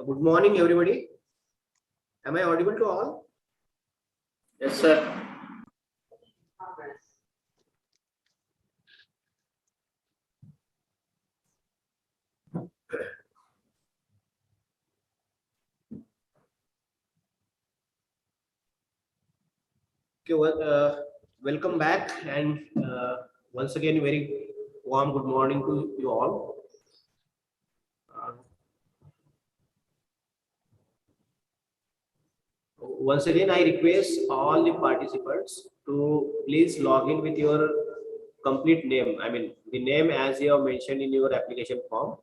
Good morning, everybody. Am I audible to all? Yes, sir. Okay, well, welcome back, and once again, very warm good morning to you all. Once again, I request all the participants to please log in with your complete name. I mean, the name as you have mentioned in your application form.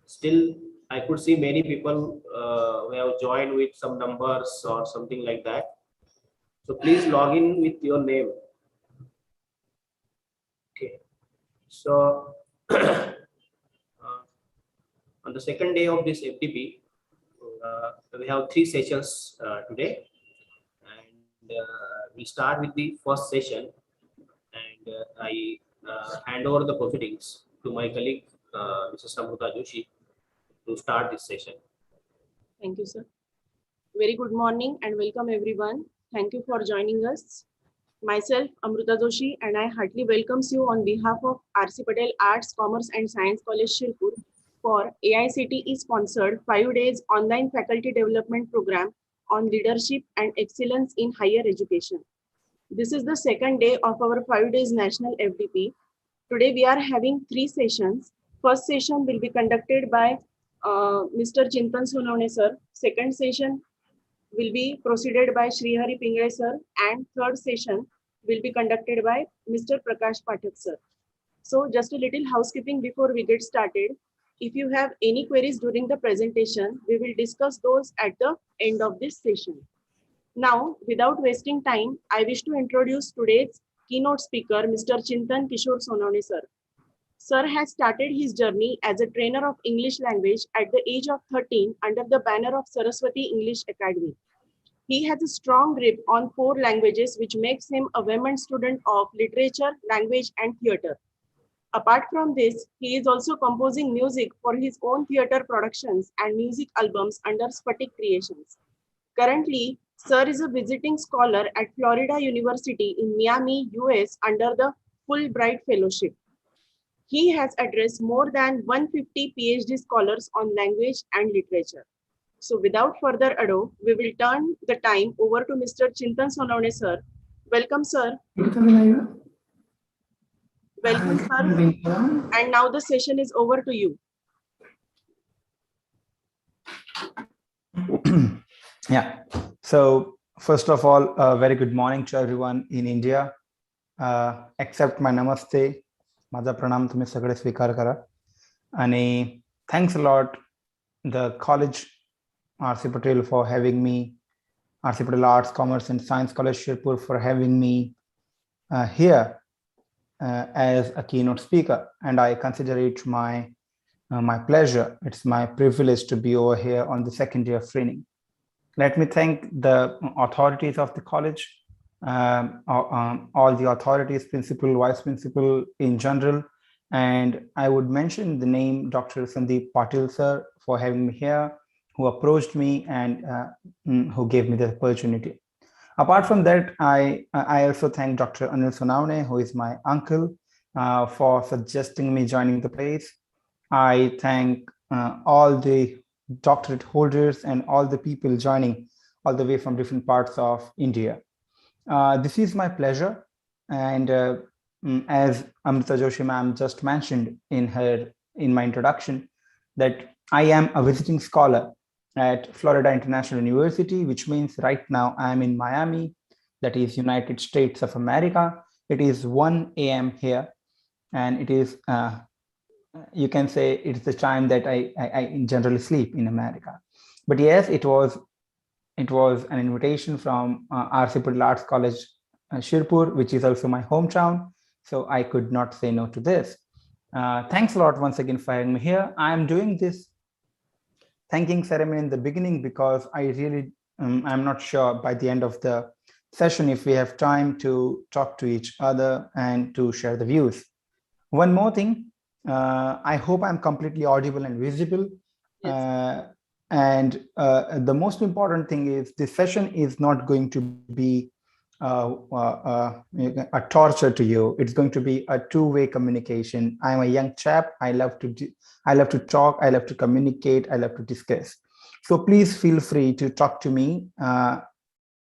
Still, I could see many people who have joined with some numbers or something like that. So please log in with your name. Okay. So on the second day of this FDP, we have 3 sessions today, and we start with the first session, and I hand over the proceedings to my colleague, Mrs. Amruta Joshi, to start this session. Thank you, sir. Very good morning and welcome everyone. Thank you for joining us. Myself, Amruta Joshi, and I heartily welcomes you on behalf of R.C. Patel Arts, Commerce and Science College, Shirpur for AICTE sponsored 5 days online faculty development program on leadership and excellence in higher education. This is the second day of our 5 days national FDP. Today we are having 3 sessions. First session will be conducted by Mr. Chintan Sonavne sir. Second session will be proceeded by Srihari Pingre sir, and third session will be conducted by Mr. Prakash Pathak sir. So just a little housekeeping before we get started. If you have any queries during the presentation, we will discuss those at the end of this session. Now, without wasting time, I wish to introduce today's keynote speaker, Mr. Chintan Kishore Sonavne sir. Sir has started his journey as a trainer of English language at the age of 13 under the banner of Saraswati English Academy. He has a strong grip on 4 languages, which makes him a women student of literature, language, and theatre. Apart from this, he is also composing music for his own theatre productions and music albums under Sphatik Creations. Currently, Sir is a visiting scholar at Florida University in Miami, US under the Fulbright Fellowship. He has addressed more than 150 PhD scholars on language and literature. So without further ado, we will turn the time over to Mr. Chintan Sonavne sir. Welcome, sir. Welcome, sir. And now the session is over to you. Yeah. So first of all, a very good morning to everyone in India. Accept my namaste. माझा प्रणाम तुम्ही सगळे स्वीकार करा आणि thanks a lot the college R.C. Patel for having me, R.C. Patel Arts, Commerce and Science College Shirpur for having me here as a keynote speaker, and I consider it my pleasure. It's my privilege to be over here on the second day of training. Let me thank the authorities of the college, all the authorities, principal, vice principal in general, and I would mention the name Dr. Sandeep Patil sir for having me here, who approached me and who gave me the opportunity. Apart from that, I also thank Dr. Anil Sonavne, who is my uncle, for suggesting me joining the place. I thank all the doctorate holders and all the people joining all the way from different parts of India. This is my pleasure, and as Amruta Joshi ma'am just mentioned in my introduction, that I am a visiting scholar at Florida International University, which means right now I am in Miami, that is United States of America. It is 1 a.m. here, and it is you can say it's the time that I generally sleep in America. But yes, it was an invitation from RC Patel Arts College, Shirpur, which is also my hometown. So I could not say no to this. Thanks a lot once again for having me here. I'm doing this thanking ceremony in the beginning because I really, I'm not sure by the end of the session if we have time to talk to each other and to share the views. One more thing, I hope I'm completely audible and visible. Yes. And the most important thing is this session is not going to be a torture to you. It's going to be a two-way communication. I'm a young chap. I love to talk. I love to communicate. I love to discuss. So please feel free to talk to me.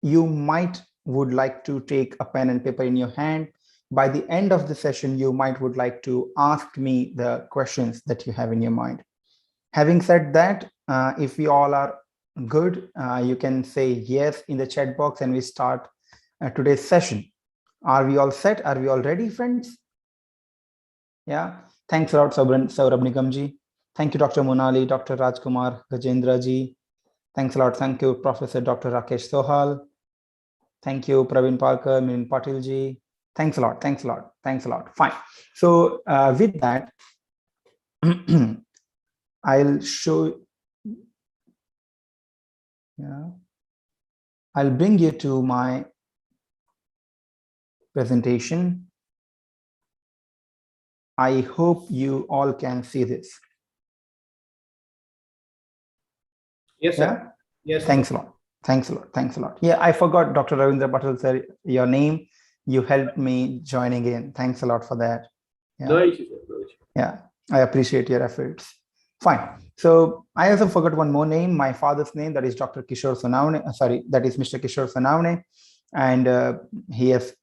You might would like to take a pen and paper in your hand. By the end of the session, you might would like to ask me the questions that you have in your mind. Having said that, if we all are good, you can say yes in the chat box and we start today's session. Are we all set? Are we all ready, friends? Yeah. Thanks a lot, Saurabh Nigamji. Thank you, Dr. Monali, Dr. Rajkumar, Gajendra ji. Thanks a lot. Thank you, Professor Dr. Rakesh Sohal. Thank you, Praveen Parker, Milind Patil ji. Thanks a lot. Thanks a lot. Thanks a lot. Fine. So with that, I'll show. Yeah. I'll bring you to my presentation. I hope you all can see this. Yes, sir. Yeah. Yes. Thanks sir. a lot. Thanks a lot. Thanks a lot. Yeah, I forgot, Dr. Ravindra Patel, sir, your name. You helped me joining in. Thanks a lot for that. Yeah. No issue, sir. No issue. Yeah, I appreciate your efforts. Fine. So I also forgot one more name, my father's name, that is Dr. Kishore Sonawane. Sorry, that is Mr. Kishore Sonawane. And he has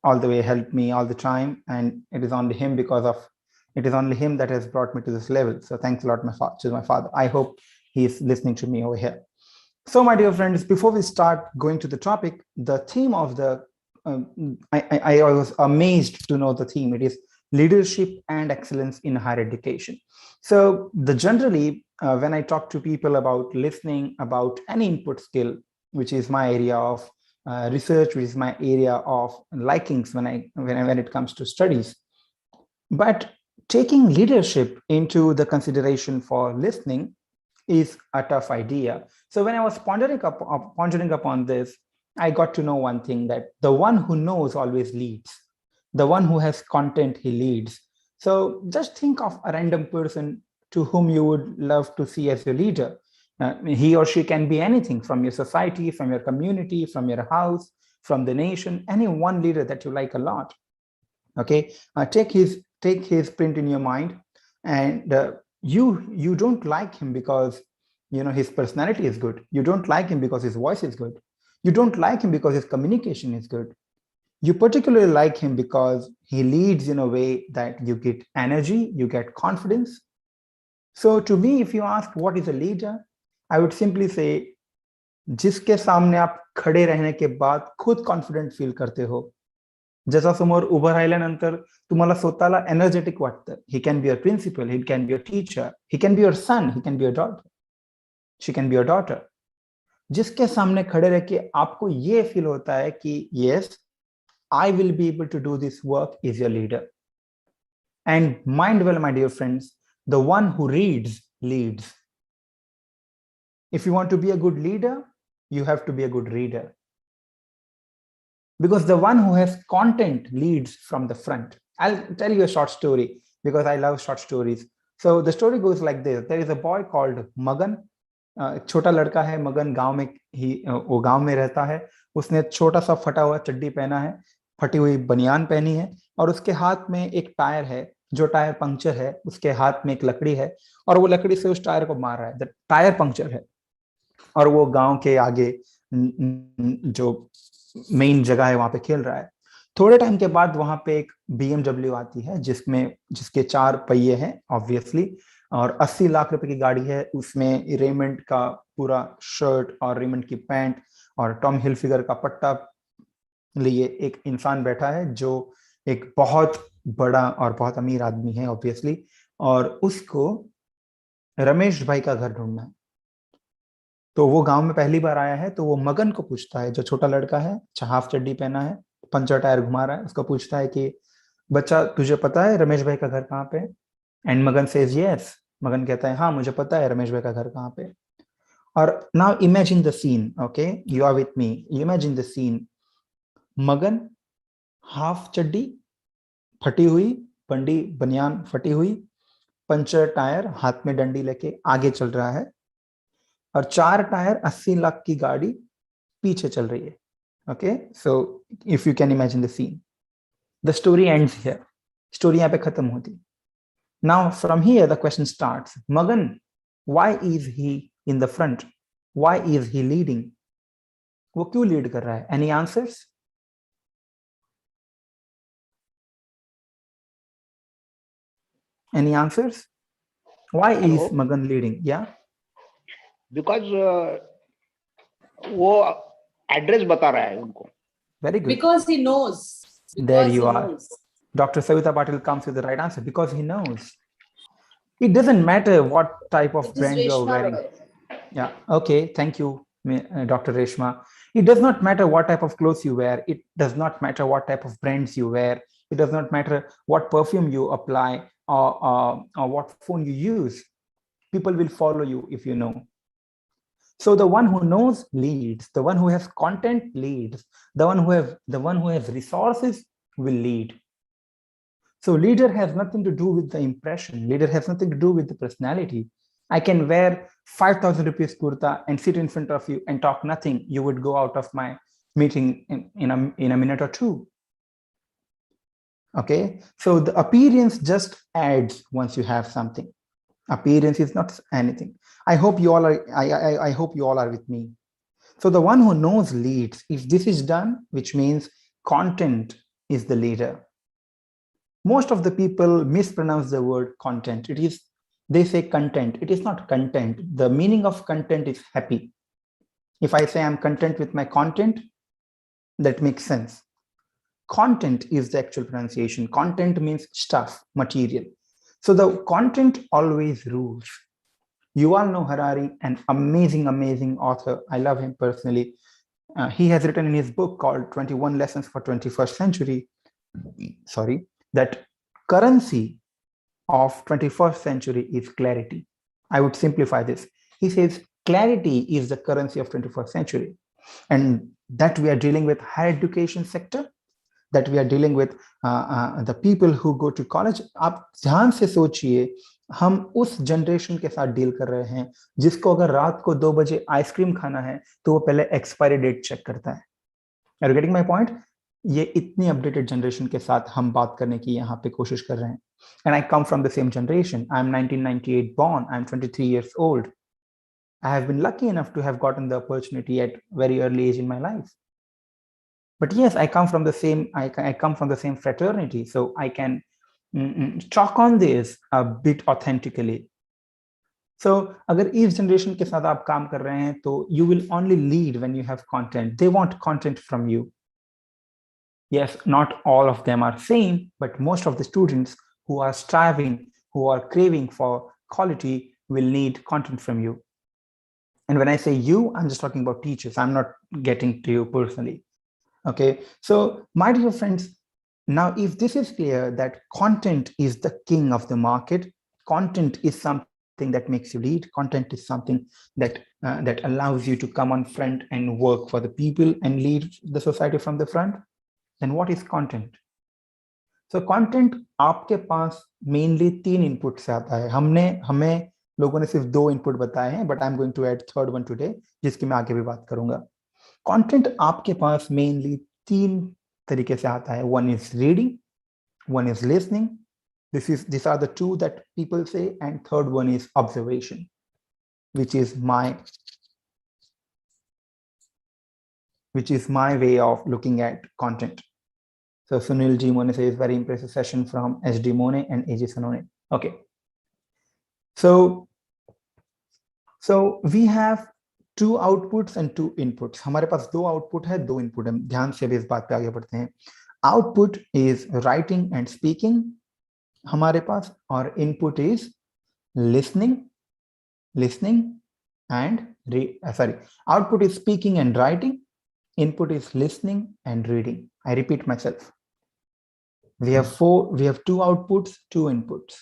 all the way helped me all the time. And it is only him that has brought me to this level. So thanks a lot to my father. I hope he's listening to me over here. So my dear friends, before we start going to the topic, the theme of the, I was amazed to know the theme. It is leadership and excellence in higher education. So generally, when I talk to people about listening, about any input skill, which is my area of research, which is my area of likings when it comes to studies, but taking leadership into the consideration for listening is a tough idea. So when I was pondering upon this, I got to know one thing, that the one who knows always leads. The one who has content, he leads. So just think of a random person to whom you would love to see as your leader. He or she can be anything from your society, from your community, from your house, from the nation, any one leader that you like a lot. Okay, take his print in your mind, and you don't like him because his personality is good. You don't like him because his voice is good. You don't like him because his communication is good. You particularly like him because he leads in a way that you get energy, you get confidence. So to me, if you ask what is a leader, I would simply say, जिसके सामने आप खड़े रहने के बाद खुद confident feel करते हो, जसा समोर उभं राहिल्यानंतर तुम्हाला स्वतःला एनर्जेटिक वाटतं. He can be your principal, he can be your teacher, he can be your son, he can be your daughter, she can be your daughter. जिसके सामने खड़े रह के आपको ये फील होता है कि yes, I will be able to do this work, is your leader. And mind well, my dear friends, the one who reads leads. If you want to be a good leader, you have to be a good reader. Because the one who has content leads from the front. I'll tell you a short story because I love short stories. So the story goes like this. There is a boy called Magan. छोटा लड़का है मगन, वो गांव में रहता है. उसने छोटा सा फटा हुआ चड्डी पहना है, फटी हुई बनियान पहनी है, और उसके हाथ में एक टायर है. जो टायर पंक्चर है, उसके हाथ में एक लकड़ी है, और वो लकड़ी से उस टायर को मार रहा है. द टायर पंक्चर है, और वो गांव के आगे जो मेन जगह है वहां पे खेल रहा है. थोड़े टाइम के बाद वहां पे एक BMW आती है जिसके 4 पहिए हैं ऑब्वियसली, और 80 लाख रुपए की गाड़ी है. उसमें रेमंड का पूरा शर्ट और रेमंड की पैंट और टॉम हिलफिगर का पट्टा लिए एक इंसान बैठा है जो एक बहुत बड़ा और बहुत अमीर आदमी है ऑब्वियसली. और उसको रमेश भाई का घर ढूंढना है। तो वो गांव में पहली बार आया है, तो वो मगन को पूछता है, जो छोटा लड़का है, हाफ चड्डी पहना है, पंचर टायर घुमा रहा है, उसको पूछता है कि बच्चा तुझे पता है रमेश भाई का घर कहाँ पे? एंड मगन सेज यस। मगन कहता है हाँ मुझे पता है रमेश भाई का घर कहाँ पे। और now imagine the scene, okay, you are with me, imagine the scene. Magan half चड्डी फटी हुई, बंडी बनियान फटी हुई, पंचर टायर, हाथ में डंडी लेके आगे चल रहा है, और 4 टायर 80 लाख की गाड़ी पीछे चल रही है। Okay, so if you can imagine the scene, the story ends here. Story यहाँ पे खत्म होती। Now from here the question starts. Magan, why is he in the front? Why is he leading? वो क्यों लीड कर रहा है? Any answers? Any answers? Why Hello? is Magan leading? Yeah, Because वो एड्रेस बता रहा है उनको. very good. Because he knows. There Because you he are. knows. Dr. Savita Patil comes with the right answer because he knows. It doesn't matter what type of It is brand you are Reshma wearing. Roy. Yeah, okay, thank you, Dr. Reshma. It does not matter what type of clothes you wear. It does not matter what type of brands you wear. It does not matter what perfume you apply, or what phone you use. People will follow you if you know. So the one who knows leads. The one who has content leads. The one who has resources will lead. So leader has nothing to do with the impression. Leader has nothing to do with the personality. I can wear 5,000 rupees kurta and sit in front of you and talk nothing. You would go out of my meeting in a minute or two. Okay, so the appearance just adds once you have something. Appearance is not anything. I hope you all are. I hope you all are with me. So the one who knows leads. If this is done, which means content is the leader. Most of the people mispronounce the word content. They say content. It is not content. The meaning of content is happy. If I say I'm content with my content, that makes sense. Content is the actual pronunciation. Content means stuff, material. So the content always rules. Yuval Noah Harari, an amazing, amazing author. I love him personally. He has written in his book called 21 Lessons for 21st Century, that currency of 21st century is clarity. I would simplify this. He says clarity is the currency of 21st century, and that we are dealing with higher education sector, that we are dealing with the people who go to college. आप ध्यान से सोचिए, हम उस generation के साथ deal कर रहे हैं जिसको अगर रात को 2 बजे आइसक्रीम खाना है तो वो पहले एक्सपायरी डेट चेक करता है। Are you getting my point? ये इतनी अपडेटेड जनरेशन के साथ हम बात करने की यहाँ पे कोशिश कर रहे हैं। And I come from the same generation. I'm 1998 born. I'm 23 years old. I have been lucky enough to have gotten the opportunity at very early age in my life. But yes, I come from the same fraternity, so I can talk on this a bit authentically. So अगर इस generation के साथ आप काम कर रहे हैं तो you will only lead when you have content. They want content from you. Yes, not all of them are same, but most of the students who are striving, who are craving for quality will need content from you. And when I say you, I'm just talking about teachers. I'm not getting to you personally. Okay, so my dear friends, now if this is clear that content is the king of the market, content is something that makes you lead, content is something that that allows you to come on front and work for the people and lead the society from the front, then what is content? So content आपके पास mainly 3 input से आता है। हमें लोगों ने सिर्फ 2 input बताए हैं, but I'm going to add third one today, जिसकी मैं आगे भी बात करूंगा। कंटेंट आपके पास मेनली 3 तरीके से आता है। One is reading, one is listening. These are the 2 that people say, and third one is observation, which is my way of looking at content. So Sunil G. Mone says very impressive session from SD Mone and AJ Sanone. Okay. So we have 2 outputs and 2 inputs. हमारे पास 2 output है, 2 input है। ध्यान से भी इस बात पे आगे बढ़ते हैं। Output is writing and speaking, हमारे पास, और input is listening, and output is speaking and writing. Input is listening and reading. I repeat myself. We have two outputs, two inputs.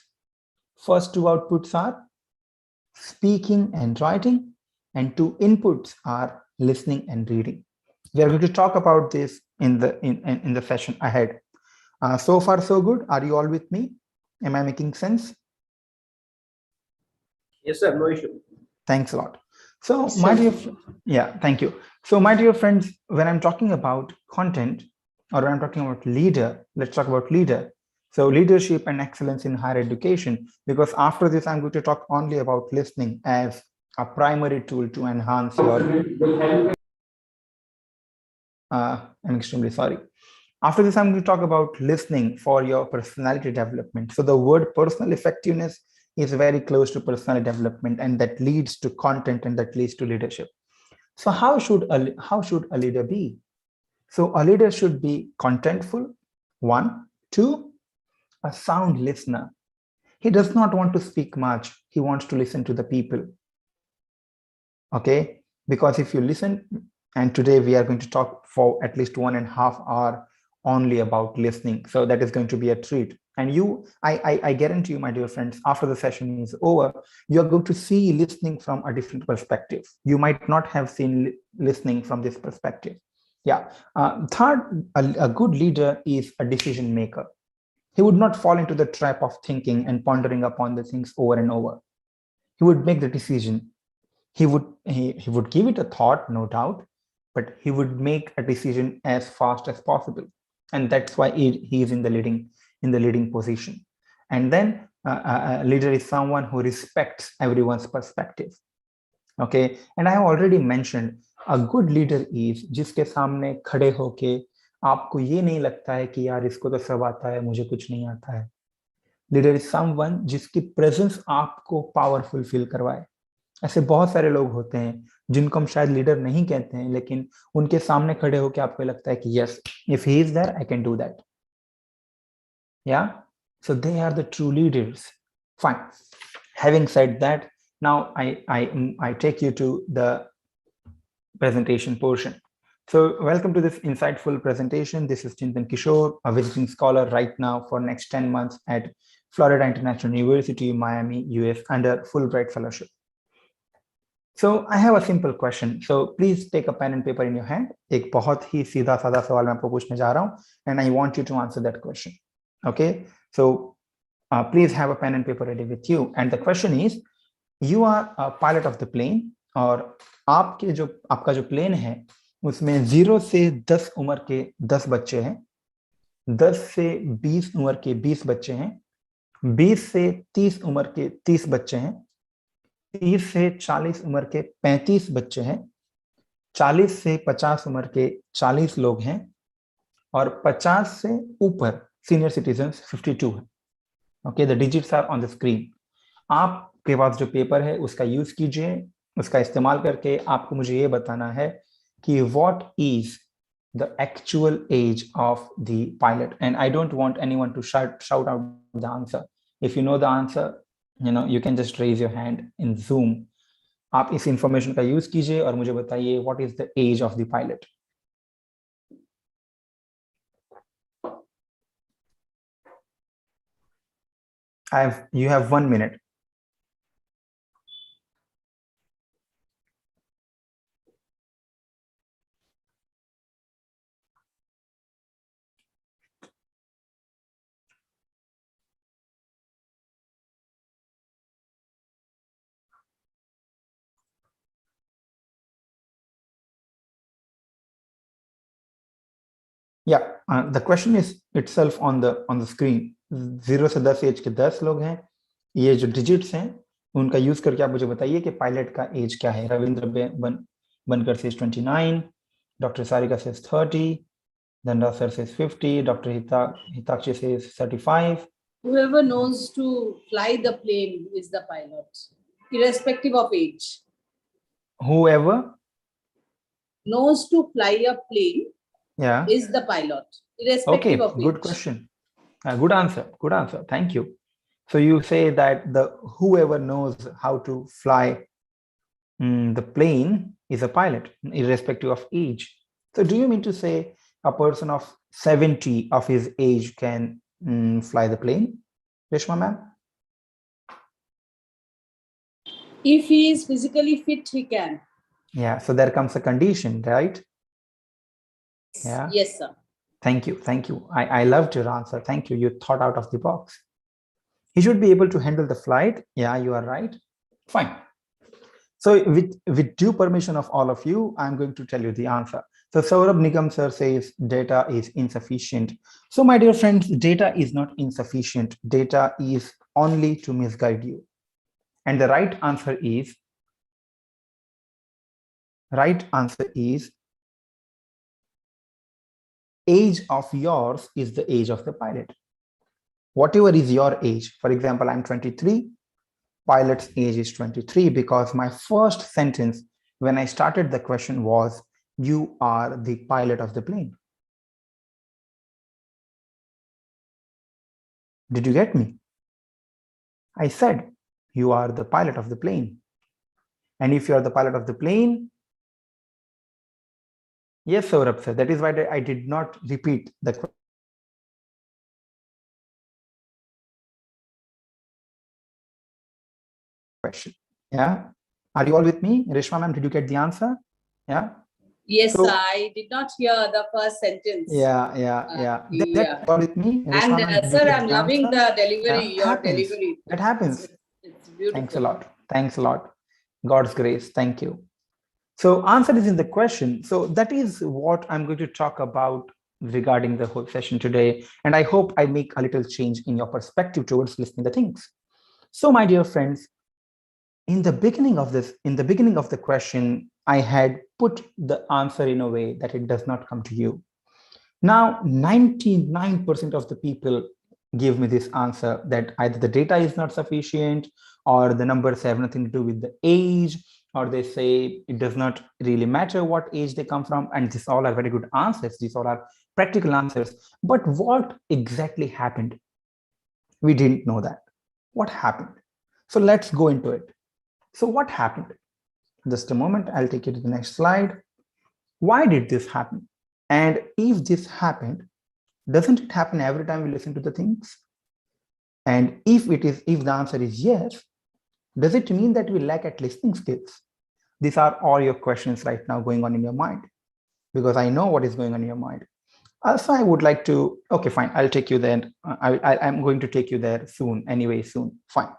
First two outputs are speaking and writing, and two inputs are listening and reading. We are going to talk about this in the session ahead. So far so good. Are you all with me? Am I making sense? Yes, sir. No issue. Thanks a lot. So my dear, thank you. So my dear friends, when I'm talking about content, or when I'm talking about leader, let's talk about leader. So leadership and excellence in higher education, because after this, I'm going to talk only about listening as a primary tool to enhance your, I'm extremely sorry. After this, I'm going to talk about listening for your personality development. So the word personal effectiveness is very close to personality development, and that leads to content, and that leads to leadership. So how should a leader be? So a leader should be contentful, one. Two, a sound listener. He does not want to speak much. He wants to listen to the people. Okay, because if you listen, and today we are going to talk for at least 1.5 hours only about listening. So that is going to be a treat. And I guarantee you, my dear friends, after the session is over, you are going to see listening from a different perspective. You might not have seen listening from this perspective. Yeah. Third, a good leader is a decision maker. He would not fall into the trap of thinking and pondering upon the things over and over. He would make the decision. He would give it a thought, no doubt, but he would make a decision as fast as possible, and that's why he is in the leading position. And then a leader is someone who respects everyone's perspective. Okay, and I have already mentioned a good leader is जिसके सामने खड़े होके आपको ये नहीं लगता है कि यार इसको तो सब आता है, मुझे कुछ नहीं आता है. लीडर इज समवन जिसकी प्रेजेंस आपको पावरफुल फील करवाए. ऐसे बहुत सारे लोग होते हैं जिनको हम शायद लीडर नहीं कहते हैं, लेकिन उनके सामने खड़े होकर आपको लगता है कि yes, if he is there I can do that. Yeah, so they are the true leaders. Fine. Having said that, now I take you to the presentation portion. So welcome to this insightful presentation. This is Chintan Kishore, a visiting scholar right now for next 10 months at Florida International University, Miami, US, under Fulbright Fellowship. So I have a simple question. So please take a pen and paper in your hand. एक बहुत ही सीधा साधा सवाल मैं आपको पूछने जा रहा हूँ, and I want you to answer that question. Okay? So please have a pen and paper ready with you. And the question is, you are a pilot of the plane, और आपका जो प्लेन है उसमें 0 से 10 उम्र के 10 बच्चे हैं, 10 से 20 उम्र के 20 बच्चे हैं, 20 से 30 उम्र के 30 बच्चे हैं, 30 से 40 उम्र के 35 बच्चे हैं, 40 से 50 उम्र के 40 लोग हैं, और 50 से ऊपर सीनियर सिटीजन्स 52 हैं. Okay, the digits are on the screen. आपके पास जो पेपर है उसका यूज कीजिए. उसका इस्तेमाल करके आपको मुझे ये बताना है कि what is the actual age of the pilot, and I don't want anyone to shout out the answer. If you know the answer, you can just raise your hand in Zoom. आप इस information का use कीजिए और मुझे बताइए what is the age of the pilot. You have 1 minute. Yeah, the question is itself on the screen. 0 से 10 as के 10 लोग हैं. ये जो डिजिट्स हैं उनका यूज करके आप मुझे बताइए कि पायलट का एज क्या है. रविंद्र बनकर says 29, Dr. Sarika says 30, Danda sir says 50, Dr. Hitakshi says 35. Whoever knows to fly the plane is the pilot, irrespective of age. Whoever knows to fly a plane yeah is the pilot, irrespective okay, of age. good question. Good answer. Good answer. Thank you. So you say that whoever knows how to fly the plane is a pilot, irrespective of age. So do you mean to say a person of 70 of his age can fly the plane, Reshma ma'am? If he is physically fit, he can. Yeah, so there comes a condition, right? Yeah. Yes, sir. Thank you. Thank you. I loved your answer. Thank you. You thought out of the box. He should be able to handle the flight. Yeah, you are right. Fine. So with due permission of all of you, I'm going to tell you the answer. So Saurabh Nigam sir says data is insufficient. So my dear friends, data is not insufficient. Data is only to misguide you. And the right answer is age of yours is the age of the pilot. Whatever is your age. For example, I'm 23. Pilot's age is 23 because my first sentence when I started the question was, you are the pilot of the plane. Did you get me? I said, you are the pilot of the plane. And if you are the pilot of the plane, yes, Saurabh sir, that is why I did not repeat the question. Yeah. Are you all with me? Reshma ma'am, did you get the answer? Yeah. Yes, So- I did not hear the first sentence. Yeah. Yeah. That's all with me. Reshma And ma'am, did you sir, get I'm the loving answer? the delivery, Yeah, your happens. delivery. That happens. It's beautiful. Thanks a lot. Thanks a lot. God's grace. Thank you. So answer is in the question. So that is what I'm going to talk about regarding the whole session today. And I hope I make a little change in your perspective towards listening to things. So my dear friends, in the beginning of the question, I had put the answer in a way that it does not come to you. Now, 99% of the people give me this answer that either the data is not sufficient or the numbers have nothing to do with the age, or they say it does not really matter what age they come from. And these all are very good answers. These all are practical answers. But what exactly happened? We didn't know that. What happened? So let's go into it. So what happened? Just a moment, I'll take you to the next slide. Why did this happen? And if this happened, doesn't it happen every time we listen to the things? And if the answer is yes, does it mean that we lack at listening skills? These are all your questions right now going on in your mind, because I know what is going on in your mind. Also, I would like to, okay, fine, I'll take you there. I'm going to take you there soon, anyway, soon, fine.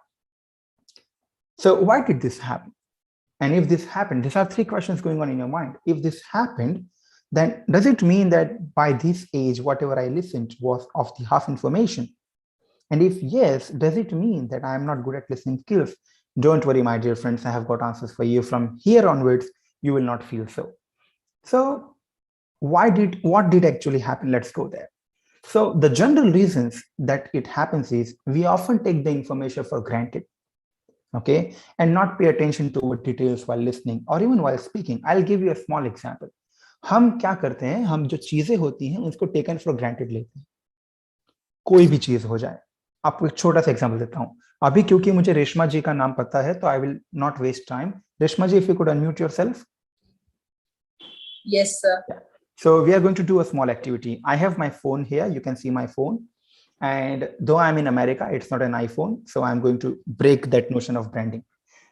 So why did this happen? And if this happened, these are three questions going on in your mind. If this happened, then does it mean that by this age, whatever I listened was of the half information? And if yes, does it mean that I'm not good at listening skills? Don't worry, my dear friends, I have got answers for you. From here onwards, you will not feel so. So what did actually happen? Let's go there. So the general reasons that it happens is we often take the information for granted, okay, and not pay attention to what details while listening or even while speaking. I'll give you a small example. हम क्या करते हैं, हम जो चीजें होती हैं उसको टेकन फॉर ग्रांटेड लेते हैं, कोई भी चीज हो जाए. आपको एक छोटा सा एग्जांपल देता हूं. अभी क्योंकि मुझे रेशमा जी का नाम पता है तो I will not waste time. Reshma ji, if you could unmute yourself. Yes, sir. So we are going to do a small activity. I have my phone here. You can see my phone. And though I'm in America, it's not an iPhone. So I'm going to break that notion of branding.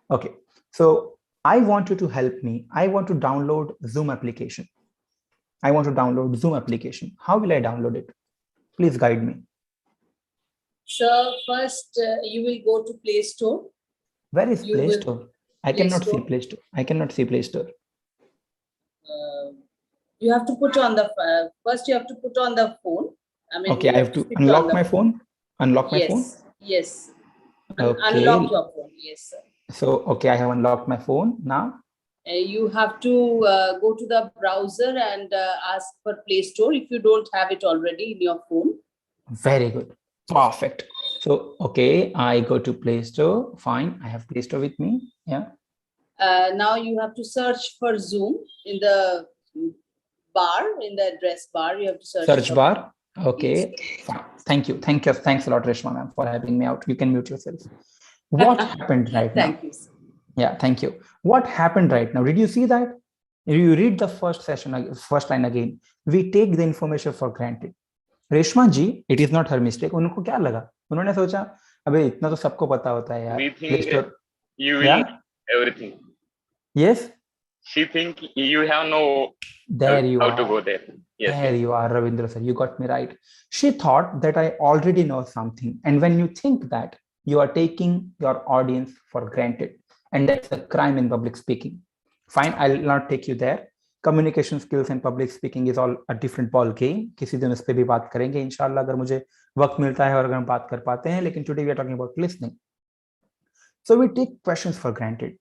Okay. So I want you to help me. I want to download Zoom application. How will I download it? Please guide me. So first you will go to Play Store. Where is You Play will- Store? I Play cannot see Store. Play Store. I cannot see Play Store. You have to put on the first. You have to put on the phone. I mean, Okay, you I have to switch on unlock the my phone. Unlock my phone. Yes. Okay. Unlock your phone. Yes, sir. So, okay, I have unlocked my phone now. You have to go to the browser and ask for Play Store if you don't have it already in your phone. Very good. Perfect. So, okay, I go to Play Store. Fine. I have Play Store with me. Yeah. Now you have to search for Zoom in the bar, in the address bar. You have to search Search for- bar. Okay, fine. Thank you. Thanks a lot, Reshma ma'am, for having me out. You can mute yourself. What happened right now? Thank you. Sir. Yeah, thank you. What happened right now? Did you see that? You read the first line again. We take the information for granted. Reshma ji, it is not her mistake. उनको क्या लगा? उन्होंने सोचा, अबे इतना तो सबको पता होता है यार. We think you will Yeah? everything. Yes. She think you have no There you how are. to go there. Yes. There you are, Ravindra sir. You got me right. She thought that I already know something. And when you think that, you are taking your audience for granted. And that's a crime in public speaking. Fine, I'll not take you there. Communication skills and public speaking is all a different ball game. किसी दिन उस पे भी बात करेंगे इंशाल्लाह, अगर मुझे वक्त मिलता है और अगर हम बात कर पाते हैं. लेकिन today we are talking about listening. So we take questions for granted.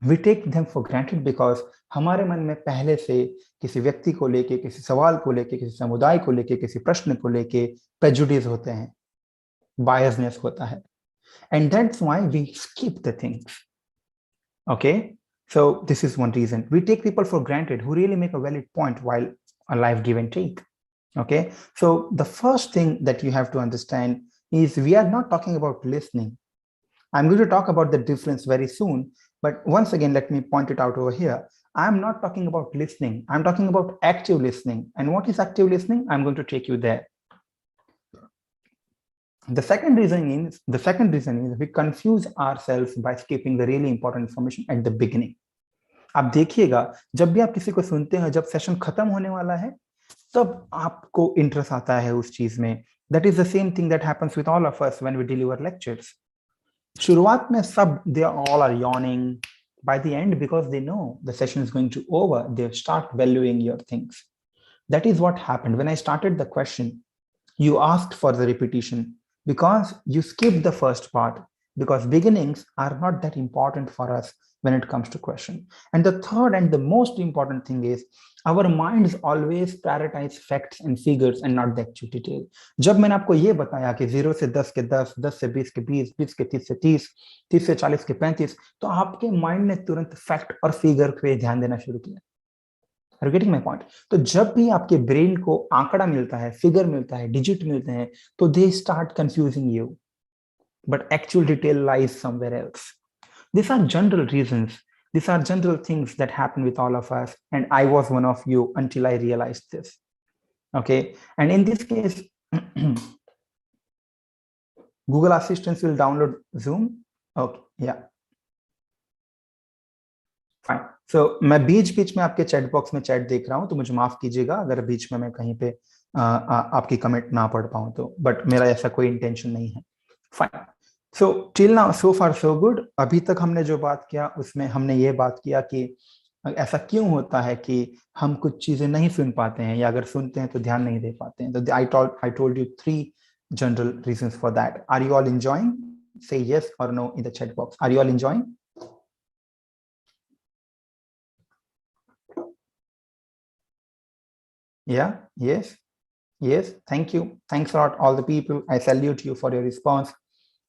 We take them for granted because हमारे मन में पहले से किसी व्यक्ति को लेके, किसी सवाल को लेके, किसी समुदाय को लेके, किसी प्रश्न को लेके prejudice होते हैं, biasness होता है, and that's why we skip the things. Okay, so this is one reason. We take people for granted who really make a valid point while a live give and take. Okay, so the first thing that you have to understand is we are not talking about listening. I'm going to talk about the difference very soon, but once again, let me point it out over here. I'm not talking about listening. I'm talking about active listening. And what is active listening? I'm going to take you there. The second reason is we confuse ourselves by skipping the really important information at the beginning. आप देखिएगा, जब भी आप किसी को सुनते हैं, जब सेशन खत्म होने वाला है, तब आपको इंटरेस्ट आता है उस चीज में. That is the same thing that happens with all of us when we deliver lectures. शुरुआत में सब they all are yawning. By the end, because they know the session is going to over, they start valuing your things. That is what happened when I started the question. You asked for the repetition because you skipped the first part, because beginnings are not that important for us when it comes to question. And the third and the most important thing is our minds always prioritize facts and figures and not the actual detail. जब मैंने आपको ये बताया कि 0 से 10 के 10, 10 से 20 के 20, 20 के 30 से 30, 30 से 40 के 35, तो आपके माइंड ने तुरंत फैक्ट और फिगर पे ध्यान देना शुरू किया. Are you getting my point? तो जब भी आपके ब्रेन को आंकड़ा मिलता है, फिगर मिलता है, डिजिट मिलते हैं, तो they start confusing you. But actual detail lies somewhere else. These are general reasons. These are general things that happen with all of us. And I was one of you until I realized this. Okay. And in this case, Google Assistant will download Zoom. Okay. Yeah. Fine. So मैं बीच में आपके chat box में chat देख रहा हूं, तो मुझे माफ कीजिएगा अगर बीच में मैं कहीं पे आपकी कमेंट ना पढ़ पाऊं तो, बट मेरा ऐसा कोई इंटेंशन नहीं है. Fine. So till now so far so good. अभी तक हमने जो बात किया उसमें हमने ये बात किया कि ऐसा क्यों होता है कि हम कुछ चीजें नहीं सुन पाते हैं, या अगर सुनते हैं तो ध्यान नहीं दे पाते हैं. तो I told you 3 general reasons for that. Are you all enjoying? Say yes or no in the chat box. Are you all enjoying? Yeah. Yes. Yes. Thank you. Thanks a lot, all the people. I salute you for your response.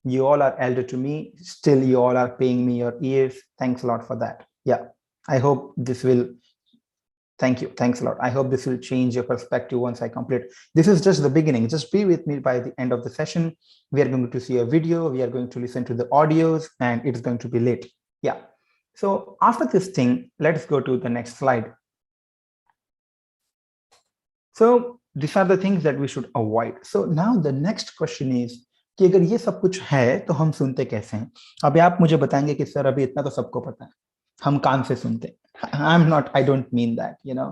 You all are elder to me. Still, you all are paying me your ears. Thanks a lot for that. Yeah. I hope this will. Thank you. Thanks a lot. I hope this will change your perspective once I complete. This is just the beginning. Just be with me by the end of the session. We are going to see a video. We are going to listen to the audios, and it's going to be lit. Yeah. So after this thing, let's go to the next slide. So these are the things that we should avoid. So now the next question is कि अगर ये सब कुछ है तो हम सुनते कैसे हैं? अभी आप मुझे बताएंगे कि सर अभी इतना तो सबको पता है, हम कान से सुनते हैं. I don't mean that, you know.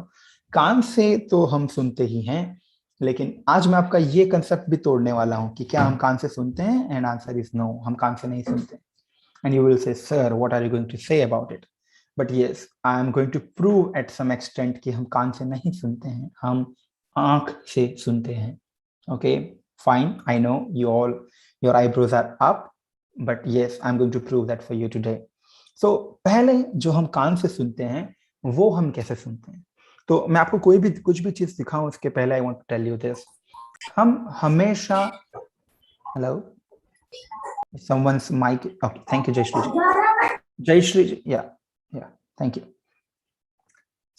कान से तो हम सुनते ही हैं, लेकिन आज मैं आपका ये कंसेप्ट भी तोड़ने वाला हूं कि क्या हम कान से सुनते हैं, एंड आंसर इज नो, हम कान से नहीं सुनते. And you will say sir what are you going to say about it? But yes, I am going to prove at some extent कि हम कान से नहीं सुनते हैं, हम आंख से सुनते हैं. Okay fine, I know you all, your eyebrows are up, but yes I am going to prove that for you today. So पहले जो हम कान से सुनते हैं वो हम कैसे सुनते हैं? तो मैं आपको कोई भी कुछ भी चीज दिखाऊं उसके पहले I want to tell you this. हम हमेशा, hello, someone's mic, okay, thank you Jayashree ji, yeah thank you.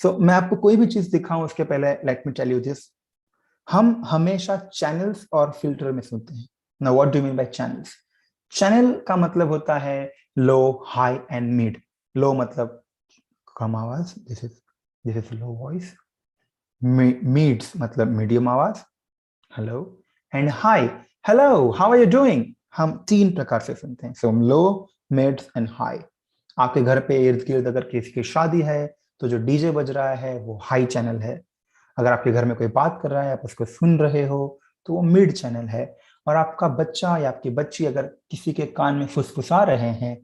सो मैं आपको कोई भी चीज दिखाऊं उसके पहले let me tell you this. हम हमेशा चैनल्स और फिल्टर में सुनते हैं। Now what do you mean by channels? Channel का मतलब होता है low, high and mid. Low मतलब कम आवाज, this is low voice. Mids मतलब मीडियम आवाज, hello. And high, hello, how are you doing. हम 3 प्रकार से सुनते हैं। So low, mids and high. आपके घर पे इर्द गिर्द अगर किसी की शादी है तो जो डीजे बज रहा है वो हाई चैनल है। अगर आपके घर में कोई बात कर रहा है, आप उसको सुन रहे हो, तो वो मिड चैनल है। और आपका बच्चा या आपकी बच्ची अगर किसी के कान में फुसफुसा रहे हैं,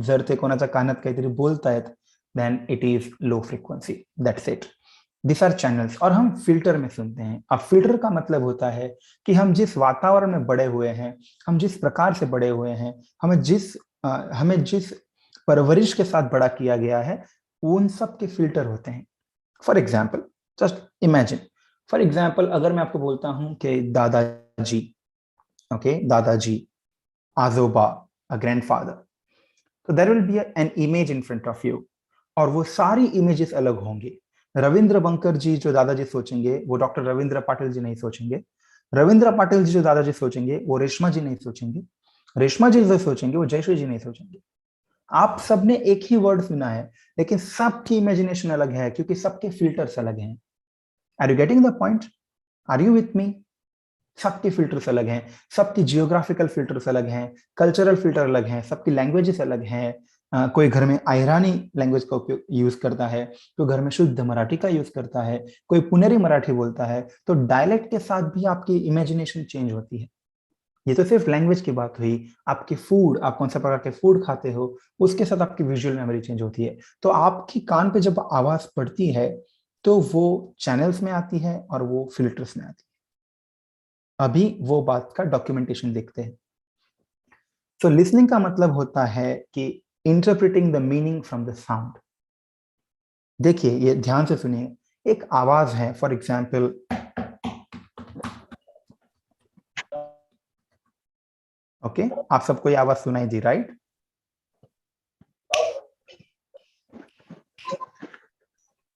जर ते कोणाच्या कानात काहीतरी बोलतायत, then it is low frequency, that's it. This are channels. और हम फिल्टर में सुनते हैं। अब फिल्टर का मतलब होता है कि हम जिस वातावरण में बड़े हुए हैं, हम जिस प्रकार से बड़े हुए हैं, हमें जिस परवरिश के साथ बड़ा किया गया है, उन सब के फिल्टर होते हैं। For example, just imagine, for example अगर मैं आपको बोलता हूं कि दादाजी, ओके, दादाजी, आजोबा, अ ग्रैंडफादर, तो there will be an image in front of you, और वो सारी इमेजेस अलग होंगी। रविंद्र बंकर जी जो दादाजी सोचेंगे वो डॉक्टर रविंद्र पाटिल जी नहीं सोचेंगे। रविंद्र पाटिल जी जो दादाजी सोचेंगे वो रेशमा जी नहीं सोचेंगे। रेशमा जी जो सोचेंगे वो जयश्री जी नहीं सोचेंगे। आप सबने एक ही वर्ड सुना है, लेकिन सबकी इमेजिनेशन अलग है क्योंकि सबके फिल्टर्स अलग हैं। Are you getting the point? Are you with me? सबके फिल्टर्स अलग हैं, सबकी जियोग्राफिकल फिल्टर्स अलग हैं, कल्चरल फिल्टर अलग हैं, सबकी लैंग्वेजेस अलग हैं। कोई घर में आयरानी लैंग्वेज का उपयोग यूज करता है, कोई घर में शुद्ध मराठी का यूज करता है, कोई पुनेरी मराठी बोलता है। तो डायलेक्ट के साथ भी आपकी इमेजिनेशन चेंज होती है। ये तो सिर्फ लैंग्वेज की बात हुई। आपके फूड, आप कौन सा प्रकार के फूड खाते हो, उसके साथ आपकी विजुअल मेमोरी चेंज होती है। तो आपकी कान पे जब आवाज पड़ती है तो वो चैनल्स में आती है और वो फिल्टर्स में आती है। अभी वो बात का डॉक्यूमेंटेशन देखते हैं। तो लिसनिंग का मतलब होता है कि interpreting the meaning from the sound. देखिए, ये ध्यान से सुनिए। एक आवाज है, फॉर एग्जाम्पल, ओके, आप सबको ये आवाज सुनाई दी, right?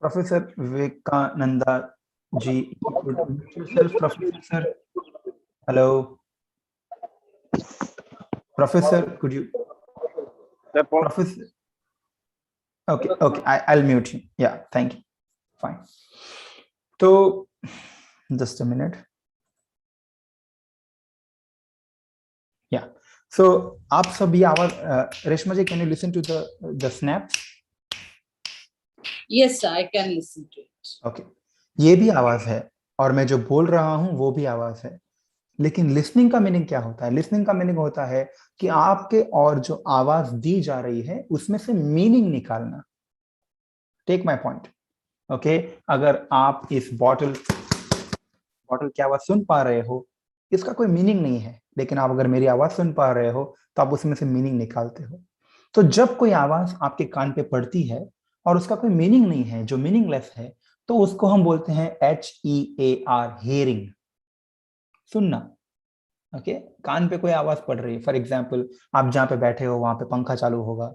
Professor Vivekananda ji, professor sir, hello professor, could you, professor, okay, okay, I'll mute him. Yeah, thank you. Fine. So, just a minute. Yeah. So, आप सभी आवाज, रेशमा जी, can you listen to the snaps? Yes, I can listen to it. Okay. ये भी आवाज है और मैं जो बोल रहा हूं वो भी आवाज है। लेकिन लिसनिंग का मीनिंग क्या होता है? लिसनिंग का मीनिंग होता है कि आपके और जो आवाज दी जा रही है उसमें से मीनिंग निकालना। Take my point. ओके, अगर आप इस बॉटल की आवाज सुन पा रहे हो, इसका कोई मीनिंग नहीं है, लेकिन आप अगर मेरी आवाज सुन पा रहे हो तो आप उसमें से मीनिंग निकालते हो। तो जब कोई आवाज आपके कान पे पड़ती है और उसका कोई मीनिंग नहीं है, जो मीनिंगलेस है, तो उसको हम बोलते हैं HEAR, हेयरिंग, सुनना। ओके, कान पे कोई आवाज पड़ रही है, फॉर एग्जाम्पल आप जहां पे बैठे हो वहां पे पंखा चालू होगा,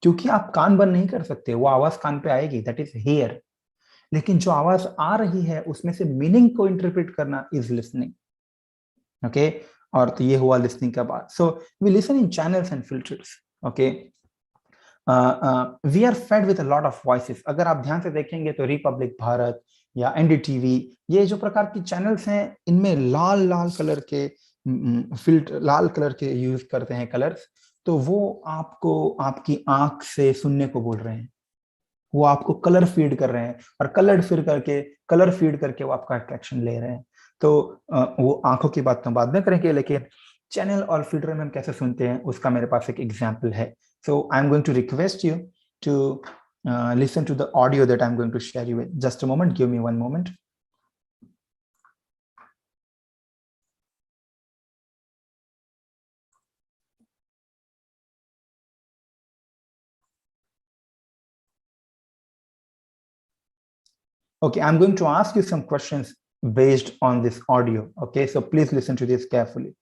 क्योंकि आप कान बंद नहीं कर सकते, वो आवाज कान पे आएगी, दैट इज हेयर। लेकिन जो आवाज आ रही है उसमें से मीनिंग को इंटरप्रेट करना इज लिसनिंग। ओके, और तो ये हुआ लिसनिंग का बात। So we listen in channels and filters. Okay, we are fed with a lot of voices. अगर आप ध्यान से देखेंगे तो रिपब्लिक भारत या NDTV, ये जो प्रकार की चैनल्स हैं, इनमें लाल लाल कलर के फिल्टर, लाल कलर के यूज करते हैं कलर्स। तो वो आपको आपकी आंख से सुनने को बोल रहे हैं, वो आपको कलर फीड कर रहे हैं, और कलर फीड करके वो आपका अट्रैक्शन ले रहे हैं। तो वो आंखों की बात तो बाद में करेंगे, लेकिन चैनल और फिल्टर में हम कैसे सुनते हैं उसका मेरे पास एक एग्जाम्पल है। So I am going to request you to listen to the audio that I'm going to share you with. Just a moment, give me one moment. Okay, I'm going to ask you some questions based on this audio. Okay, so please listen to this carefully.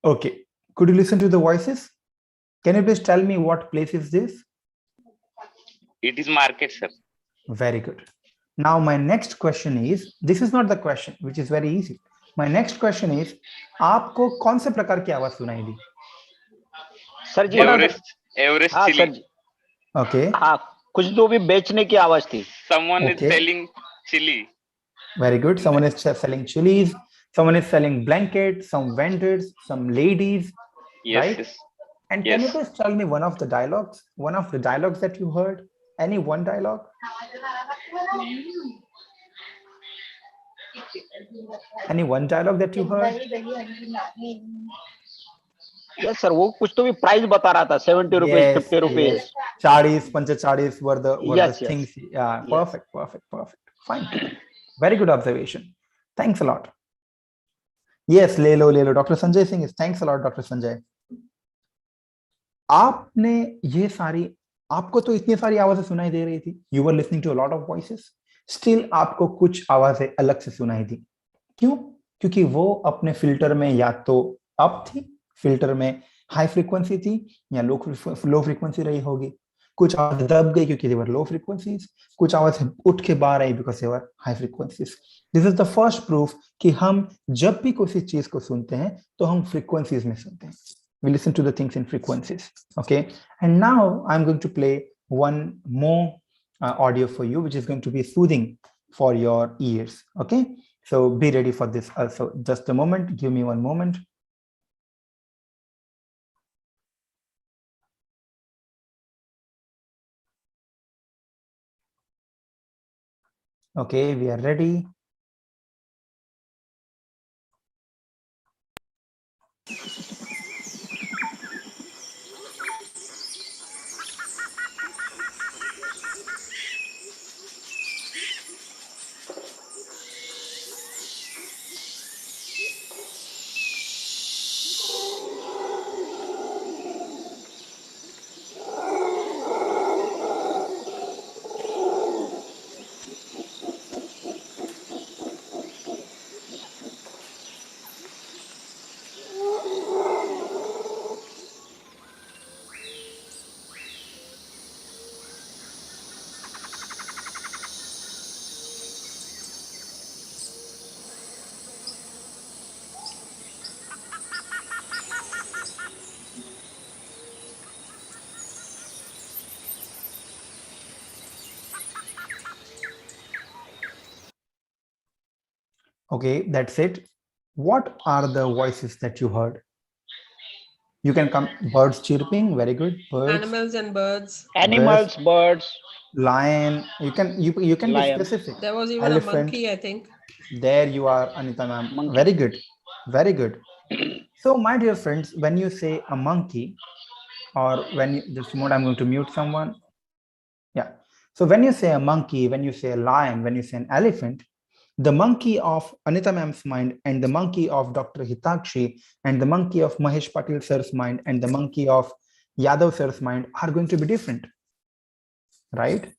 Okay, could you listen to the voices? Can you please tell me what place is this? It is market, sir. Very good. Now my next question is, this is not the question, which is very easy. My next question is, आपको कौन से प्रकार की आवाज सुनाई दी? Sir जी Everest हाँ chili. Sir जी Okay, हाँ कुछ तो भी बेचने की आवाज थी. Someone is Okay. selling chili. very good. Someone is selling chilies, someone is selling blankets, some vendors, some ladies, Yes, right? yes. And can you Yes. please tell me one of the dialogues that you heard? Any one dialogue? Any one dialogue that you heard? Yes sir वो कुछ तो भी price बता रहा था 70 rupees 50 rupees. Chadis, panchachadis were the Yes, yes. things. Yeah, Yes. perfect. Fine. Very good observation. Thanks a lot. Yes, ले लो. Dr. Sanjay Singh is thanks a lot, Dr. Sanjay. आपको तो इतनी सारी आवाजें सुनाई दे रही थी. You were listening to a lot of voices. Still आपको कुछ आवाजें अलग से सुनाई दी. क्यों? क्योंकि वो अपने फिल्टर में या तो अप थी, फिल्टर में हाई फ्रीक्वेंसी थी या लो फ्रीक्वेंसी रही होगी. कुछ आवाज दब गई क्योंकि they were low frequencies. कुछ आवाज उठ के बाहर आई because they were high frequencies. This is the first proof कि हम जब भी किसी चीज को सुनते हैं तो हम frequencies में सुनते हैं. We listen to the things in frequencies. Okay, and now I'm going to play one more audio for you, which is going to be soothing for your ears. Okay, so be ready for this also. Just a moment, give me one moment. Okay, we are ready. Okay, that's it. What are the voices that you heard? You can come. Birds chirping, very good. Birds. Animals and birds. Animals, birds. Lion. You can be Lion. specific. There was even Elephant. a monkey, I think. There you are, Anita ma'am. Monkey. Very good. Very good. So my dear friends, when you say a monkey, or when you, just a moment, I'm going to mute someone. Yeah. So when you say a monkey, when you say a lion, when you say an elephant, the monkey of Anita ma'am's mind and the monkey of Dr. Hitakshi and the monkey of Mahesh Patil sir's mind and the monkey of Yadav sir's mind are going to be different, right?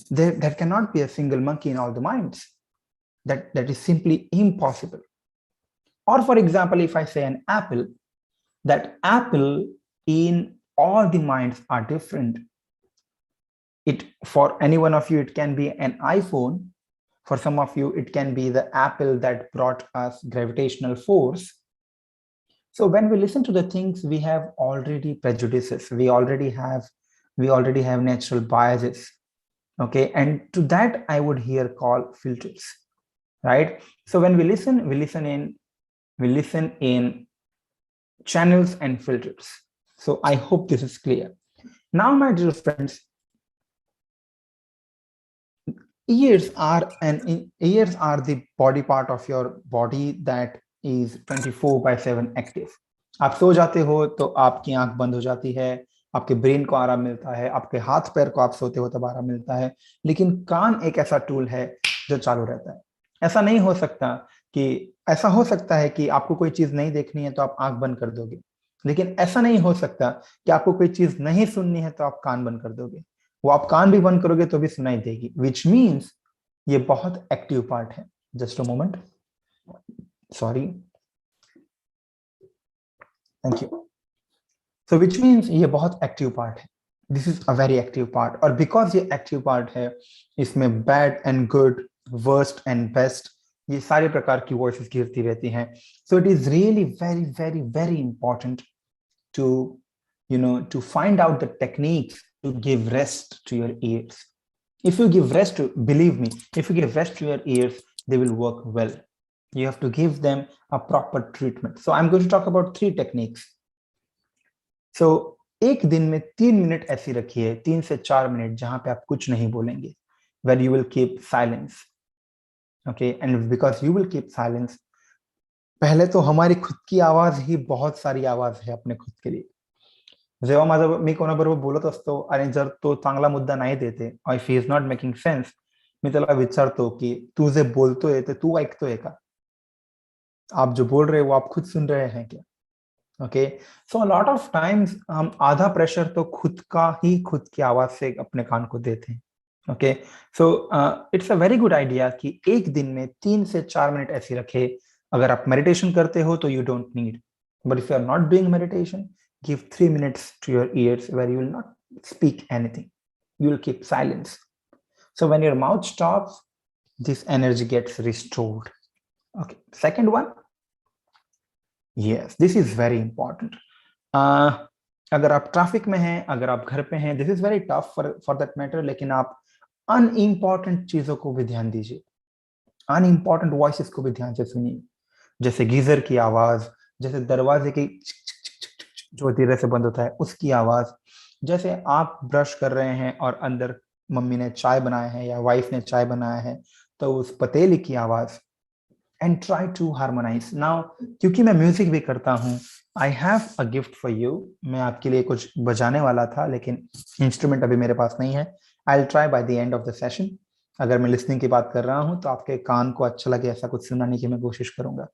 There cannot be a single monkey in all the minds. That is simply impossible. Or for example, if I say an apple, that apple in all the minds are different. For any one of you, it can be an iPhone. For some of you, it can be the apple that brought us gravitational force. So when we listen to the things, we have already prejudices. We already have natural biases. Okay, and to that I would here call filters, right? So when we listen in channels and filters. So I hope this is clear. Now, my dear friends, ears are the body part of your body that is 24/7 active. आप सो जाते हो तो आपकी आंख बंद हो जाती है, आपके ब्रेन को आराम मिलता है, आपके हाथ पैर को आप सोते हो तब आराम मिलता है, लेकिन कान एक ऐसा टूल है जो चालू रहता है. ऐसा हो सकता है कि आपको कोई चीज नहीं देखनी है तो आप आंख बंद कर दोगे. लेकिन ऐसा नहीं हो सकता कि आपको कोई चीज नहीं सुननी है तो आप कान बंद कर दोगे, वो आप कान भी बंद करोगे तो भी सुनाई देगी, विच मीन्स ये बहुत एक्टिव पार्ट है। Just a moment, sorry, thank you. So which means ये बहुत एक्टिव पार्ट है, this is a very active part, और बिकॉज ये एक्टिव पार्ट है, इसमें bad and good, worst and best, ये सारे प्रकार की वॉइसेस गिरती रहती हैं। So it is really very very very important to to find out the techniques to give rest to your ears. If you give rest to, believe me, if you give rest to your ears, they will work well. You have to give them a proper treatment. So I'm going to talk about 3 techniques. So एक दिन में 3 minute ऐसी रखिए, 3 से 4 minute जहां पे आप कुछ नहीं बोलेंगे, where you will keep silence. Okay, and because you will keep silence, पहले तो हमारी खुद की आवाज ही बहुत सारी आवाज है अपने खुद के लिए. जेव्हा माझं मी कोणाबरोबर बोलत असतो आणि जर तो चांगला मुद्दा नाही देते, if he is not making sense, मी त्याला विचारतो की तू जे बोलतोय ते तू ऐकतोय का, आप जो बोल रहे हो वो आप खुद सुन रहे हैं क्या. Okay, so lot of times हम आधा प्रेशर तो खुद का ही खुद की आवाज से अपने कान को देते हैं. Okay, so it's a very good idea कि एक दिन में 3 से 4 मिनट ऐसी रखे. अगर आप मेडिटेशन करते हो तो you don't need, but if you are not doing meditation, give 3 minutes to your ears where you will not speak anything. You will keep silence. So when your mouth stops, this energy gets restored. Okay, second one. Yes, this is very important. अगर आप traffic में हैं, अगर आप घर पे हैं, this is very tough for that matter, लेकिन आप अनइम्पॉर्टेंट चीजों को भी ध्यान दीजिए, अनइम्पॉर्टेंट वॉइसेस को भी ध्यान से सुनिए, जैसे गीजर की आवाज, जैसे दरवाजे की जो धीरे से बंद होता है उसकी आवाज, जैसे आप ब्रश कर रहे हैं और अंदर मम्मी ने चाय बनाया है या वाइफ ने चाय बनाया है तो उस पतीली की आवाज. And try to harmonize. Now क्योंकि मैं म्यूजिक भी करता हूँ, I have a gift for you. मैं आपके लिए कुछ बजाने वाला था लेकिन इंस्ट्रूमेंट अभी मेरे पास नहीं है. I will try by the end of the session. अगर मैं लिसनिंग की बात कर रहा हूँ तो आपके कान को अच्छा लगे ऐसा कुछ सुनाने की मैं कोशिश करूंगा.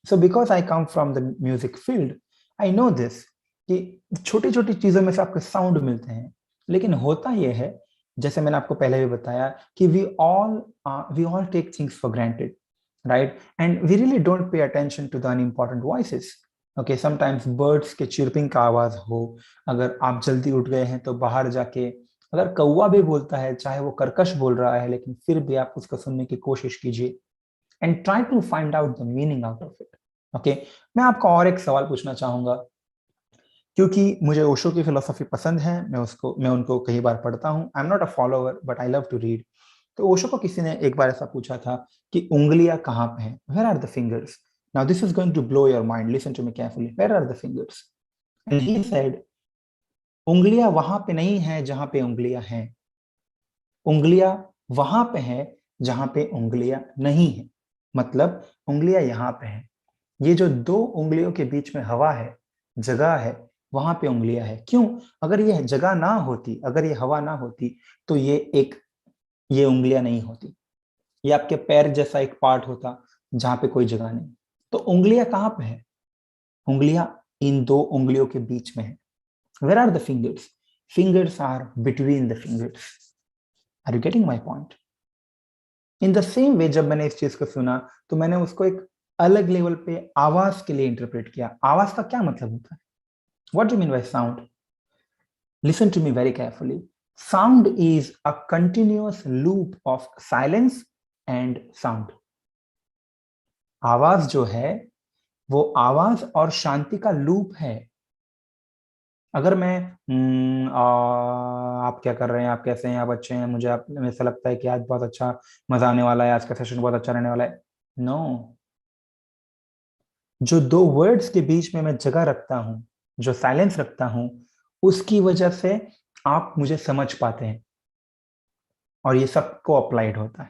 So because I come from the music field, I know this कि छोटी छोटी चीजों में से आपको साउंड मिलते हैं, लेकिन होता यह है, जैसे मैंने आपको पहले भी बताया, कि we all take things for granted, right, and we really don't pay attention to the unimportant voices. Okay, sometimes birds के चिरपिंग का आवाज हो, अगर आप जल्दी उठ गए हैं तो बाहर जाके अगर कौवा भी बोलता है, चाहे वो कर्कश बोल रहा है, लेकिन फिर भी आप उसको सुनने की कोशिश कीजिए and try to find out the meaning out of it. Okay, मैं आपको और एक सवाल पूछना चाहूंगा, क्योंकि मुझे ओशो की फिलोसफी पसंद है, मैं उनको कई बार पढ़ता हूँ. I am not a follower but I love to read. तो ओशो को किसी ने एक बार ऐसा पूछा था कि उंगलियां कहाँ पे हैं, where are the fingers. Now this is going to blow your mind, listen to me carefully, where are the fingers. And he said, उंगलियां वहां पे नहीं है जहां पे उंगलियां हैं, उंगलियां वहां पे है जहां पे उंगलियां नहीं है. मतलब उंगलियां यहाँ पे है, ये जो 2 उंगलियों के बीच में हवा है, जगह है, वहां पे उंगलियां है. क्यों? अगर ये जगह ना होती, अगर ये हवा ना होती तो ये उंगलियां नहीं होती, ये आपके पैर जैसा एक पार्ट होता जहां पे कोई जगह नहीं. तो उंगलियां कहाँ पे है? उंगलियां इन 2 उंगलियों के बीच में है. Where are the fingers? Fingers are between the fingers. Are you getting my point? In the same way जब मैंने इस चीज को सुना तो मैंने उसको एक अलग लेवल पे आवाज के लिए इंटरप्रेट किया. आवाज का क्या मतलब होता है? What do you mean by sound? Listen to me very carefully. Sound is a continuous loop of silence and sound. आवाज जो है वो आवाज और शांति का लूप है. अगर मैं आप क्या कर रहे हैं, आप कैसे हैं, आप अच्छे हैं, मुझे ऐसा लगता है कि आज बहुत अच्छा मजा आने वाला है, आज का सेशन बहुत अच्छा रहने वाला है. नो, जो 2 वर्ड्स के बीच में मैं जगह रखता हूं, जो साइलेंस रखता हूं, उसकी वजह से आप मुझे समझ पाते हैं और ये सबको अप्लाइड होता है.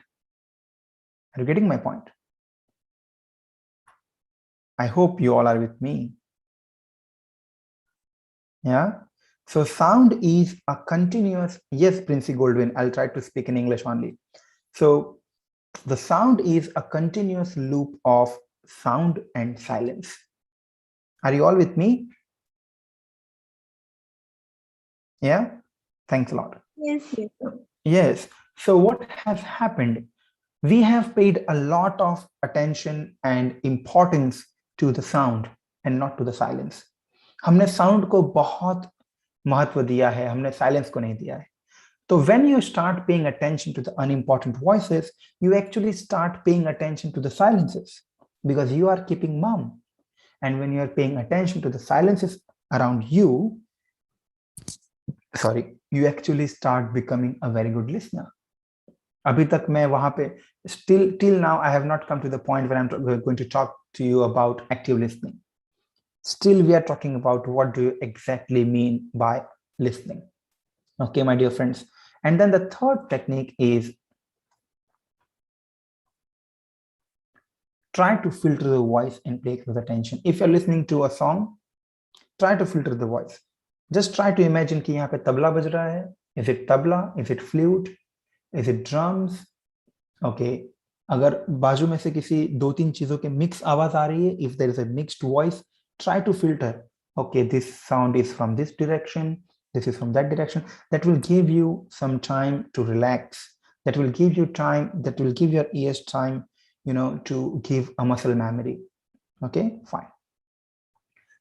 Are you getting my point? I hope you all are with me. Yeah, so sound is a continuous, yes, Princey Goldwyn, I'll try to speak in English only. So the sound is a continuous loop of sound and silence. Are you all with me? Yeah, thanks a lot. Yes, yes, sir. Yes. So what has happened? We have paid a lot of attention and importance to the sound and not to the silence. हमने sound को बहुत महत्व दिया है, हमने silence को नहीं दिया है. So when you start paying attention to the unimportant voices, you actually start paying attention to the silences because you are keeping mum. And when you are paying attention to the silences around you, you actually start becoming a very good listener. अभी तक मैं वहां पे till now I have not come to the point where I'm going to talk to you about active listening. Still we are talking about what do you exactly mean by listening. Okay, my dear friends. And then the third technique is try to filter the voice and pay close attention. If you're listening to a song, try to filter the voice. Just try to imagine कि यहाँ पे तबला बज रहा है. Is it tabla? Is it flute? Is it drums? Okay. अगर बाजू में से किसी 2-3 चीजों के मिक्स आवाज आ रही है, if there is a mixed voice, try to filter. Okay, this sound is from this direction, this is from that direction. That will give you some time to relax. That will give you time, that will give your ears time, to give a muscle memory. Okay, fine.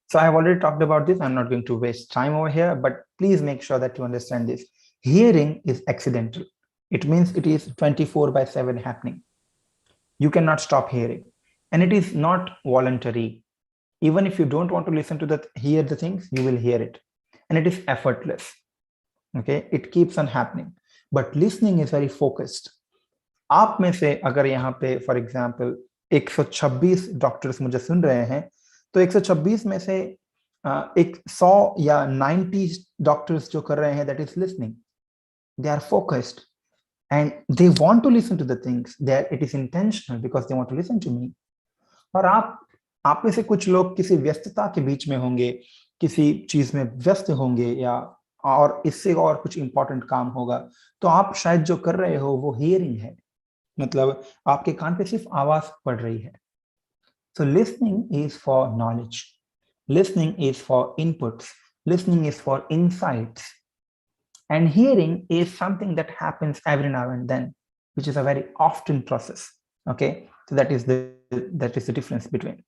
So I have already talked about this. I'm not going to waste time over here, but please make sure that you understand this. Hearing is accidental. It means it is 24/7 happening. You cannot stop hearing, and it is not voluntary. Even if you don't want to listen to hear the things, you will hear it, and it is effortless. Okay, it keeps on happening. But listening is very focused. आप में से अगर यहाँ पे for example 126 doctors मुझे सुन रहे हैं, तो 126 में से 100 या 90 डॉक्टर्स जो कर रहे हैं, that is listening. They are focused and they want to listen to the things. It is intentional because they want to listen to me. और आप में से कुछ लोग किसी व्यस्तता के बीच में होंगे, किसी चीज में व्यस्त होंगे, या और इससे और कुछ इंपॉर्टेंट काम होगा, तो आप शायद जो कर रहे हो वो हियरिंग है, मतलब आपके कान पे सिर्फ आवाज पड़ रही है. So listening is for knowledge. Listening is for inputs. Listening is for insights. And hearing is something that happens every now and then, which is a very often process. Okay, so that is the difference between.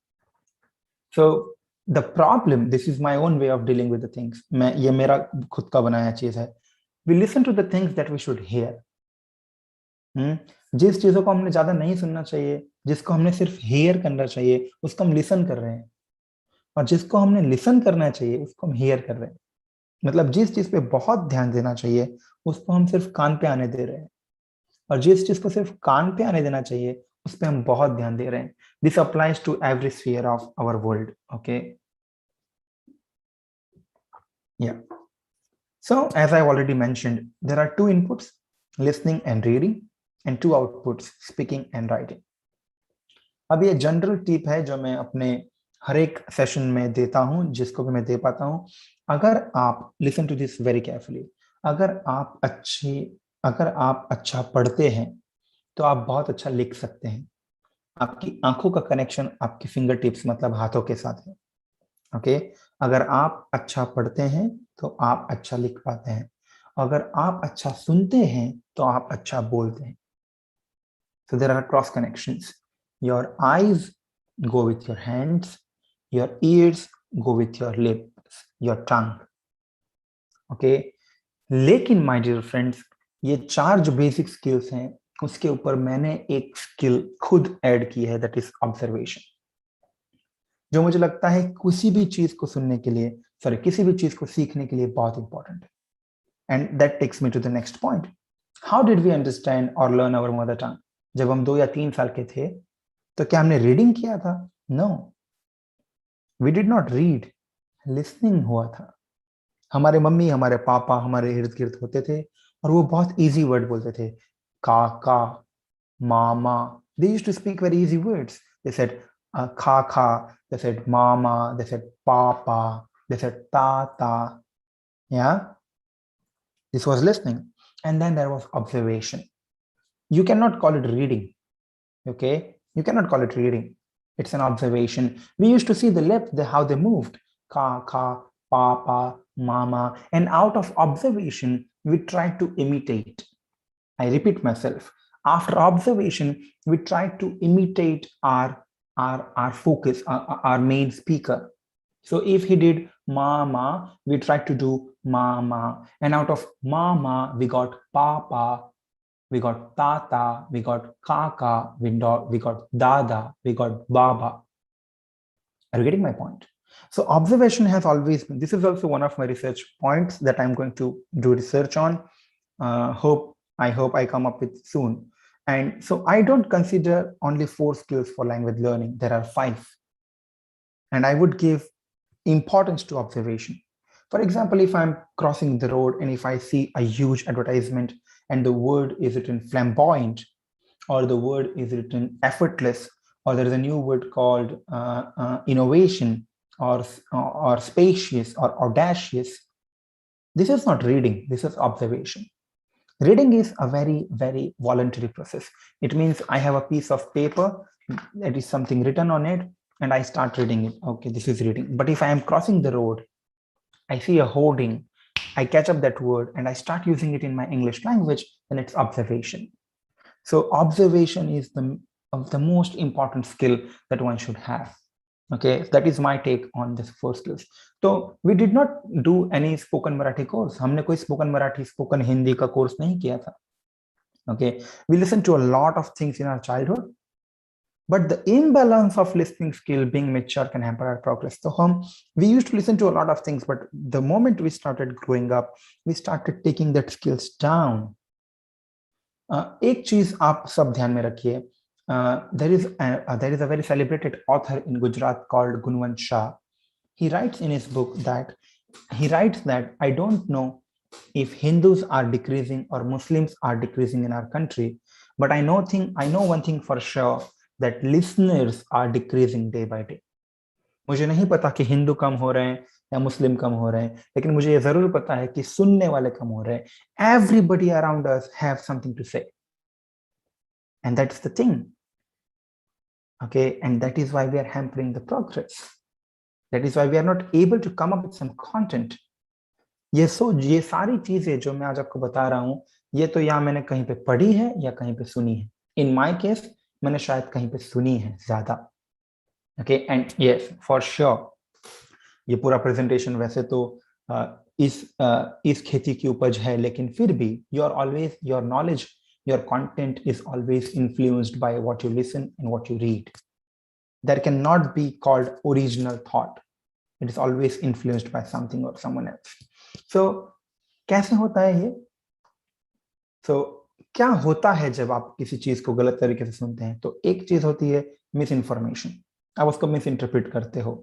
So the problem, this is my own way of dealing with the things. ये मेरा खुद का बनाया चीज है. We listen to the things that we should hear. जिस चीजों को हमने ज्यादा नहीं सुनना चाहिए, जिसको हमने सिर्फ हेयर करना चाहिए, उसको हम लिसन कर रहे हैं. और जिसको हमने लिसन करना चाहिए उसको हम हेयर कर रहे हैं. मतलब जिस चीज पे बहुत ध्यान देना चाहिए उसको हम सिर्फ कान पे आने दे रहे हैं, और जिस चीज को सिर्फ कान पे आने देना चाहिए उस पे हम बहुत ध्यान दे रहे हैं. This applies to every sphere of our world. Okay, yeah so as I already mentioned, there are 2 inputs, listening and reading, and 2 outputs, speaking and writing. अब ये जनरल टिप है जो मैं अपने हर एक सेशन में देता हूं, जिसको भी मैं दे पाता हूं. अगर आप listen to this very carefully, अगर आप अच्छा पढ़ते हैं तो आप बहुत अच्छा लिख सकते हैं. आपकी आंखों का कनेक्शन आपकी फिंगर टिप्स मतलब हाथों के साथ है. ओके, अगर आप अच्छा पढ़ते हैं तो आप अच्छा लिख पाते हैं. अगर आप अच्छा सुनते हैं तो आप अच्छा बोलते हैं. So there are cross connections. Your eyes go with your hands, your ears go with your lips, your tongue. Okay. लेकिन my dear friends, ये 4 जो बेसिक स्किल्स हैं, उसके ऊपर मैंने एक स्किल खुद ऐड की है, that is observation. जो मुझे लगता है किसी भी चीज को सुनने के लिए, किसी भी चीज को सीखने के लिए बहुत इंपॉर्टेंट है. And that takes me to the next point. How did we understand or learn our mother tongue? जब हम 2 या 3 साल के थे तो क्या हमने रीडिंग किया था? No, we did not read. Listening हुआ था. हमारे मम्मी, हमारे पापा हमारे इर्द गिर्द होते थे और वो बहुत इजी वर्ड बोलते थे. काका, मामा. They used to speak very easy words. They said kaka, they said mama, they said papa, they said tata. Yeah, this was listening. And then there was observation. You cannot call it reading. Okay, you cannot call it reading. It's an observation. We used to see the lips, how they moved. Ka, ka, papa, mama, and out of observation, we try to imitate. I repeat myself. After observation, we try to imitate our focus, our main speaker. So if he did mama, we try to do mama. And out of mama, we got papa, we got tata, we got kaka, we got dada, we got baba. Are you getting my point? So observation has always been, this is also one of my research points that I'm going to do research on. I hope I come up with soon. And so I don't consider only 4 skills for language learning. There are 5. And I would give importance to observation. For example, if I'm crossing the road and if I see a huge advertisement and the word is written flamboyant, or the word is written effortless, or there is a new word called innovation, or spacious, or audacious, this is not reading, this is observation. Reading is a very, very voluntary process. It means I have a piece of paper, that is something written on it, and I start reading it. Okay, this is reading. But if I am crossing the road, I see a hoarding, I catch up that word and I start using it in my English language, then it's observation. So observation is the most important skill that one should have. Okay, that is my take on this 4 skills. So we did not do any spoken Marathi course. हमने कोई spoken Marathi, spoken Hindi का course नहीं किया था. Okay, we listened to a lot of things in our childhood, but the imbalance of listening skill being mature can hamper our progress. So we used to listen to a lot of things, but the moment we started growing up, we started taking that skills down. एक चीज आप सब ध्यान में रखिए. There is a very celebrated author in Gujarat called Gunwant Shah. He writes in his book that I don't know if Hindus are decreasing or Muslims are decreasing in our country, but I know one thing for sure, that listeners are decreasing day by day. मुझे नहीं पता कि हिंदू कम हो रहे हैं या मुस्लिम कम हो रहे हैं, लेकिन मुझे ये जरूर पता है कि सुनने वाले कम हो रहे हैं. Everybody around us have something to say. And that's the thing. Okay, and that is why we are hampering the progress. That is why we are not able to come up with some content. ये सारी चीजें जो मैं आज आपको बता रहा हूँ, ये तो या मैंने कहीं पे पढ़ी है या कहीं पे सुनी है. In my case, मैंने शायद कहीं पे सुनी है ज्यादा. Okay, and yes, for sure, ये पूरा presentation वैसे तो इस खेती की उपज है, लेकिन फिर भी your knowledge, your content is always influenced by what you listen and what you read. There cannot be called original thought. It is always influenced by something or someone else. So, कैसे होता है ये? So, क्या होता है जब आप किसी चीज को गलत तरीके से सुनते हैं? तो एक चीज होती है मिसइंफॉर्मेशन. आप उसको मिस इंटरप्रेट करते हो,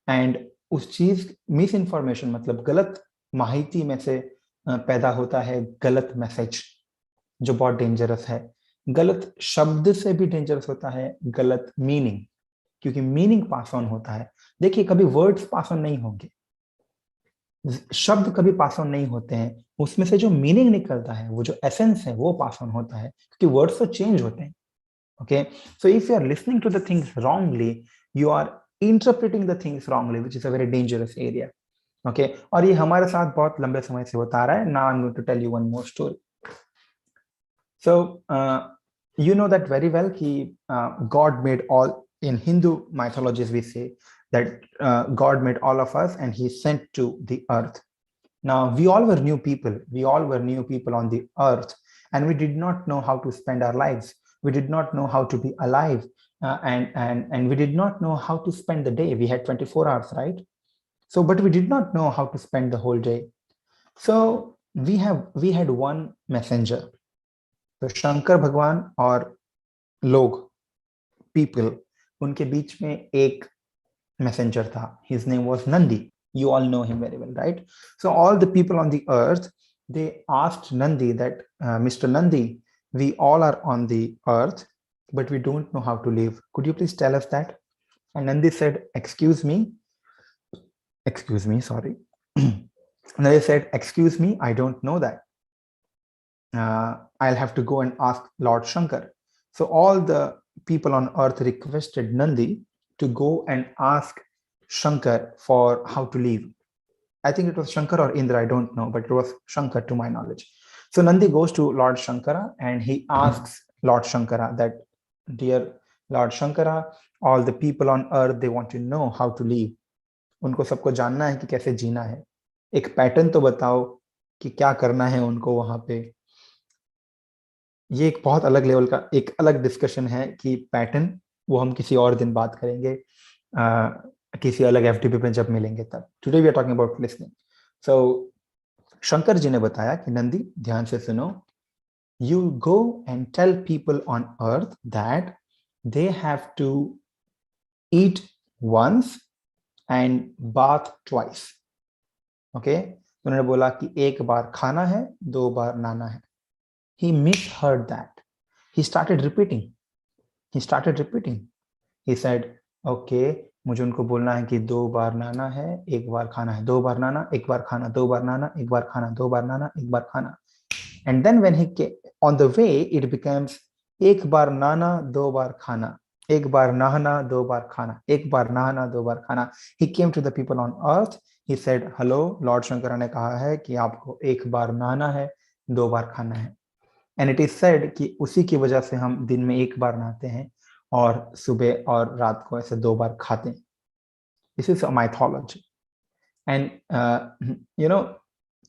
एंड उस चीज मिसइंफॉर्मेशन मतलब गलत माहिती में से पैदा होता है गलत मैसेज, जो बहुत डेंजरस है. गलत शब्द से भी डेंजरस होता है गलत मीनिंग, क्योंकि मीनिंग पास ऑन होता है. देखिए, कभी वर्ड्स पास ऑन नहीं होंगे, शब्द कभी पास ऑन नहीं होते हैं, उसमें से जो मीनिंग निकलता है, वो जो एसेंस है, वो पास ऑन होता है, क्योंकि वर्ड्स तो चेंज होते हैं. Okay, so if you are listening to the things wrongly, you are interpreting the things wrongly, which is a very dangerous area. Okay, और ये हमारे साथ बहुत लंबे समय से होता आ रहा है. Now I am going to tell you one more story. So, you know that very well God made all, in Hindu mythologies we say that God made all of us and he sent to the earth. Now, we all were new people. We all were new people on the earth, and we did not know how to spend our lives. We did not know how to be alive, and we did not know how to spend the day. We had 24 hours, right? So, but we did not know how to spend the whole day. So we had one messenger. तो शंकर भगवान और लोग, people, उनके बीच में एक messenger था. His name was Nandi. You all know him very well, right? So all the people on the earth, they asked Nandi that, Mr. Nandi, we all are on the earth, but we don't know how to live. Could you please tell us that? And Nandi said, excuse me, sorry. Nandi said, excuse me, I don't know that. I'll have to go and ask Lord Shankar. So all the people on earth requested Nandi to go and ask Shankar for how to live. I think it was Shankar or Indra, I don't know, but it was Shankar to my knowledge. So Nandi goes to Lord Shankara and he asks Lord Shankara that, dear Lord Shankara, all the people on earth, they want to know how to live. उनको सबको जानना है कि कैसे जीना है. एक pattern तो बताओ कि क्या करना है उनको वहां पे. ये एक बहुत अलग लेवल का एक अलग डिस्कशन है कि पैटर्न, वो हम किसी और दिन बात करेंगे, किसी अलग एफटीपी पे जब मिलेंगे तब. Today we are talking about listening. So Shankar ji ने बताया कि नंदी ध्यान से सुनो, you go and tell people on earth that they have to eat once and bath twice. Okay, उन्होंने बोला कि एक बार खाना है, 2 बार नहाना है. He misheard that. He started repeating. He said, okay, मुझे उनको बोलना है कि 2 बार नहाना है, 1 बार खाना है. 2 बार नहाना, 1 बार खाना, 2 बार नहाना, 1 बार खाना, 2 बार नहाना, 1 बार खाना. And then when he came on the way, it becomes 1 बार नहाना, 2 बार खाना, 1 बार नहाना, 2 बार खाना, 1 बार नहाना, 2 बार खाना. He came to the people on earth. He said, hello, Lord Shankara ने कहा है कि आपको 1 बार नहाना है, 2 बार खाना है. And it is said कि उसी की वजह से हम दिन में 1 बार नहाते हैं और सुबह और रात को ऐसे 2 बार खाते हैं. This is a mythology. And you know,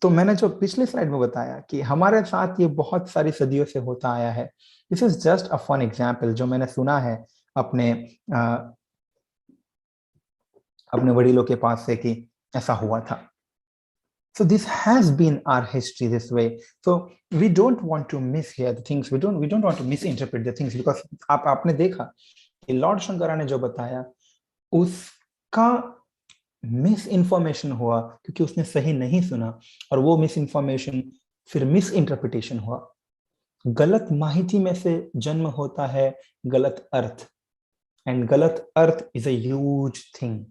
तो मैंने जो पिछले स्लाइड में बताया कि हमारे साथ ये बहुत सारी सदियों से होता आया है. This is just a fun example जो मैंने सुना है अपने अपने वडीलों के पास से कि ऐसा हुआ था. So this has been our history this way. So we don't want to mishear the things. We don't want to misinterpret the things because आपने देखा कि लॉर्ड शंकरा ने जो बताया उसका मिस इन्फॉर्मेशन हुआ क्योंकि उसने सही नहीं सुना और वो मिस इन्फॉर्मेशन फिर मिस इंटरप्रिटेशन हुआ. गलत माहिती में से जन्म होता है गलत अर्थ, एंड गलत earth is a huge thing.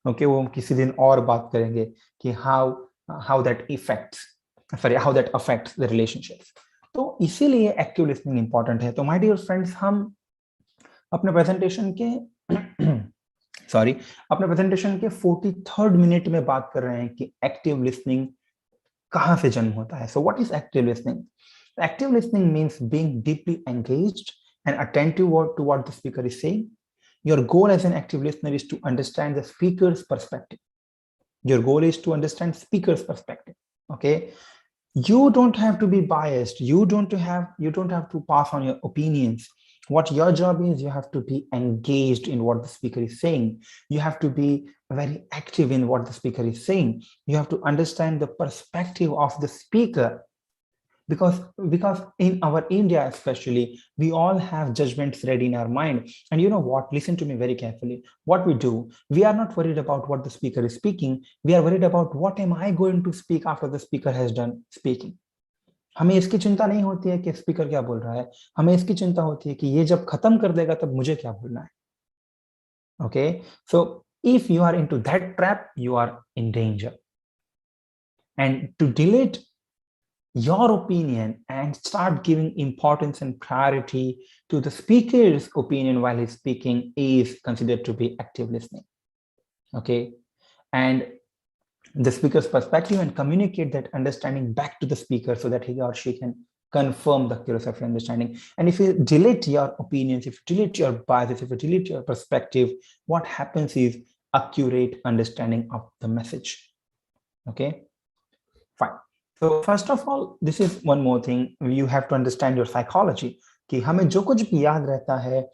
Okay, वो हम किसी दिन और बात करेंगे कि how that affects the relationships. तो इसीलिए एक्टिव लिसनिंग इंपॉर्टेंट है. तो माय डियर फ्रेंड्स, हम अपने प्रेजेंटेशन के अपने प्रेजेंटेशन के 43rd मिनट में बात कर रहे हैं कि एक्टिव लिसनिंग कहां से जन्म होता है. So what is active listening? Active listening means being deeply engaged and attentive to what the speaker is saying. Your goal as an active listener is to understand the speaker's perspective. Your goal is to understand speaker's perspective. Okay, you don't have to be biased. You don't have to pass on your opinions. What your job is, you have to be engaged in what the speaker is saying. You have to be very active in what the speaker is saying. You have to understand the perspective of the speaker. Because in our India especially, we all have judgments ready in our mind. And you know what? Listen to me very carefully. What we do, we are not worried about what the speaker is speaking. We are worried about what am I going to speak after the speaker has done speaking. हमें इसकी चिंता नहीं होती है कि speaker क्या बोल रहा है. हमें इसकी चिंता होती है कि ये जब खत्म कर देगा तब मुझे क्या बोलना है. Okay, so if you are into that trap, you are in danger. And to delete your opinion and start giving importance and priority to the speaker's opinion while he's speaking is considered to be active listening. Okay, and the speaker's perspective and communicate that understanding back to the speaker so that he or she can confirm the accuracy of your understanding. And if you delete your opinions, if you delete your biases, if you delete your perspective, what happens is accurate understanding of the message. Okay, fine. So first of all, this is one more thing. You have to understand your psychology. कि हमें जो कुछ भी याद रहता है,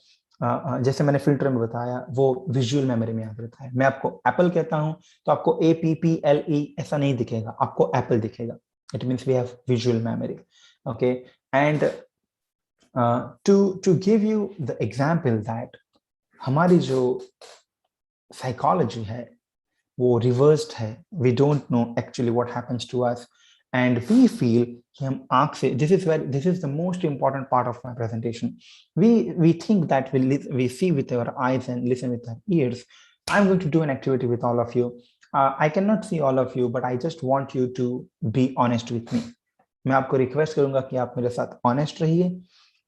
जैसे मैंने फिल्टर में बताया, वो विजुअल मेमोरी में याद रहता है. मैं आपको एप्पल कहता हूं तो आपको APPLE ऐसा नहीं दिखेगा, आपको एप्पल दिखेगा. It means we have visual memory. Okay, and to give you the example that हमारी जो psychology है वो reversed है. We don't know actually what happens to us. And we feel कि हम आँख से, this is the most important part of my presentation. We think that we see with our eyes and listen with our ears. I'm going to do an activity with all of you. I cannot see all of you, but I just want you to be honest with me. मैं आपको request करूंगा कि आप मेरे साथ honest रहिए.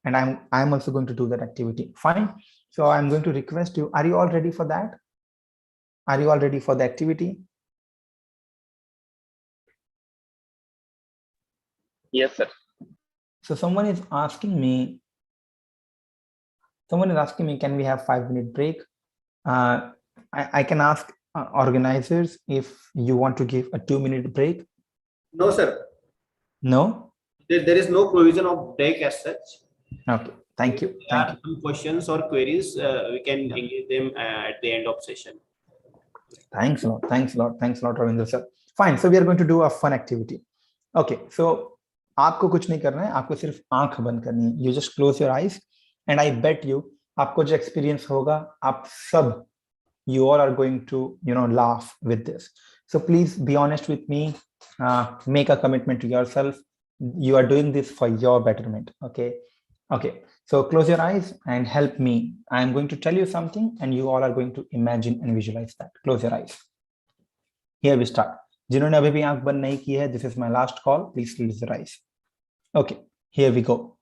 And I'm also going to do that activity. Fine. So I'm going to request you. Are you all ready for that? Are you all ready for the activity? Yes, sir. So someone is asking me, can we have 5-minute break? I can ask organizers if you want to give a 2-minute break. No, sir. No? There is no provision of break as such. Okay, thank you. There Thank are you. some questions or queries, we can engage them at the end of session. Thanks a lot. Thanks a lot. Thanks a lot, Ravindra sir. Fine. So we are going to do a fun activity. Okay. So आपको कुछ नहीं करना है, आपको सिर्फ आंख बंद करनी है. You just close your eyes, and I bet you आपको जो experience होगा, आप सब you all are going to laugh with this. So please be honest with me. Make a commitment to yourself. You are doing this for your betterment. Okay. Okay. So close your eyes and help me. I am going to tell you something and you all are going to imagine and visualize that. Close your eyes. Here we start. जिन्होंने अभी भी आंख बंद नहीं की है, this is my last call. Please close your eyes. Okay, here we go.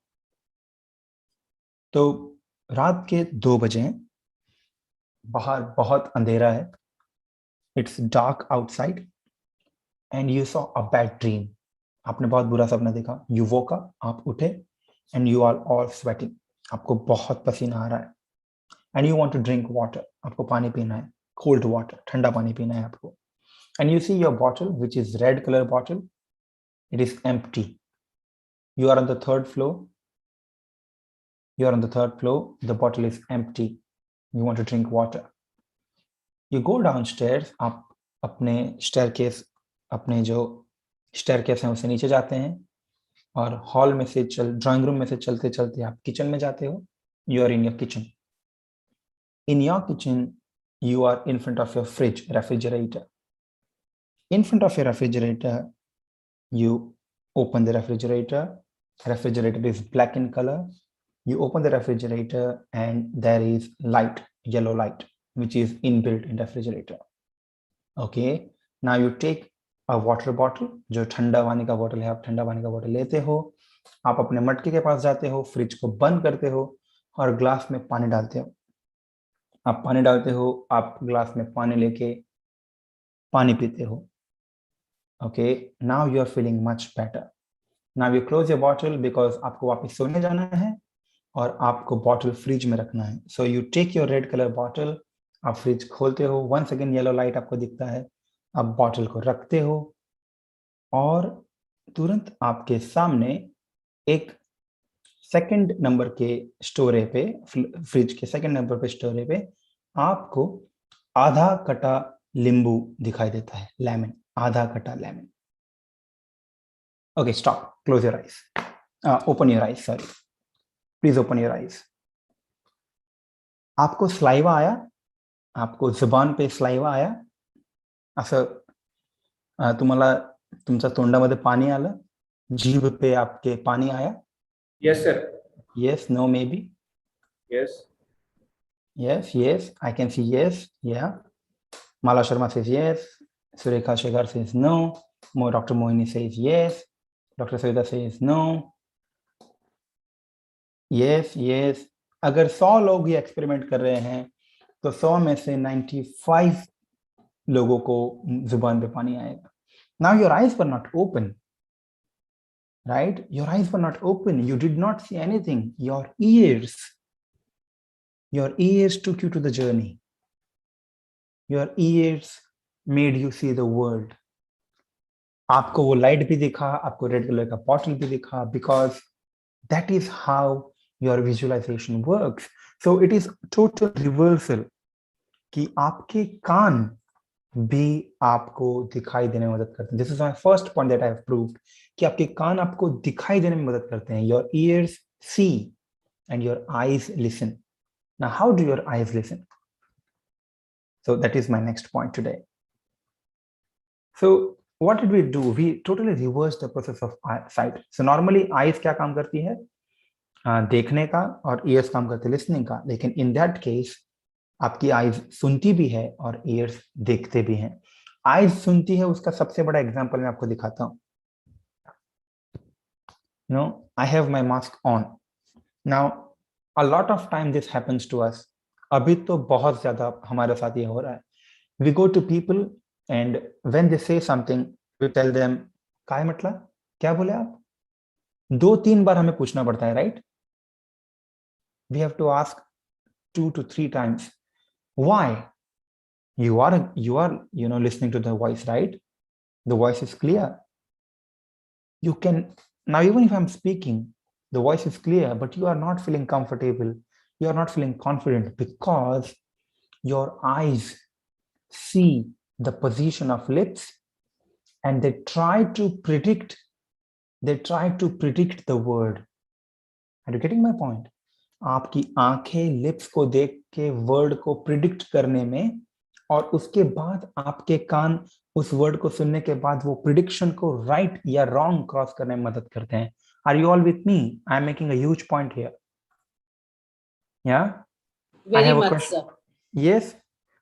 तो रात के 2 बजे हैं, बाहर बहुत अंधेरा है. It's dark outside and you saw a bad dream. आपने बहुत बुरा सपना देखा. You woke up, आप उठे and you are all sweating. आपको बहुत पसीना आ रहा है. And you want to drink water. आपको पानी पीना है. Cold water, ठंडा पानी पीना है आपको. And you see your bottle, which is red color bottle. It is empty. You are on the 3rd floor. You are on the 3rd floor. The bottle is empty. You want to drink water. You go downstairs. आप अपने staircase, अपने जो staircase हैं उससे नीचे जाते हैं और हॉल में से ड्राइंग रूम में से चलते चलते आप किचन में जाते हो. You are in your kitchen. In your kitchen, you are in front of your fridge, refrigerator. In front of your refrigerator, you open the refrigerator. Refrigerator is black in color. You open the refrigerator and there is light, yellow light, which is inbuilt in refrigerator. Okay. Now you take a water bottle. जो ठंडा पानी का bottle है, आप ठंडा पानी का bottle लेते हो. आप अपने मटके के पास जाते हो, फ्रिज को बंद करते हो और ग्लास में पानी डालते हो. आप पानी डालते हो, आप ग्लास में पानी लेके पानी पीते हो. Okay, now you are feeling much better. Now you close your bottle because आपको वापस सोने जाना है और आपको बॉटल फ्रिज में रखना है. So you take your red color bottle, आप फ्रिज खोलते हो. Once again yellow light आपको दिखता है. आप बॉटल को रखते हो और तुरंत आपके सामने एक 2nd नंबर के स्टोरे पे, फ्रिज के 2nd नंबर पे स्टोरे पे आपको आधा कटा नींबू दिखाई देता है. लेमन, आधा कटा lemon. Okay, stop. Close your eyes. Open your eyes. Sorry. Please open your eyes. आपको स्लाइवा आया? आपको जुबान पे स्लाइवा आया? असं तुम्हाला तुमच्या तोंडामध्ये पाणी आलं? जीभ पे आपके पानी आया? Yes, sir. Yes, no, maybe. Yes. Yes, yes. I can see yes. Yeah. Mala Sharma says yes. Surekha Shekhar says no. Dr. Mohini says yes. Dr. Savita says no. Yes, yes. अगर 100 लोग ये experiment कर रहे हैं तो 100 में से 95 लोगों को जुबान पे पानी आएगा. Now your eyes were not open, right? Your eyes were not open. You did not see anything. Your ears took you to the journey. Your ears made you see the world. आपको वो light भी दिखा, आपको red colour का bottle भी दिखा, because that is how your visualization works. So it is total reversal कि आपके कान भी आपको दिखाई देने में मदद करते हैं. This is my first point that I have proved कि आपके कान आपको दिखाई देने में मदद करते हैं. Your ears see and your eyes listen. Now, how do your eyes listen? So that is my next point today. So what did we do? We totally reversed the process of sight. So normally eyes क्या काम करती है? देखने का, और ears काम करते हैं listening का. लेकिन in that case आपकी eyes सुनती भी है और ears देखते भी हैं. Eyes सुनती है, उसका सबसे बड़ा एग्जाम्पल मैं आपको दिखाता हूँ. I have my mask on. Now a lot of time this happens to us. अभी तो बहुत ज्यादा हमारे साथ ये हो रहा है. We go to people and when they say something, we tell them, काय म्हटलं? क्या बोले आप? 2-3 बार हमें पूछना पड़ता है, right? We have to ask 2 to 3 times. Why? You are listening to the voice, right? The voice is clear. You can now, even if I'm speaking, the voice is clear, but you are not feeling comfortable. You are not feeling confident because your eyes see the position of lips and they try to predict the word. Are you getting my point? आपकी आंखें lips को देख के word को predict करने में, और उसके बाद आपके कान उस वर्ड को सुनने के बाद वो प्रिडिक्शन को राइट या रॉन्ग क्रॉस करने में मदद करते हैं. Are you all with me? I am making a huge point here. Yeah, I Very have a much, question. sir. Yes.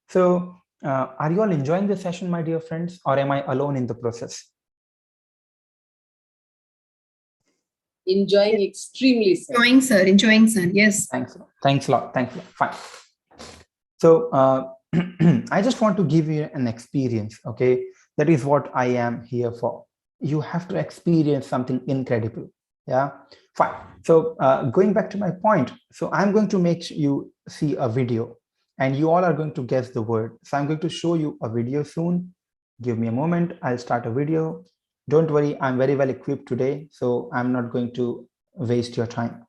So, are you all enjoying the session, my dear friends, or am I alone in the process? Enjoying extremely, sir. Enjoying, sir. Yes. Thanks a lot. Fine. So I just want to give you an experience. Okay, that is what I am here for. You have to experience something incredible. Yeah, fine. So going back to my point, so I'm going to make you see a video and you all are going to guess the word. So I'm going to show you a video soon. Give me a moment. I'll start a video. Don't worry, I'm very well equipped today, so I'm not going to waste your time.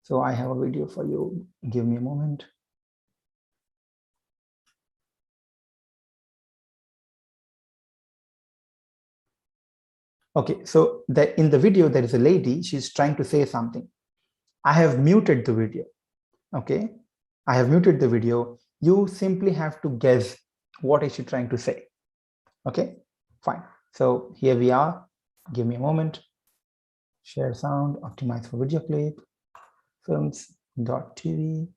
So I have a video for you. Give me a moment. Okay, so in the video, there is a lady, she's trying to say something. I have muted the video. Okay, I have muted the video. You simply have to guess what is she trying to say. Okay, fine. So here we are. Give me a moment. Share sound, optimize for video clip, films.tv.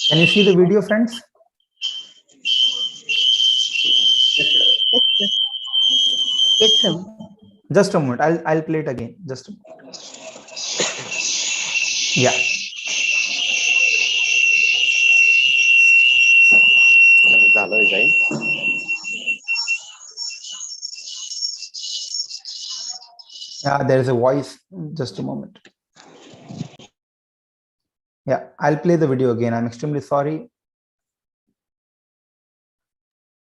Can you see the video, friends? Yes, sir. Just a moment. I'll play it again. Just a moment. Yeah. Yeah, there is a voice. Just a moment. Yeah, I'll play the video again. I'm extremely sorry.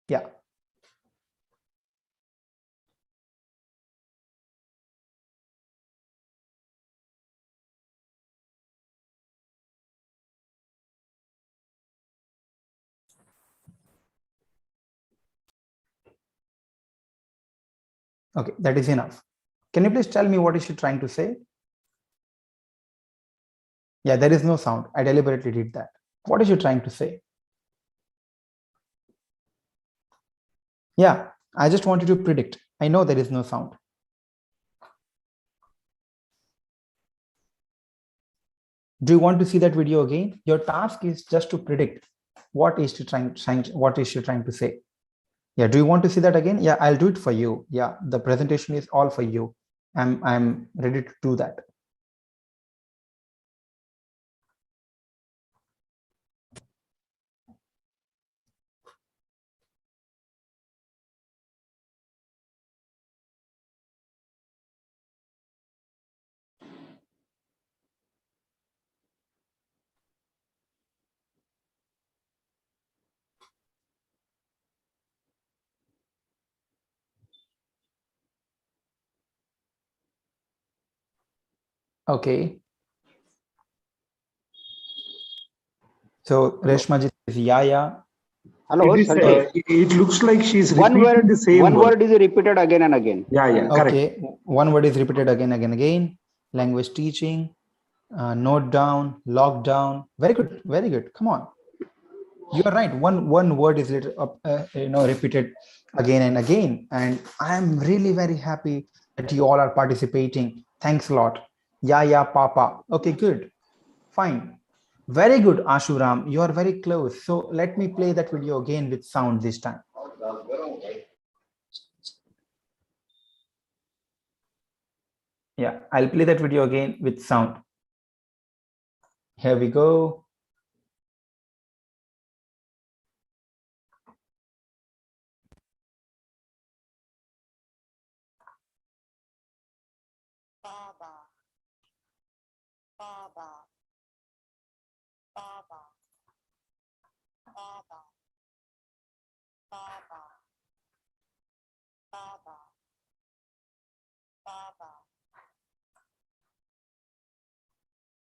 Yeah. Okay, that is enough. Can you please tell me what is she trying to say? Yeah, there is no sound. I deliberately did that. What is she trying to say? Yeah, I just wanted to predict. I know there is no sound. Do you want to see that video again? Your task is just to predict what is she trying to say. Yeah, do you want to see that again? Yeah, I'll do it for you. Yeah, the presentation is all for you. I'm ready to do that. Okay. So Reshma ji says yeah. Hello, Sanjay. It looks like she's One repeating word, the same one word. word is repeated again and again. Yeah, correct. Okay, one word is repeated again. Language teaching, note down, lockdown. Very good. Come on, you are right. One word is repeated again and again, and I am really very happy that you all are participating. Thanks a lot. Yeah, Papa. Okay, good, fine. Very good, Ashuram. You are very close. So let me play that video again with sound this time. Yeah, I'll play that video again with sound. Here we go.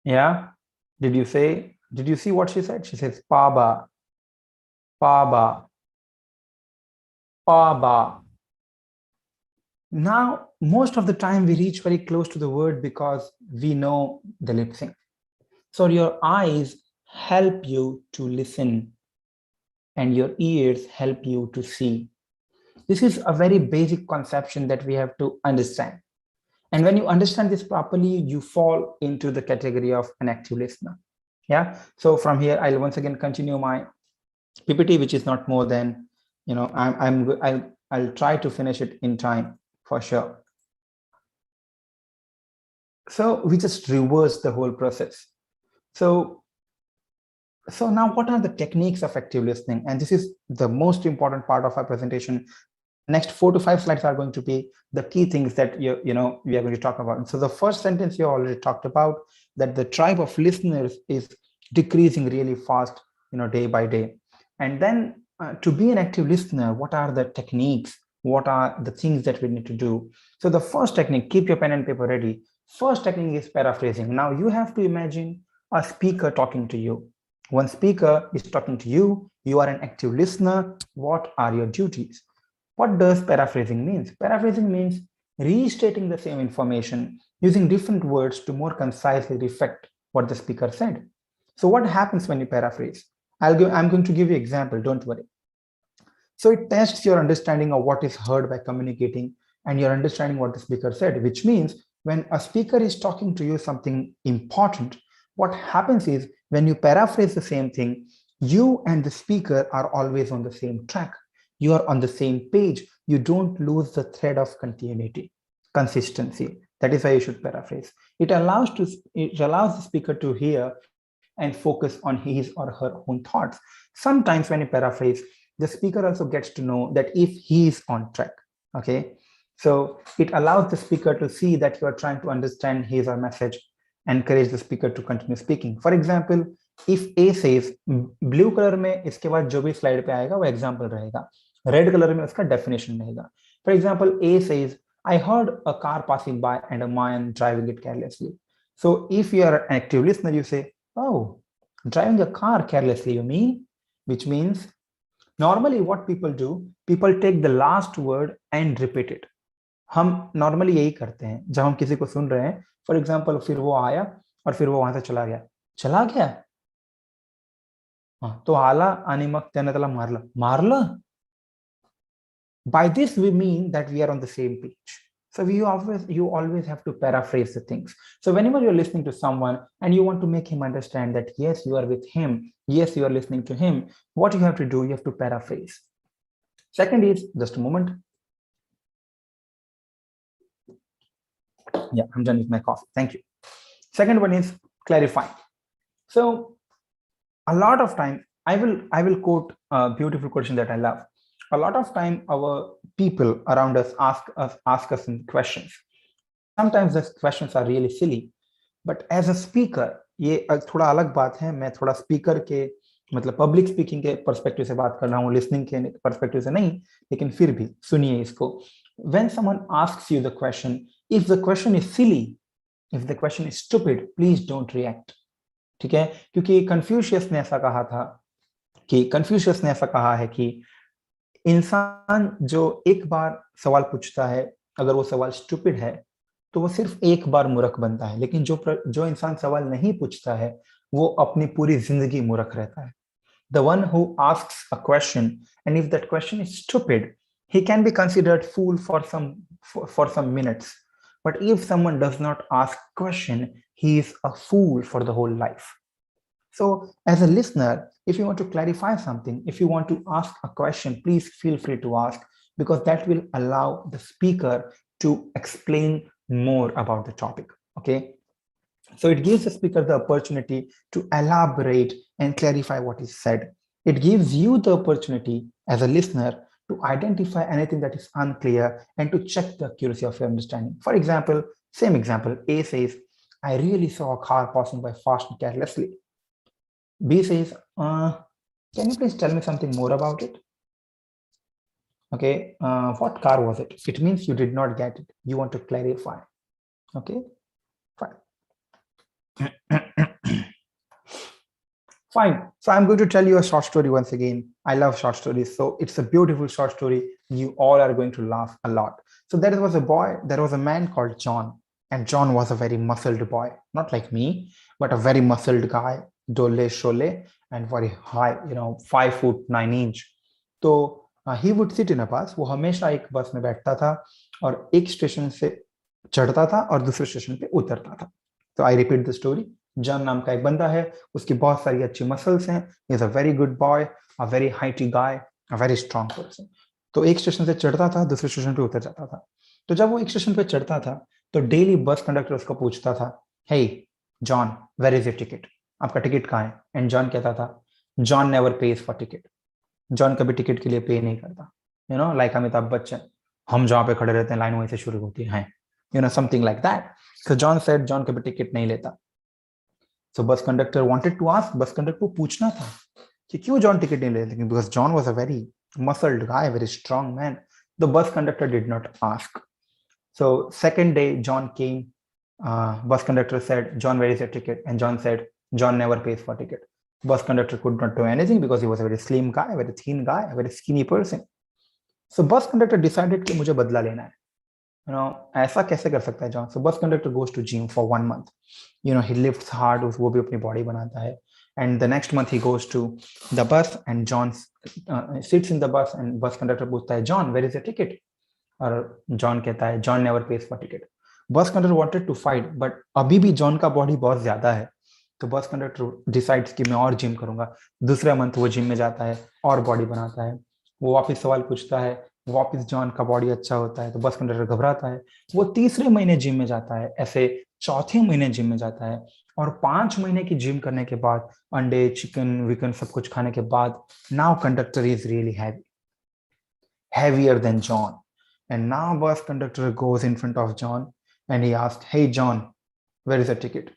Yeah. Did you see what she said? She says Baba, Baba, Baba. Now, most of the time we reach very close to the word because we know the lip sync. So your eyes help you to listen and your ears help you to see. This is a very basic conception that we have to understand. And when you understand this properly, you fall into the category of an active listener. Yeah. So from here, I'll once again continue my PPT, which is not more than, I'll try to finish it in time for sure. So we just reverse the whole process. So now what are the techniques of active listening? And this is the most important part of our presentation. Next 4 to 5 slides are going to be the key things that we are going to talk about. So the first sentence you already talked about, that the tribe of listeners is decreasing really fast, day by day. And then to be an active listener, what are the techniques? What are the things that we need to do? So the first technique, keep your pen and paper ready. First technique is paraphrasing. Now you have to imagine a speaker talking to you. One speaker is talking to you. You are an active listener. What are your duties? What does paraphrasing mean? Paraphrasing means restating the same information using different words to more concisely reflect what the speaker said. So what happens when you paraphrase? I'm going to give you an example, don't worry. So it tests your understanding of what is heard by communicating and your understanding what the speaker said, which means when a speaker is talking to you something important, what happens is when you paraphrase the same thing, you and the speaker are always on the same track. You are on the same page. You don't lose the thread of continuity, consistency. That is why you should paraphrase. It allows the speaker to hear and focus on his or her own thoughts. Sometimes when you paraphrase, the speaker also gets to know that if he is on track, okay? So it allows the speaker to see that you are trying to understand his or her message, encourage the speaker to continue speaking. For example, if A says, blue color में इसके बाद जो भी slide पे आएगा वो example रहेगा, red color में उसका definition रहेगा. For example, A says, I heard a car passing by and a man driving it carelessly. So if you are an active listener, you say, oh, driving a car carelessly, you mean? Which means normally what people do, people take the last word and repeat it. हम normally यही करते हैं जब हम किसी को सुन रहे हैं. For example, फिर वो आया और फिर वो वहां से चला गया. तो आला आणि मग त्याने त्याला मारलं. By this we mean that we are on the same page. So you always have to paraphrase the things. So whenever you're listening to someone and you want to make him understand that yes, you are with him, yes, you are listening to him, what you have to do, you have to paraphrase. Second is, just a moment. Yeah, I'm done with my coffee. Thank you. Second one is clarifying. So a lot of time, I will quote a beautiful question that I love. A lot of time our people around us ask us some questions. Sometimes the questions are really silly, but as a speaker, ये थोड़ा अलग बात है. मैं थोड़ा speaker के मतलब public speaking के perspective से बात कर रहा हूँ, listening के perspective से नहीं, लेकिन फिर भी सुनिए इसको. When someone asks you the question, if the question is silly, if the question is stupid, please don't react. ठीक है? क्योंकि Confucius ने ऐसा कहा है कि इंसान जो एक बार सवाल पूछता है, अगर वो सवाल स्टूपिड है तो वो सिर्फ एक बार मूर्ख बनता है, लेकिन जो इंसान सवाल नहीं पूछता है वो अपनी पूरी जिंदगी मूर्ख रहता है. The one who asks a question and if that question is stupid, he can be considered fool for some minutes. But if someone does not ask question, he is a fool for the whole life. So as a listener, if you want to clarify something, if you want to ask a question, please feel free to ask, because that will allow the speaker to explain more about the topic, okay? So it gives the speaker the opportunity to elaborate and clarify what is said. It gives you the opportunity as a listener to identify anything that is unclear and to check the accuracy of your understanding. For example, same example, A says, I really saw a car passing by fast and carelessly. B says, can you please tell me something more about it? Okay, what car was it? It means you did not get it. You want to clarify. Okay, fine. Fine. So I'm going to tell you a short story once again. I love short stories. So it's a beautiful short story. You all are going to laugh a lot. So there was a man called John, and John was a very muscled boy, not like me, but a very muscled guy, dole shole, and very high, 5'9". तो he would sit in a bus. वो हमेशा एक बस में बैठता था और एक स्टेशन से चढ़ता था और दूसरे स्टेशन पे उतरता था. तो I repeat the story. John नाम का एक बंदा है, उसकी बहुत सारी अच्छी मसल्स हैं. He is a very good boy, a very high tea guy, a very strong person. तो एक स्टेशन से चढ़ता था, दूसरे स्टेशन पे उतर जाता था. तो जब वो एक स्टेशन पे चढ़ता था तो डेली बस कंडक्टर उसको पूछता था, hey John, where is your ticket? आपका टिकट कहाँ है? एंड जॉन कहता था, John never pays for ticket. John कभी टिकट के लिए पे नहीं करता. लाइक अमिताभ बच्चन, हम जहाँ पे खड़े रहते हैं लाइन वहीं से शुरू होती है, something like that. So John said John कभी टिकट नहीं लेता. So bus conductor wanted to ask, bus conductor को पूछना था कि क्यों जॉन टिकट नहीं लेते, because John was a very muscled guy, very strong man. The bus conductor did not ask. So second day John came. Bus conductor said, John, where is your ticket? And John said, John never pays for ticket. Bus conductor could not do anything because he was a very slim guy, a very thin guy, a very skinny person. So bus conductor decided कि मुझे बदला लेना है. ऐसा कैसे कर सकता है John? So bus conductor goes to gym for 1 month. He lifts hard, वो भी अपनी बॉडी बनाता है. And the next month he goes to the bus and John sits in the bus and bus conductor पूछता है, John, where is your ticket? और John कहता है, John never pays for ticket. Bus conductor wanted to fight, but अभी भी John का body बहुत ज्यादा है. तो बस कंडक्टर डिसाइड्स कि मैं और जिम करूंगा. दूसरा मंथ वो जिम में जाता है और बॉडी बनाता है. वो वापस सवाल पूछता है, वापस जॉन का बॉडी अच्छा होता है. तो बस कंडक्टर घबराता है. वो तीसरे महीने जिम में जाता है, ऐसे चौथे महीने जिम में जाता है. और 5 महीने की जिम करने के बाद, अंडे, चिकन विकन सब कुछ खाने के बाद, now conductor is really heavy, heavier than John. And now bus conductor goes in front of John and he asks, hey John, where is the ticket?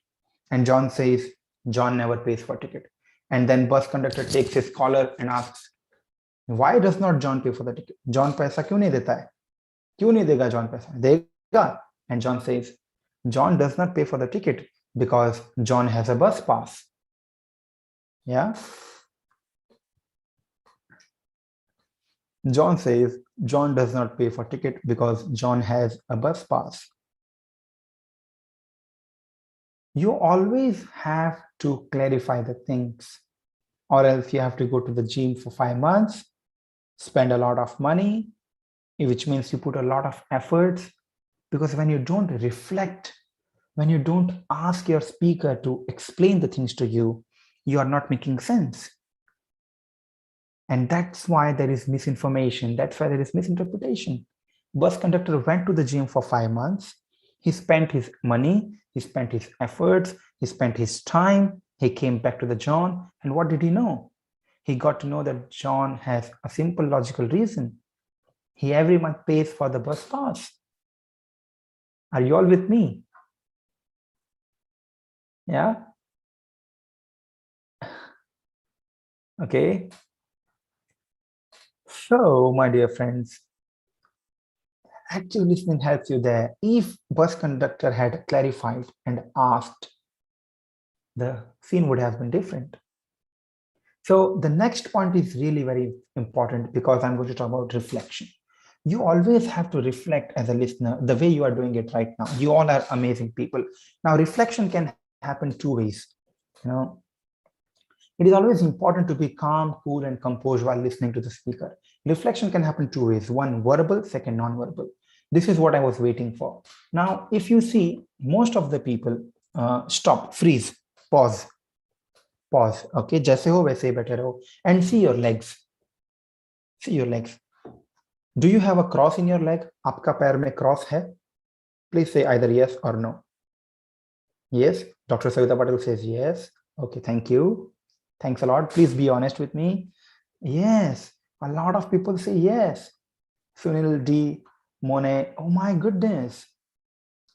And John says, John never pays for ticket. And then bus conductor takes his collar and asks, why does not John pay for the ticket? John पैसा क्यों नहीं देता है? क्यों नहीं देगा John पैसा? देगा. And John says, John does not pay for the ticket because John has a bus pass. Yeah. John says John does not pay for ticket because John has a bus pass. You always have to clarify the things, or else you have to go to the gym for 5 months, spend a lot of money, which means you put a lot of efforts, because when you don't reflect, when you don't ask your speaker to explain the things to you, you are not making sense. And that's why there is misinformation. That's why there is misinterpretation. Bus conductor went to the gym for 5 months. He spent his money, he spent his efforts, he spent his time. He came back to the John, and what did he know? He got to know that John has a simple logical reason. He every month pays for the bus pass. Are you all with me? Yeah? Okay. So, my dear friends, active listening helps you there. If bus conductor had clarified and asked, the scene would have been different. So the next point is really very important because I'm going to talk about reflection. You always have to reflect as a listener the way you are doing it right now. You all are amazing people. Now, reflection can happen 2 ways. It is always important to be calm, cool, and composed while listening to the speaker. Reflection can happen 2 ways. One, verbal, second, non-verbal. This is what I was waiting for. Now, if you see, most of the people stop, freeze, pause, okay? जैसे हो वैसे ही बैठे रहो. And see your legs. See your legs. Do you have a cross in your leg? आपका पैर में cross है? Please say either yes or no. Yes. Dr. Savita Patel says yes. Okay, thank you. Thanks a lot. Please be honest with me. Yes. A lot of people say yes. Sunil D. Monet. Oh my goodness.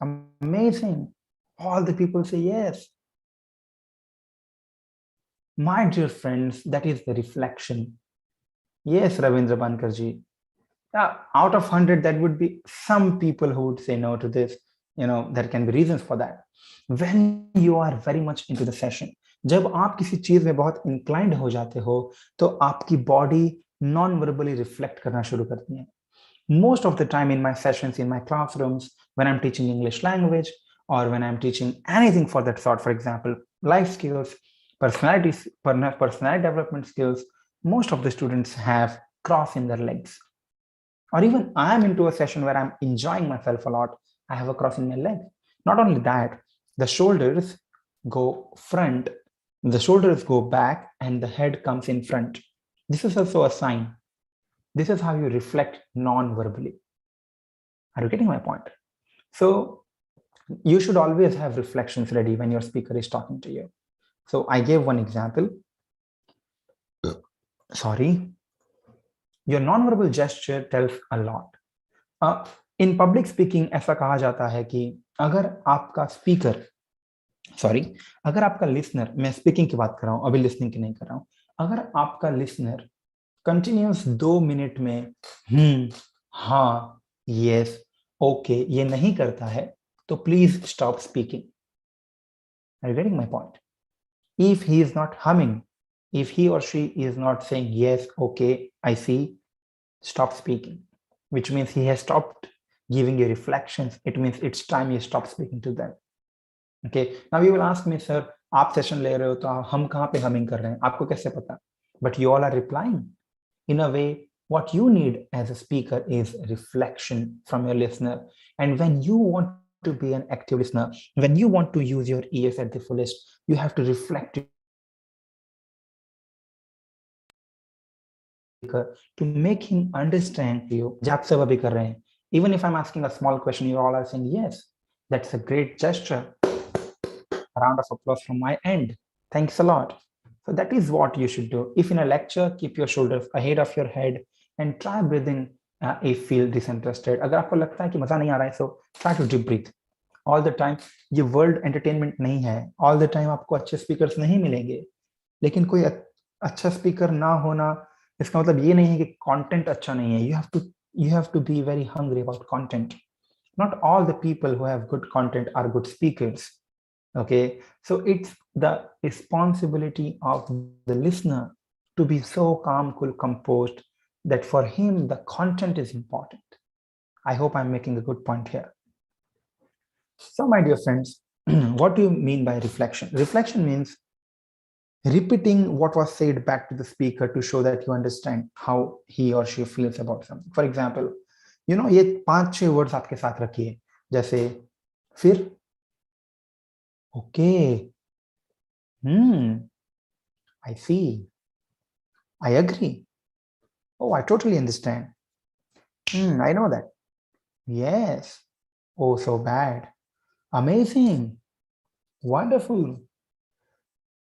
Amazing. All the people say yes. My dear friends, that is the reflection. Yes, Ravindra Bankarji. Yeah, out of 100, that would be some people who would say no to this. There can be reasons for that. When you are very much into the session, जब आप किसी चीज में बहुत inclined हो जाते हो, तो आपकी body non-verbally reflect करना शुरू करती है. Most of the time in my sessions, in my classrooms, when I'm teaching English language, or when I'm teaching anything for that sort, for example, life skills, personality development skills, most of the students have cross in their legs. Or even I'm into a session where I'm enjoying myself a lot, I have a cross in my leg. Not only that, the shoulders go front, the shoulders go back, and the head comes in front. This is also a sign. This is how you reflect non-verbally. Are you getting my point? So you should always have reflections ready when your speaker is talking to you. So I gave one example. Sorry. Your non-verbal gesture tells a lot. In public speaking, ऐसा कहा जाता है कि अगर आपका speaker, अगर आपका listener, मैं speaking की बात कर रहा हूँ, अभी listening की नहीं कर रहा हूँ, अगर आपका listener continuous 2 मिनट में हाँ, yes, okay, ये नहीं करता है, तो please stop speaking. Are you getting my point? If he is not humming, if he or she is not saying yes, okay, I see, stop speaking, which means he has stopped giving you reflections. It means it's time you stop speaking to them. Okay, now you will ask me, sir, आप session ले रहे हो तो हम कहाँ पे humming कर रहे हैं, आपको कैसे पता? But you all are replying. In a way, what you need as a speaker is reflection from your listener. And when you want to be an active listener, when you want to use your ears at the fullest, you have to reflect to make him understand you. Even if I'm asking a small question, you all are saying yes. That's a great gesture. A round of applause from my end. Thanks a lot. So that is what you should do. If in a lecture, keep your shoulders ahead of your head and try breathing if you feel disinterested. अगर आपको लगता है कि मजा नहीं आ रहा है, so try to deep breathe. All the time, ये world entertainment नहीं है. All the time आपको अच्छे speakers नहीं मिलेंगे. लेकिन कोई अच्छा speaker ना होना, इसका मतलब ये नहीं है कि content अच्छा नहीं है. You have to be very hungry about content. Not all the people who have good content are good speakers. Okay, so it's the responsibility of the listener to be so calm, cool, composed that for him the content is important. I hope I'm making a good point here. So my dear friends, what do you mean by reflection? Reflection means repeating what was said back to the speaker to show that you understand how he or she feels about something. For example, ये 5-6 words आपके साथ रखिए, जैसे फिर, okay, I see, I agree, oh, I totally understand, I know that, yes, oh, so bad, amazing, wonderful.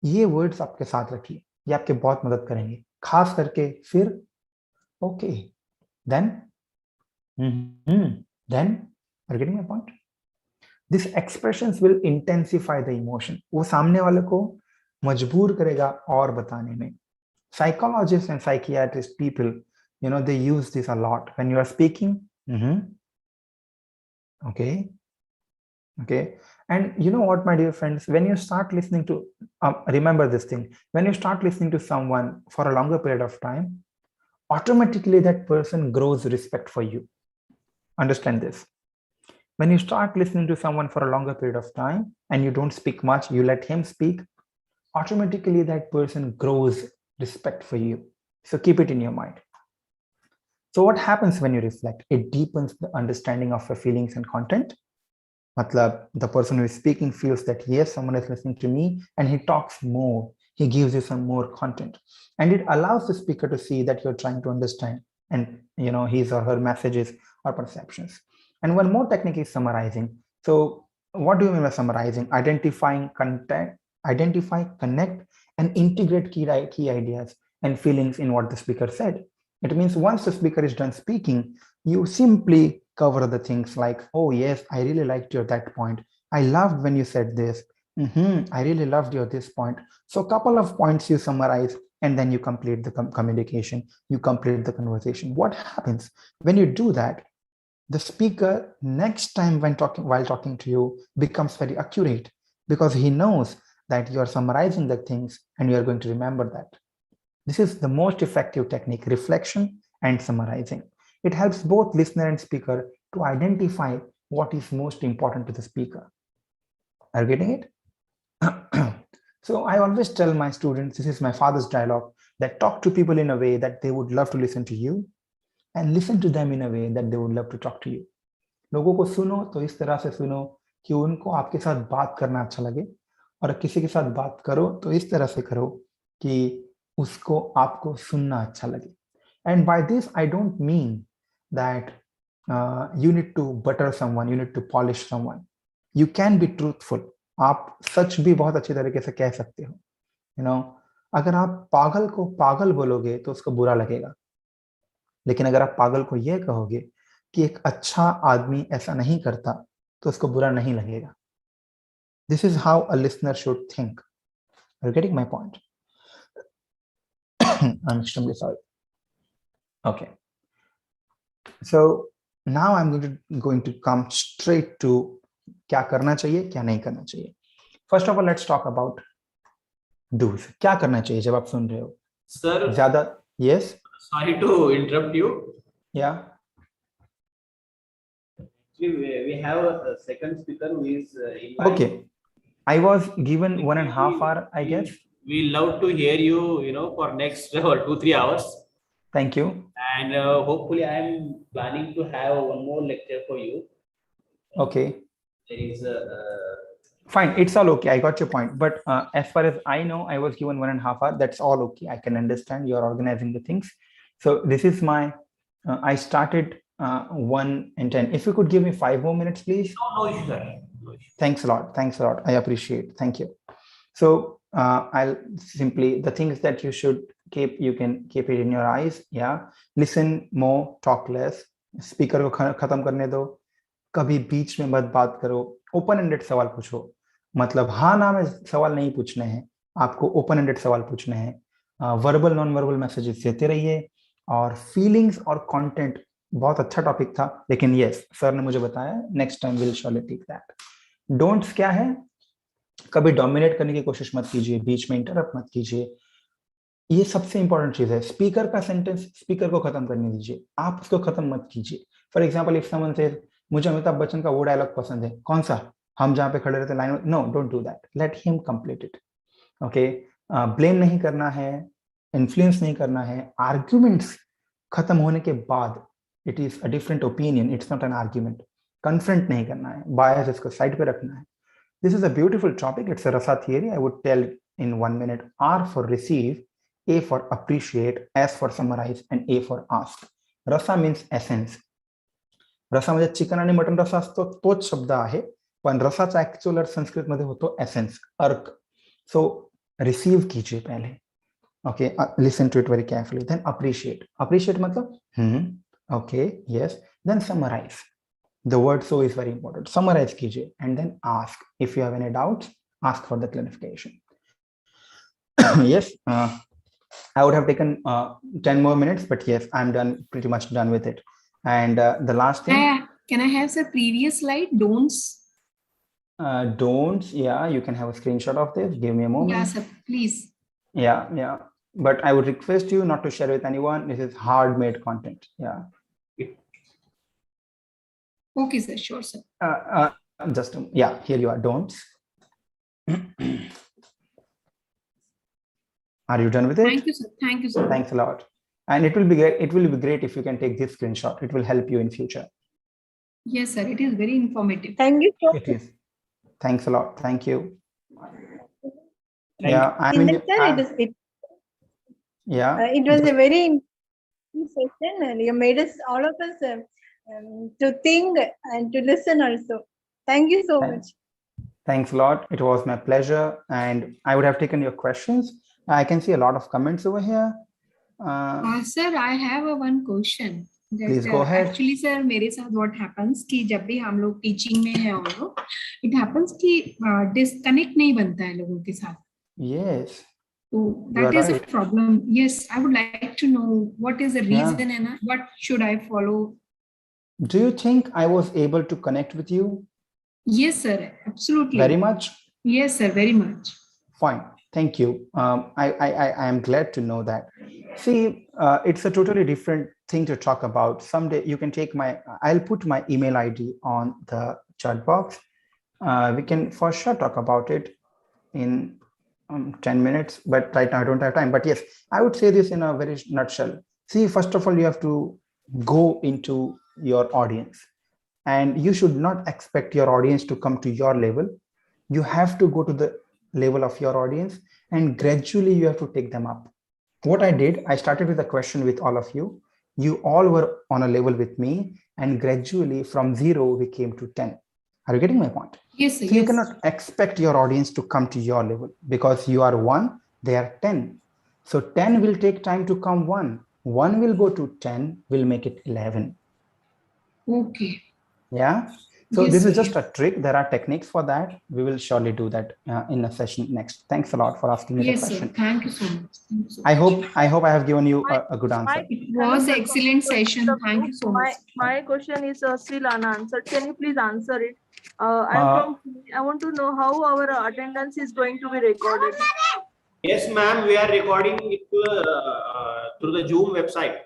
ये words आपके साथ रखिए, ये आपके बहुत मदद करेंगे, खास करके फिर, okay, then, then, are you getting my point? These expressions will intensify the emotion. वो सामने वाले को मजबूर करेगा और बताने में. Psychologists and psychiatrists, people, they use this a lot. When you are speaking, okay, and you know what, my dear friends, when you start listening to, remember this thing, when you start listening to someone for a longer period of time, automatically that person grows respect for you. Understand this. When you start listening to someone for a longer period of time and you don't speak much, you let him speak, automatically that person grows respect for you. So keep it in your mind. So what happens when you reflect? It deepens the understanding of your feelings and content. Matlab, the person who is speaking feels that yes, someone is listening to me, and he talks more. He gives you some more content. And it allows the speaker to see that you're trying to understand and his or her messages or perceptions. And one more technique is summarizing. So what do you mean by summarizing? Identify, connect, and integrate key ideas and feelings in what the speaker said. It means once the speaker is done speaking, you simply cover the things like, oh yes, I really liked that point. I loved when you said this. I really loved your this point. So a couple of points you summarize and then you complete the communication, you complete the conversation. What happens when you do that? The speaker next time while talking to you becomes very accurate because he knows that you are summarizing the things and you are going to remember that. This is the most effective technique, reflection and summarizing. It helps both listener and speaker to identify what is most important to the speaker. Are you getting it? So I always tell my students, this is my father's dialogue, that talk to people in a way that they would love to listen to you and listen to them in a way that they would love to talk to you. लोगों को सुनो तो इस तरह से सुनो कि उनको आपके साथ बात करना अच्छा लगे और किसी के साथ बात करो तो इस तरह से करो कि उसको आपको सुनना अच्छा लगे. And by this I don't mean that you need to butter someone, you need to polish someone. You can be truthful. आप सच भी बहुत अच्छी तरीके से कह सकते हो. You know, अगर आप पागल को पागल बोलोगे तो उसको बुरा लगेगा, लेकिन अगर आप पागल को यह कहोगे कि एक अच्छा आदमी ऐसा नहीं करता तो उसको बुरा नहीं लगेगा. This is how a listener should think. Are you getting my point? I'm extremely sorry. Okay. So now I'm going to come straight to क्या करना चाहिए, क्या नहीं करना चाहिए. First of all, let's talk about do's. क्या करना चाहिए जब आप सुन रहे हो? Sir, ज़्यादा, yes. sorry to interrupt you. Yeah. We have a second speaker who is Okay. I was given 1.5 hours, I guess. We love to hear you, you know, for next 2-3 hours. Thank you. And hopefully I am planning to have one more lecture for you. Okay. There is Fine, it's all okay. I got your point. But as far as I know, I was given 1.5 hours. That's all okay. I can understand you are organizing the things. So this is my, I started 1 and 10. If you could give me 5 more minutes, please. no issue, sir. No issue. Thanks a lot. Thanks a lot. I appreciate. Thank you. So I'll simply, the things that you should keep, you can keep it in your eyes. Yeah. Listen more, talk less. Speaker को खत्म करने दो. कभी बीच में मत बात करो. Open ended सवाल पूछो. मतलब हाँ ना में सवाल नहीं पूछने हैं, आपको ओपन एंडेड सवाल पूछने हैं. वर्बल नॉन वर्बल मैसेजेस देते रहिए. और फीलिंग्स और कंटेंट बहुत अच्छा टॉपिक था, लेकिन यस सर ने मुझे बताया next time will surely take that. Don'ts क्या है? कभी डोमिनेट करने की कोशिश मत कीजिए, बीच में इंटरप्ट मत कीजिए. ये सबसे इंपॉर्टेंट चीज है. स्पीकर का सेंटेंस स्पीकर को खत्म करने दीजिए, आप उसको खत्म मत कीजिए. For example if someone says मुझे अमिताभ बच्चन का वो डायलॉग पसंद है, कौन सा? हम जहां पे खड़े रहते लाइन में. No, don't do that. Let him complete it. Okay. Blame नहीं करना है, इन्फ्लुएंस नहीं करना है. आर्ग्यूमेंट्स खत्म होने के बाद it is a different opinion, it's not an argument. Confront नहीं करना है, बायस इसको साइड पे रखना है. This is a beautiful topic. It's a Rasa theory. I would tell in 1 minute. R for receive, A for appreciate, S for summarize, and A for ask. Rasa means essence. रसा म्हणजे chicken आणि mutton रसा असतो तोच शब्द आहे, पण रसाचा actual अर्थ संस्कृत मध्ये होतो एसेंस, अर्क. सो रिसीव कीजिए पहले. Okay, listen to it very carefully. Then appreciate. Appreciate मतलब okay, yes. Then summarise. The word so is very important. Summarize कीजिए and then ask. If you have any doubts, ask for the clarification. Yes, I would have taken 10 more minutes, but yes, I'm done, pretty much done with it. And the last thing. Can I have the previous slide? Don'ts. Don'ts. Yeah, you can have a screenshot of this. Give me a moment. Yeah, sir. Please. Yeah. But I would request you not to share with anyone. This is hard-made content. Yeah. Okay, sir. Sure, sir. Just yeah. Here you are. Don'ts. Are you done with it? Thank you, sir. Thank you, sir. Thanks a lot. And it will be great. It will be great if you can take this screenshot. It will help you in future. Yes, sir. It is very informative. Thank you so It is. Thanks a lot. Thank you. Thank Yeah, I much. mean, yeah. It was a very interesting session, and you made us, all of us, to think and to listen also. Thank you so much. Thanks a lot. It was my pleasure, and I would have taken your questions. I can see a lot of comments over here. Sir, I have one question. Please go ahead. Actually, sir, मेरे साथ what happens कि जब भी हम लोग teaching में हैं हम लोग, it happens कि disconnect नहीं बनता है लोगों के साथ. Yes. So You are that is a right. problem. Yes, I would like to know what is the Yeah. reason and what should I follow. Do you think I was able to connect with you? Yes, sir, absolutely. Very much? Yes, sir, very much. Fine. Thank you. I am glad to know that. See, it's a totally different thing to talk about. Someday you can take I'll put my email ID on the chat box. We can for sure talk about it in 10 minutes, but right now I don't have time. But yes, I would say this in a very nutshell. See, first of all, you have to go into your audience, and you should not expect your audience to come to your level. You have to go to the level of your audience, and gradually you have to take them up. What I did, I started with a question with all of you. You all were on a level with me, and gradually from 0 we came to 10. Are you getting my point? Yes, sir. So you Yes. cannot expect your audience to come to your level, because you are 1, they are 10. So 10 will take time to come 1. 1 will go to 10, will make it 11. Okay. Yeah. So Yes, this is sir, just a trick. There are techniques for that. We will surely do that in a session next. Thanks a lot for asking me the Yes, sir. question. Thank you so much. Thank you so I much. hope I have given you a good answer. It was an excellent session. Thank you so much. My question is still unanswered. Can you please answer it? I'm Uh, from. I want to know how our attendance is going to be recorded. Yes, ma'am, we are recording it through the Zoom website.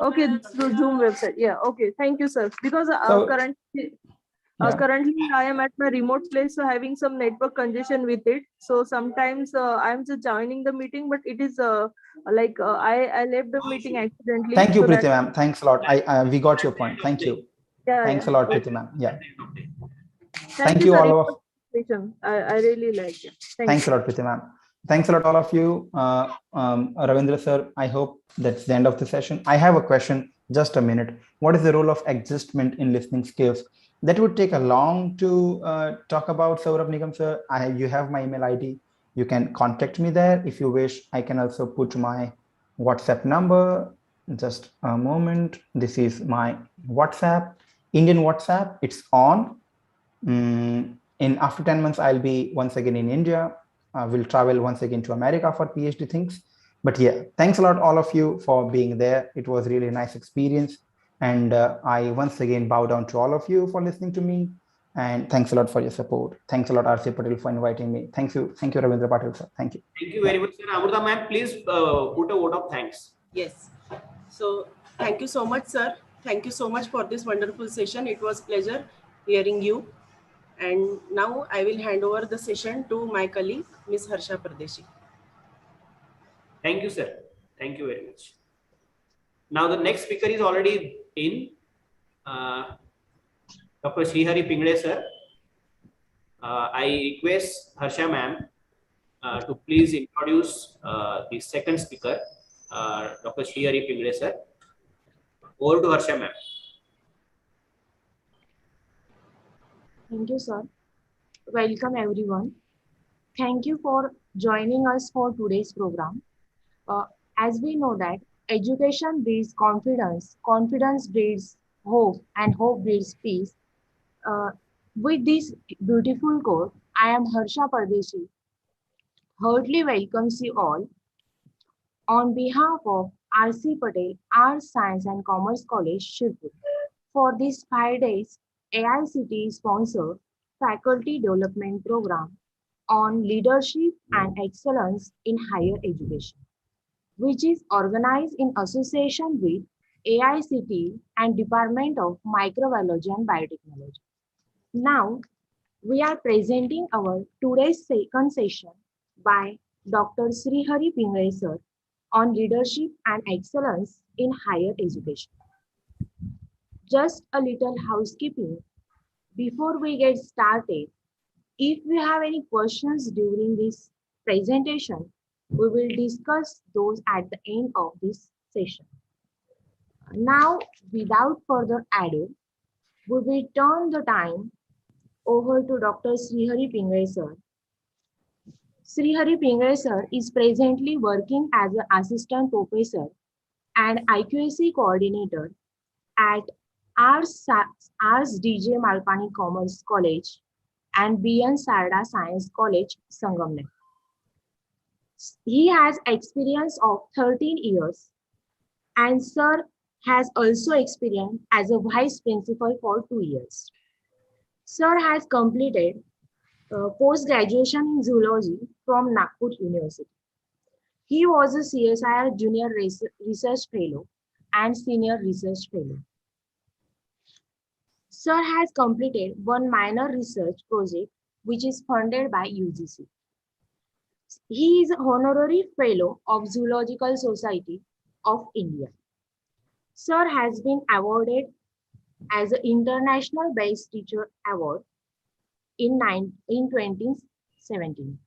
Okay, through Zoom website. Yeah. Okay. Thank you, sir. Because So- currently. Yeah. Currently, I am at my remote place, so having some network congestion with it. So sometimes I'm just joining the meeting, but it is I left the meeting accidentally. Thank you, so that- Preeti ma'am. Thanks a lot. We got your point. Thank you. Yeah, Thanks yeah. a lot, Okay. Preeti ma'am. Yeah. Thank you sir. all It of. was a session. I really like it. Thanks a lot, Preeti ma'am. Thanks a lot, all of you. Ravindra sir, I hope that's the end of the session. I have a question, just a minute. What is the role of adjustment in listening skills? That would take a long to talk about, Saurabh Nigam sir. You have my email ID. You can contact me there if you wish. I can also put my WhatsApp number. Just a moment. This is my WhatsApp, Indian WhatsApp. It's on. In after 10 months, I'll be once again in India. We'll travel once again to America for PhD things. But yeah, thanks a lot, all of you, for being there. It was really a nice experience. And I once again bow down to all of you for listening to me. And thanks a lot for your support. Thanks a lot, RC Patel, for inviting me. Thank you. Thank you, Ravindra Patel, sir. Thank you. Thank you very much, sir. Amruta ma'am, please put a vote of thanks. Yes. So thank you so much, sir. Thank you so much for this wonderful session. It was pleasure hearing you. And now I will hand over the session to my colleague, Ms. Harsha Pardeshi. Thank you, sir. Thank you very much. Now the next speaker is already in. Dr. Srihari Pingale, sir. I request Harsha ma'am to please introduce the second speaker, Dr. Srihari Pingale, sir. Over to Harsha ma'am. Thank you, sir. Welcome, everyone. Thank you for joining us for today's program. As we know that education breeds confidence, confidence breeds hope, and hope breeds peace. With this beautiful quote, I am Harsha Pardeshi. Heartily welcomes you all. On behalf of RC Patel Arts, Science and Commerce College, Shirpur, for this 5 days AICTE sponsored faculty development program on leadership and excellence in higher education, which is organized in association with AICTE and Department of Microbiology and Biotechnology. Now, we are presenting our today's second session by Dr. Srihari Pingale sir on leadership and excellence in higher education. Just a little housekeeping. Before we get started, if we have any questions during this presentation, we will discuss those at the end of this session. Now, without further ado, we will turn the time over to Dr. Srihari Pingale sir. Srihari Pingale sir is presently working as an assistant professor and IQAC coordinator at Ars DJ Malpani Commerce College and BN Sarda Science College, Sangamner. He has experience of 13 years, and sir has also experience as a vice principal for 2 years. Sir has completed post-graduation in zoology from Nagpur University. He was a CSIR Junior Research Fellow and Senior Research Fellow. Sir has completed one minor research project which is funded by UGC. He is Honorary Fellow of Zoological Society of India. Sir has been awarded as an International Best Teacher Award in 2017.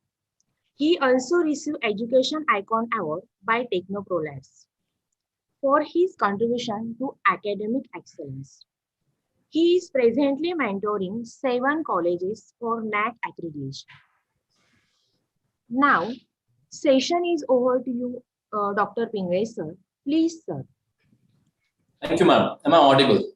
He also received Education Icon Award by Technoprolabs for his contribution to academic excellence. He is presently mentoring 7 colleges for NAAC accreditation. Now, session is over to you, Dr. Pingre, sir. Please, sir. Thank you, ma'am. Am I audible?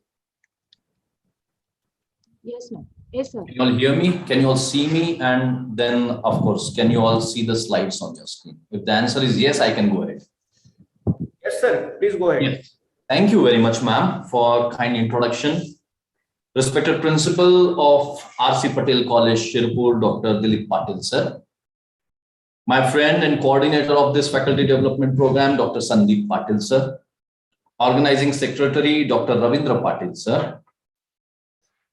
Yes, ma'am. Yes, sir. Can you all hear me? Can you all see me? And then, of course, can you all see the slides on your screen? If the answer is yes, I can go ahead. Yes, sir. Please go ahead. Yes. Thank you very much, ma'am, for kind introduction. Respected Principal of RC Patel College, Shirpur, Dr. Dilip Patil, sir. My friend and coordinator of this faculty development program, Dr. Sandeep Patil, sir. Organizing Secretary, Dr. Ravindra Patil, sir.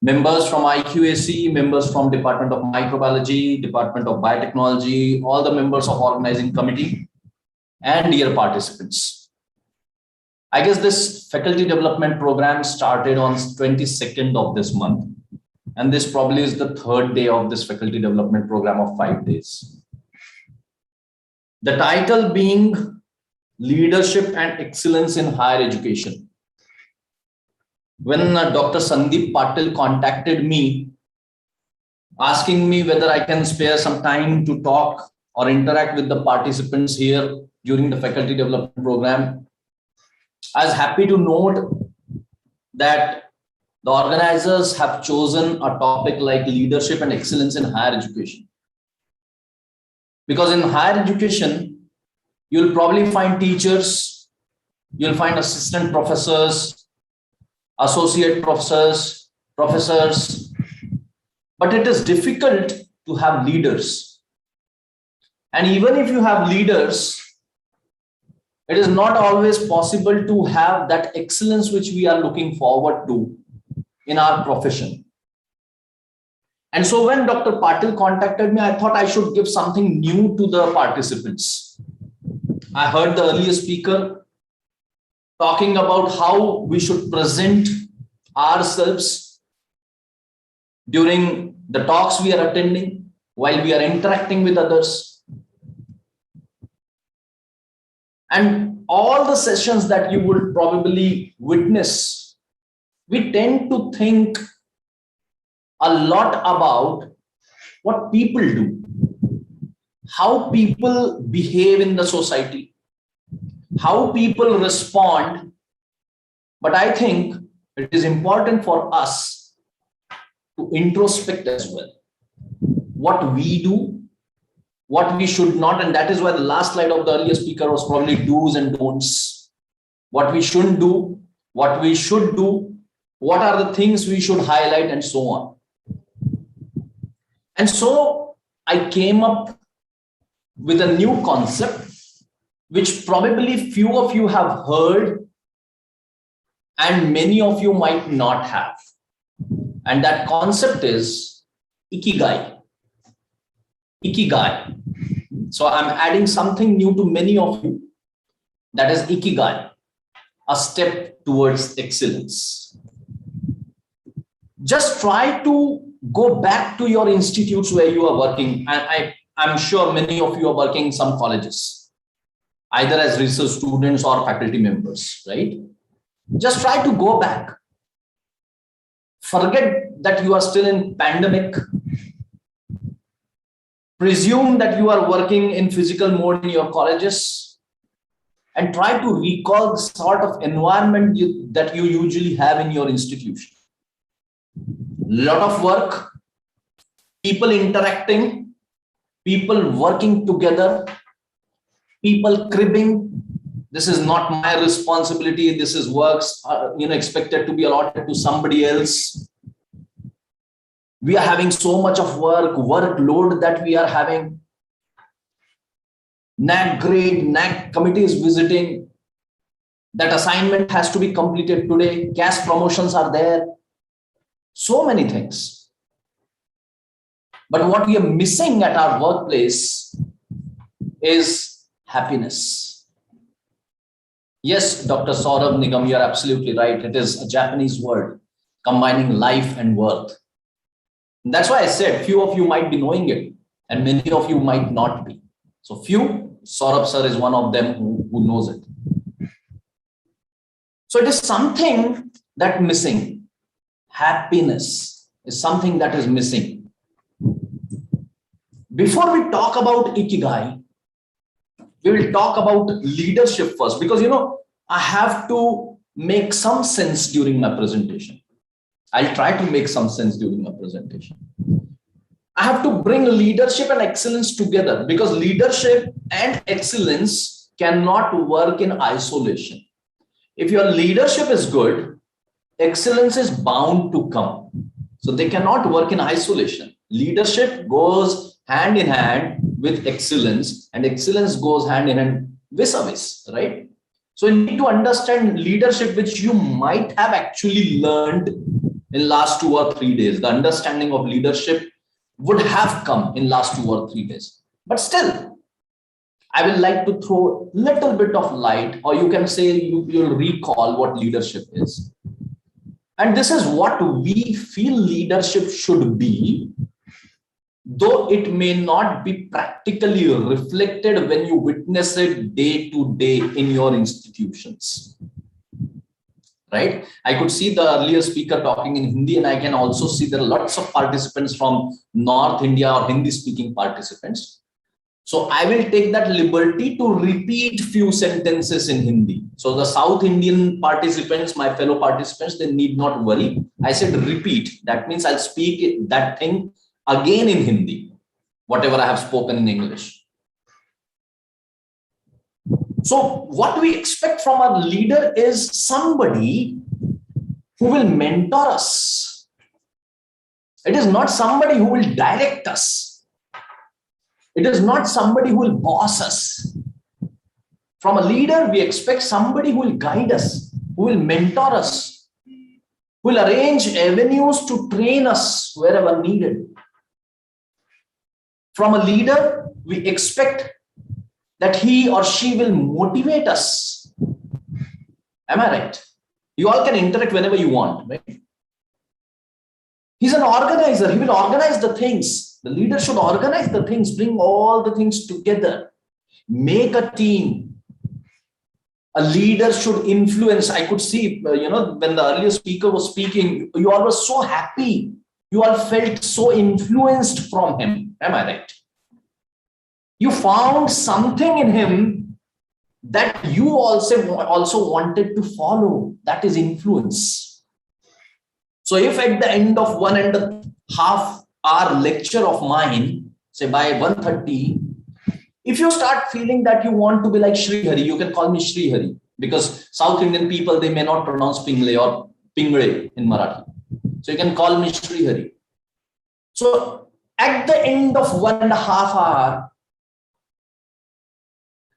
Members from IQAC, members from Department of Microbiology, Department of Biotechnology, all the members of organizing committee, and dear participants. I guess this faculty development program started on 22nd of this month, and this probably is the 3rd day of this faculty development program of 5 days. The title being Leadership and Excellence in Higher Education. When Dr. Sandeep Patil contacted me, asking me whether I can spare some time to talk or interact with the participants here during the faculty development program, I was happy to note that the organizers have chosen a topic like leadership and excellence in higher education. Because in higher education, you'll probably find teachers, you'll find assistant professors, associate professors, but it is difficult to have leaders. And even if you have leaders, it is not always possible to have that excellence which we are looking forward to in our profession. And so when Dr. Patil contacted me, I thought I should give something new to the participants. I heard the earlier speaker talking about how we should present ourselves during the talks we are attending, while we are interacting with others. And all the sessions that you will probably witness, we tend to think a lot about what people do, how people behave in the society, how people respond. But I think it is important for us to introspect as well. What we do, what we should not, and that is why the last slide of the earlier speaker was probably do's and don'ts. What we shouldn't do, what we should do, what are the things we should highlight, and so on. And so I came up with a new concept, which probably few of you have heard and many of you might not have. And that concept is Ikigai. Ikigai. So I'm adding something new to many of you. That is Ikigai, a step towards excellence. Just try to go back to your institutes where you are working. And I'm sure many of you are working in some colleges, either as research students or faculty members, right? Just try to go back. Forget that you are still in pandemic. Presume that you are working in physical mode in your colleges. and try to recall the sort of environment that you usually have in your institution. Lot of work, people interacting, people working together, people cribbing. This is not my responsibility. This is works, expected to be allotted to somebody else. We are having so much of workload that we are having. NAC grade, NAC committee is visiting. That assignment has to be completed today. CAS promotions are there. So many things. But what we are missing at our workplace is happiness. Yes, Dr. Saurabh Nigam, you're absolutely right. It is a Japanese word combining life and worth. And that's why I said few of you might be knowing it and many of you might not be. So few, Saurabh sir is one of them who knows it. So it is something that missing. Happiness is something that is missing. Before we talk about Ikigai, we will talk about leadership first, because I have to make some sense during my presentation. I'll try to make some sense during my presentation. I have to bring leadership and excellence together, because leadership and excellence cannot work in isolation. If your leadership is good, excellence is bound to come. So they cannot work in isolation. Leadership goes hand in hand with excellence, and excellence goes hand in hand vis-a-vis, right? So you need to understand leadership, which you might have actually learned in last 2 or 3 days. The understanding of leadership would have come in last 2 or 3 days. But still, I will like to throw a little bit of light, or you can say you'll recall what leadership is. And this is what we feel leadership should be, though it may not be practically reflected when you witness it day to day in your institutions. Right? I could see the earlier speaker talking in Hindi, and I can also see there are lots of participants from North India or Hindi speaking participants. So I will take that liberty to repeat few sentences in Hindi. So the South Indian participants, my fellow participants, they need not worry. I said repeat. That means I'll speak that thing again in Hindi, whatever I have spoken in English. So what we expect from our leader is somebody who will mentor us. It is not somebody who will direct us. It is not somebody who will boss us. From a leader, we expect somebody who will guide us, who will mentor us, who will arrange avenues to train us wherever needed. From a leader, we expect that he or she will motivate us. Am I right? You all can interact whenever you want, right? He's an organizer. He will organize the things. The leader should organize the things, bring all the things together, make a team. A leader should influence. I could see, when the earlier speaker was speaking, you all were so happy. You all felt so influenced from him. Am I right? You found something in him that you also wanted to follow. That is influence. So if at the end of 1.5 hour lecture of mine, say by 1:30, if you start feeling that you want to be like Shri Hari, you can call me Shri Hari, because South Indian people, they may not pronounce Pingle or Pingre in Marathi. So you can call me Shri Hari. So at the end of 1.5 hour,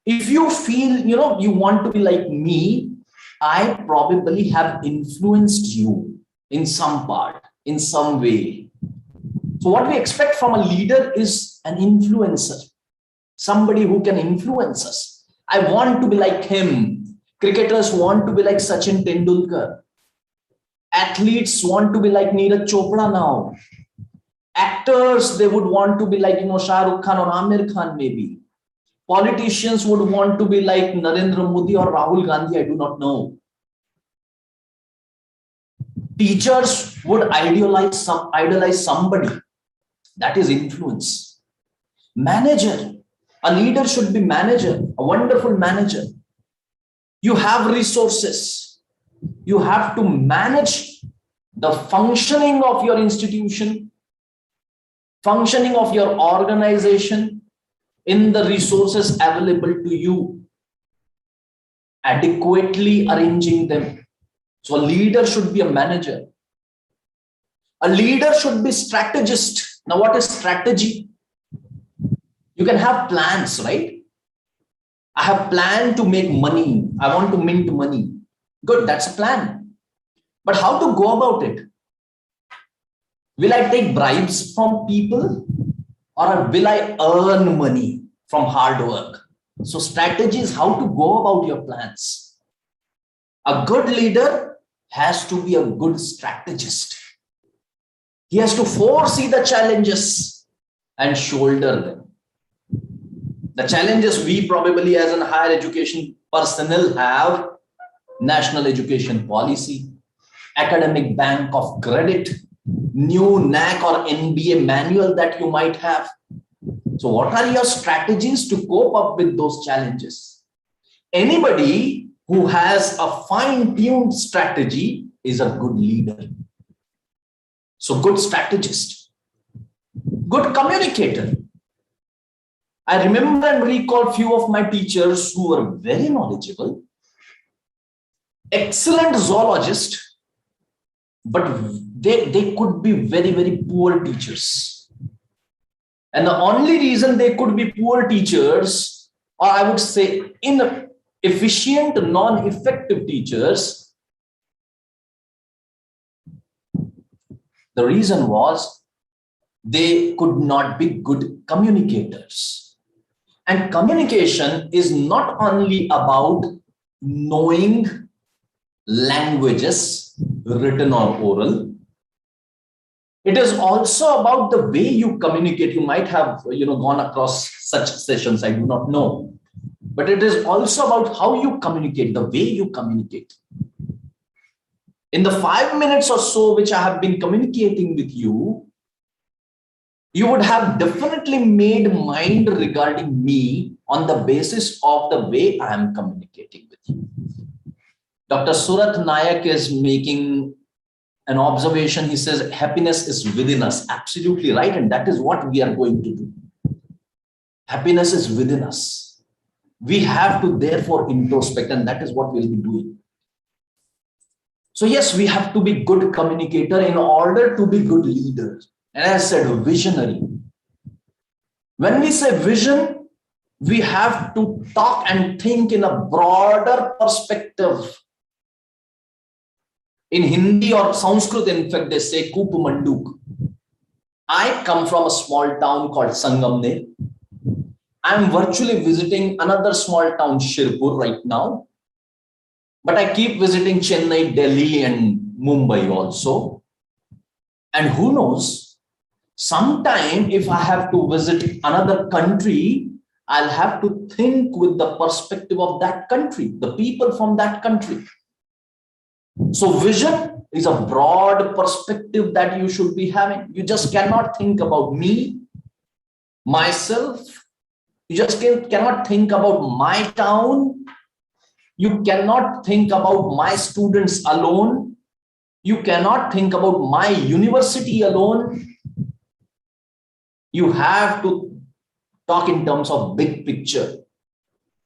if you feel, you want to be like me, I probably have influenced you in some part, in some way. So what we expect from a leader is an influencer, somebody who can influence us. I want to be like him. Cricketers want to be like Sachin Tendulkar. Athletes want to be like Neeraj Chopra now. Actors, they would want to be like, Shah Rukh Khan or Amir Khan maybe. Politicians would want to be like Narendra Modi or Rahul Gandhi, I do not know. Teachers would idolize somebody. That is influence. Manager. A leader should be manager, a wonderful manager. You have resources. You have to manage the functioning of your institution, functioning of your organization in the resources available to you, adequately arranging them. So a leader should be a manager. A leader should be strategist. Now, what is strategy? You can have plans, right? I have planned to make money. I want to mint money. Good, that's a plan. But how to go about it? Will I take bribes from people, or will I earn money from hard work? So strategy is how to go about your plans. A good leader has to be a good strategist. He has to foresee the challenges and shoulder them. The challenges we probably as a higher education personnel have: national education policy, academic bank of credit, new NAC or NBA manual that you might have. So what are your strategies to cope up with those challenges? Anybody who has a fine-tuned strategy is a good leader. So good strategist, good communicator. I remember and recall few of my teachers who were very knowledgeable, excellent zoologists, but they could be very, very poor teachers. And the only reason they could be poor teachers, or I would say inefficient, non-effective teachers, the reason was they could not be good communicators. And communication is not only about knowing languages, written or oral. It is also about the way you communicate. You might have gone across such sessions, I do not know. But it is also about how you communicate, the way you communicate. In the 5 minutes or so which I have been communicating with you, you would have definitely made mind regarding me on the basis of the way I am communicating with you. Dr. Surat Nayak is making an observation. He says, happiness is within us. Absolutely right. And that is what we are going to do. Happiness is within us. We have to therefore introspect, and that is what we'll be doing. So yes, we have to be good communicator in order to be good leaders. And as I said, visionary. When we say vision, we have to talk and think in a broader perspective. In Hindi or Sanskrit, in fact, they say Kup Manduk. I come from a small town called Sangamner. I'm virtually visiting another small town, Shirpur, right now. But I keep visiting Chennai, Delhi, and Mumbai also. And who knows? Sometime if I have to visit another country, I'll have to think with the perspective of that country, the people from that country. So vision is a broad perspective that you should be having. You just cannot think about me, myself. You just cannot think about my town. You cannot think about my students alone. You cannot think about my university alone. You have to talk in terms of big picture.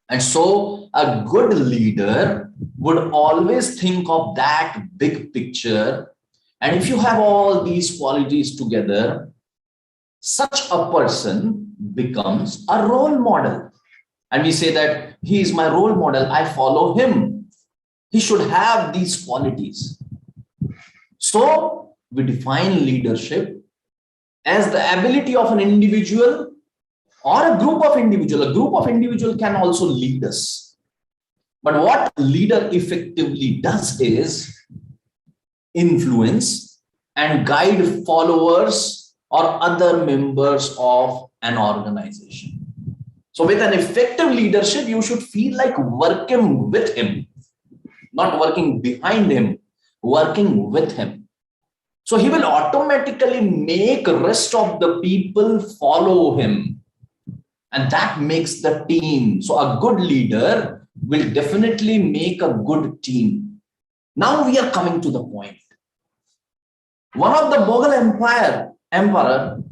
And so a good leader would always think of that big picture. And if you have all these qualities together, such a person becomes a role model. And we say that he is my role model, I follow him. He should have these qualities. So we define leadership as the ability of an individual or a group of individuals. A group of individuals can also lead us. But what a leader effectively does is influence and guide followers or other members of an organization. So with an effective leadership, you should feel like working with him, not working behind him, working with him. So he will automatically make the rest of the people follow him. And that makes the team. So a good leader will definitely make a good team. Now we are coming to the point. One of the Mughal emperor,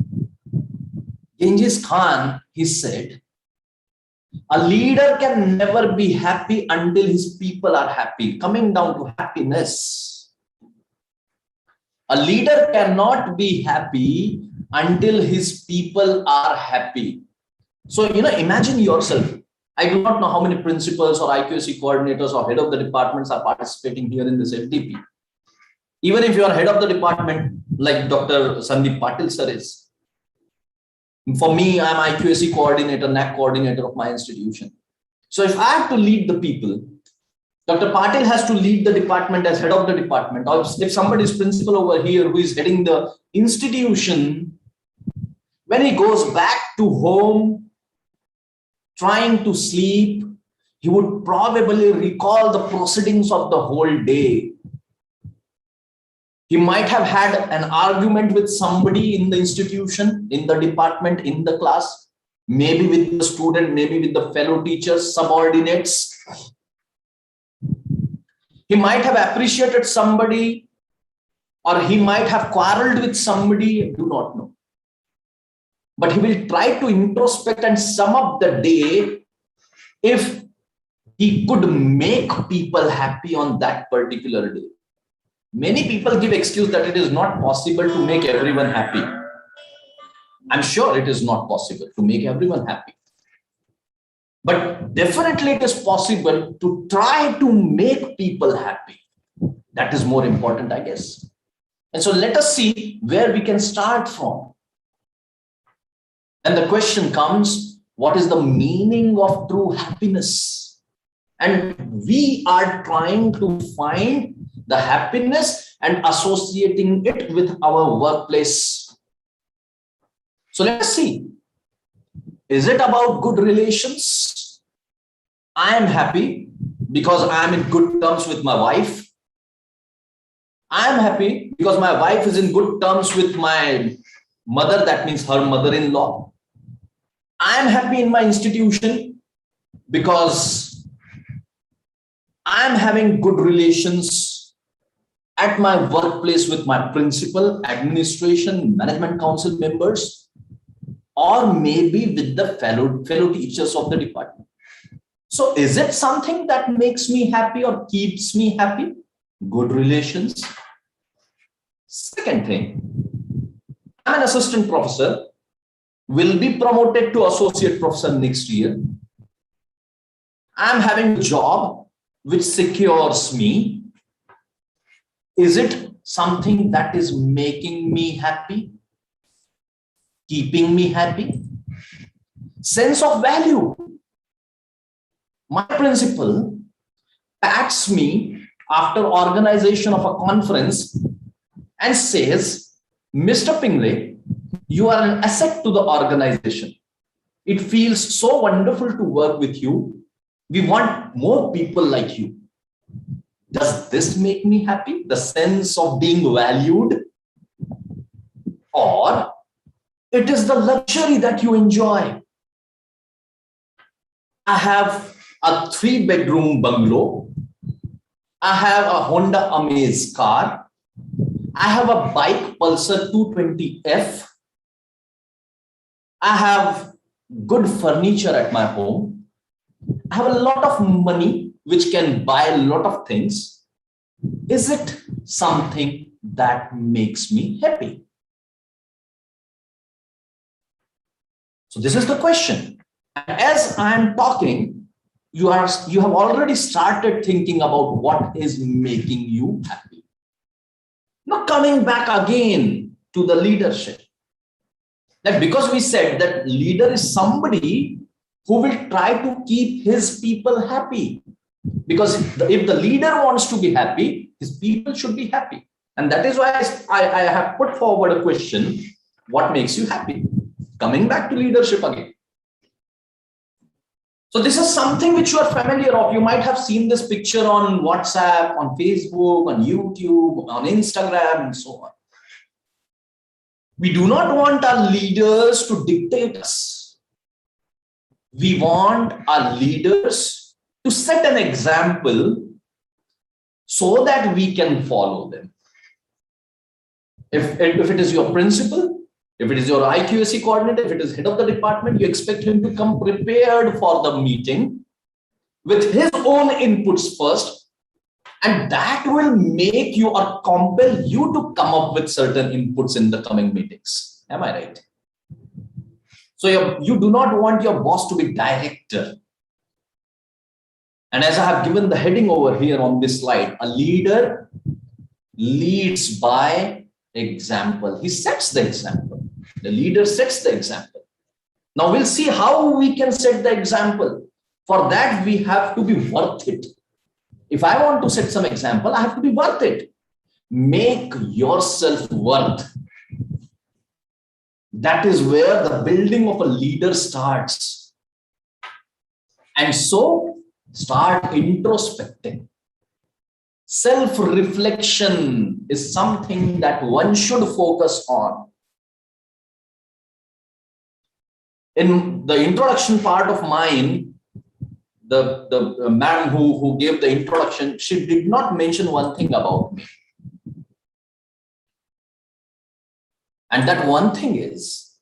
Genghis Khan, he said, a leader can never be happy until his people are happy. Coming down to happiness. A leader cannot be happy until his people are happy. So, imagine yourself. I do not know how many principals or IQAC coordinators or head of the departments are participating here in this FDP. Even if you are head of the department, like Dr. Sandeep Patil sir is. For me, I'm IQAC coordinator, NAC coordinator of my institution. So if I have to lead the people, Dr. Patil has to lead the department as head of the department. Or if somebody is principal over here who is heading the institution, when he goes back to home, trying to sleep, he would probably recall the proceedings of the whole day. He might have had an argument with somebody in the institution, in the department, in the class, maybe with the student, maybe with the fellow teachers, subordinates. He might have appreciated somebody, or he might have quarreled with somebody, I do not know. But he will try to introspect and sum up the day if he could make people happy on that particular day. Many people give excuse that it is not possible to make everyone happy. I'm sure it is not possible to make everyone happy. But definitely it is possible to try to make people happy. That is more important, I guess. And so let us see where we can start from. And the question comes, what is the meaning of true happiness? And we are trying to find the happiness and associating it with our workplace. So let's see. Is it about good relations? I am happy because I am in good terms with my wife. I am happy because my wife is in good terms with my mother, that means her mother-in-law. I am happy in my institution because I am having good relations at my workplace with my principal, administration, management council members, or maybe with the fellow teachers of the department. So is it something that makes me happy or keeps me happy? Good relations. Second thing, I'm an assistant professor, will be promoted to associate professor next year. I'm having a job which secures me. Is it something that is making me happy? Keeping me happy? Sense of value. My principal pats me after organization of a conference and says, Mr. Pingle, you are an asset to the organization. It feels so wonderful to work with you. We want more people like you. Does this make me happy? The sense of being valued? Or it is the luxury that you enjoy? I have a 3-bedroom bungalow. I have a Honda Amaze car. I have a bike Pulsar 220F. I have good furniture at my home. I have a lot of money which can buy a lot of things. Is it something that makes me happy? So this is the question. And as I'm talking, you have already started thinking about what is making you happy. Now coming back again to the leadership. That because we said that leader is somebody who will try to keep his people happy. Because if the leader wants to be happy, his people should be happy. And that is why I have put forward a question, what makes you happy? Coming back to leadership again. So this is something which you are familiar of. You might have seen this picture on WhatsApp, on Facebook, on YouTube, on Instagram, and so on. We do not want our leaders to dictate us. We want our leaders to set an example so that we can follow them. If it is your principal, if it is your IQAC coordinator, if it is head of the department, you expect him to come prepared for the meeting with his own inputs first, and that will make you or compel you to come up with certain inputs in the coming meetings. Am I right? So you do not want your boss to be director. And as I have given the heading over here on this slide, a leader leads by example. He sets the example. The leader sets the example. Now we'll see how we can set the example. For that, we have to be worth it. If I want to set some example, I have to be worth it. Make yourself worth. That is where the building of a leader starts. And so, start introspecting. Self-reflection is something that one should focus on. In the introduction part of mine, the man who gave the introduction, she did not mention one thing about me. And that one thing is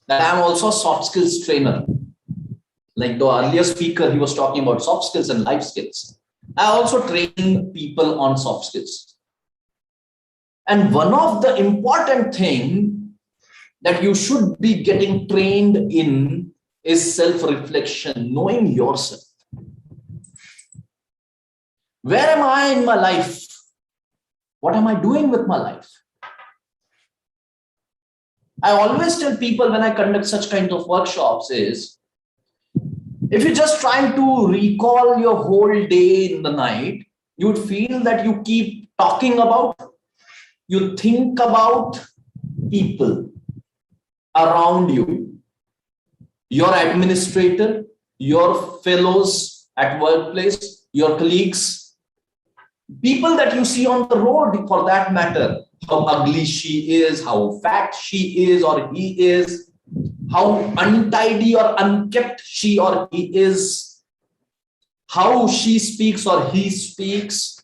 that I'm also a soft skills trainer. Like the earlier speaker, he was talking about soft skills and life skills. I also train people on soft skills. And one of the important things that you should be getting trained in is self-reflection, knowing yourself. Where am I in my life? What am I doing with my life? I always tell people when I conduct such kind of workshops is, if you're just trying to recall your whole day in the night, you would feel that you keep talking about, you think about people around you, your administrator, your fellows at workplace, your colleagues, people that you see on the road for that matter, how ugly she is, how fat she is or he is, how untidy or unkept she or he is, how she speaks or he speaks,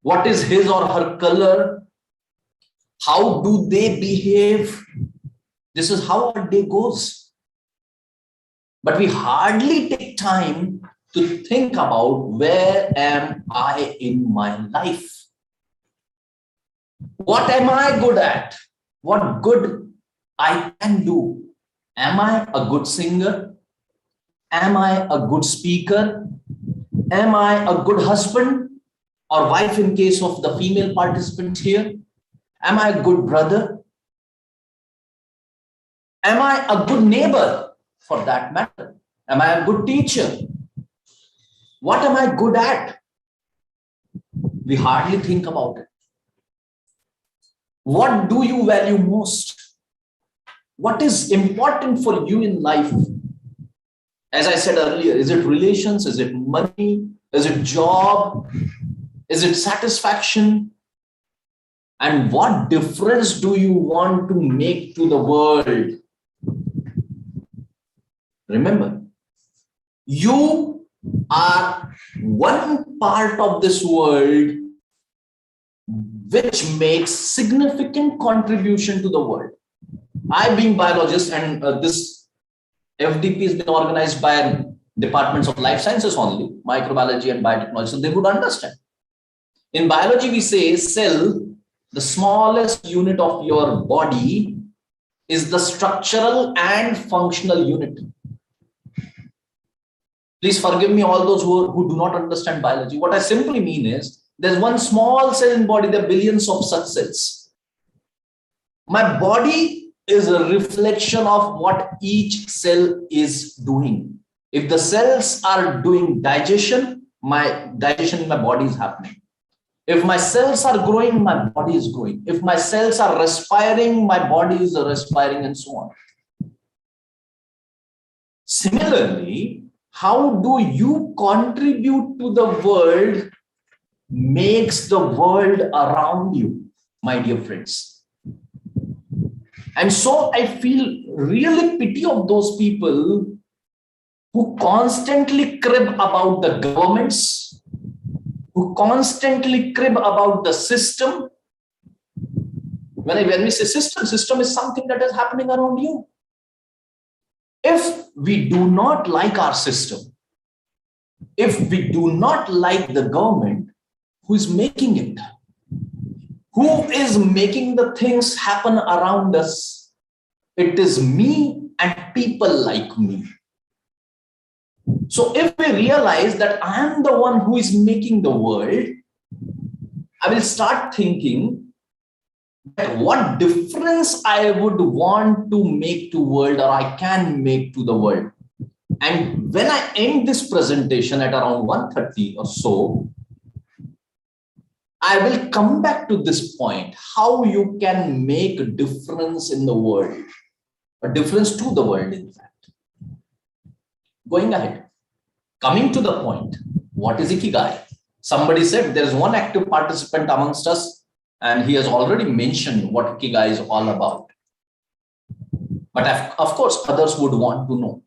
what is his or her color, how do they behave. This is how our day goes. But we hardly take time to think about where am I in my life? What am I good at? What good I can do? Am I a good singer? Am I a good speaker? Am I a good husband or wife in case of the female participants here? Am I a good brother? Am I a good neighbor for that matter? Am I a good teacher? What am I good at? We hardly think about it. What do you value most? What is important for you in life? As I said earlier, is it relations? Is it money? Is it job? Is it satisfaction? And what difference do you want to make to the world? Remember, you are one part of this world which makes significant contribution to the world. I being biologist, and this FDP has been organized by departments of life sciences only, microbiology and biotechnology, so they would understand. In biology, we say cell, the smallest unit of your body, is the structural and functional unit. Please forgive me, all those who do not understand biology. What I simply mean is, there's one small cell in body, there are billions of such cells. My body is a reflection of what each cell is doing. If the cells are doing digestion, my digestion in my body is happening. If my cells are growing, my body is growing. If my cells are respiring, my body is respiring, and so on. Similarly, how do you contribute to the world makes the world around you, my dear friends. And so I feel really pity of those people who constantly crib about the governments, who constantly crib about the system. When we say system is something that is happening around you. If we do not like our system, if we do not like the government, who is making it? Who is making the things happen around us? It is me and people like me. So if we realize that I am the one who is making the world, I will start thinking that what difference I would want to make to world, or I can make to the world. And when I end this presentation at around 1:30 or so, I will come back to this point, how you can make a difference in the world, a difference to the world, in fact. Going ahead, coming to the point, what is Ikigai? Somebody said there is one active participant amongst us, and he has already mentioned what Ikigai is all about. But of course, others would want to know.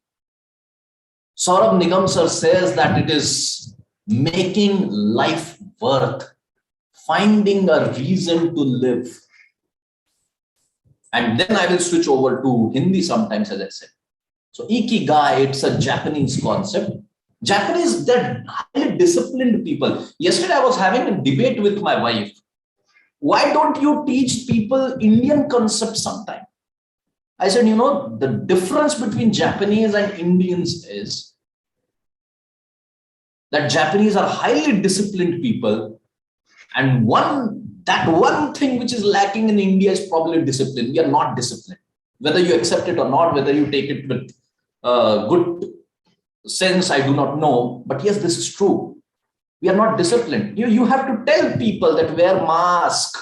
Saurabh Nigam sir says that it is making life worth, finding a reason to live. And then I will switch over to Hindi sometimes, as I said. So Ikigai, it's a Japanese concept. Japanese, they're highly disciplined people. Yesterday I was having a debate with my wife. Why don't you teach people Indian concepts sometime? I said, you know, the difference between Japanese and Indians is that Japanese are highly disciplined people, and that one thing which is lacking in India is probably discipline. We are not disciplined. Whether you accept it or not, whether you take it with good sense, I do not know. But yes, this is true. We are not disciplined. You have to tell people that wear mask.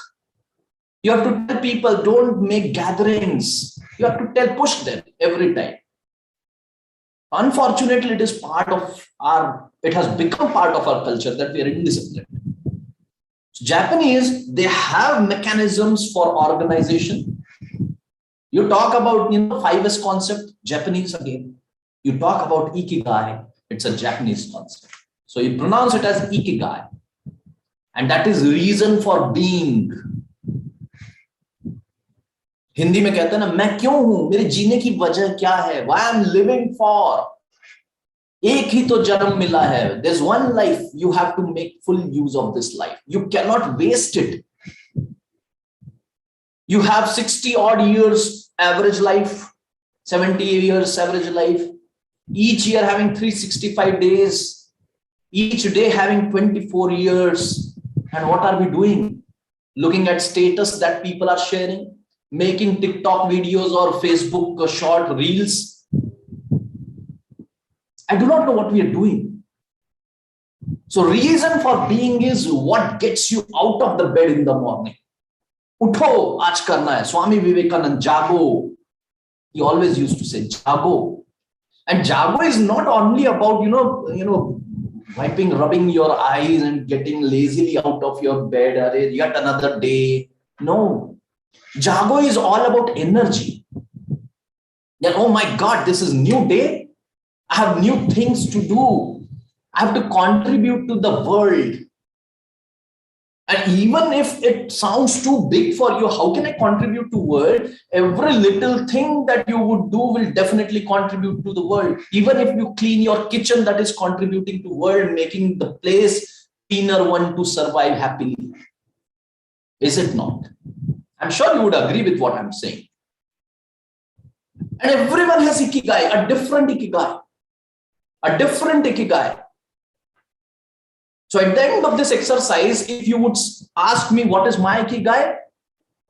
You have to tell people don't make gatherings. You have to push them every time. Unfortunately, it is it has become part of our culture that we are indisciplined. So Japanese, they have mechanisms for organization. You talk about 5S concept, Japanese again. You talk about Ikigai, it's a Japanese concept. So you pronounce it as Ikigai. And that is reason for being. Hindi में कहते हैं ना, मैं क्यों हूं, मेरे जीने की वजह क्या है, why I'm living for. एक ही तो जन्म मिला है. There's one life. You have to make full use of this life. You cannot waste it. You have 60 odd years average life, 70 years average life, each year having 365 days, each day having 24 years. And what are we doing? Looking at status that people are sharing, making TikTok videos or Facebook short reels. I do not know what we are doing. So reason for being is what gets you out of the bed in the morning. Utho, aaj karna hai. Swami Vivekanand, jago. He always used to say jago. And jago is not only about, rubbing your eyes and getting lazily out of your bed, yet another day. No. Jago is all about energy. That, oh my God, this is new day. I have new things to do. I have to contribute to the world. And even if it sounds too big for you, how can I contribute to the world? Every little thing that you would do will definitely contribute to the world. Even if you clean your kitchen, that is contributing to the world, making the place cleaner one to survive happily. Is it not? I'm sure you would agree with what I'm saying. And everyone has Ikigai, a different Ikigai. A different Ikigai. So at the end of this exercise, if you would ask me what is my Ikigai,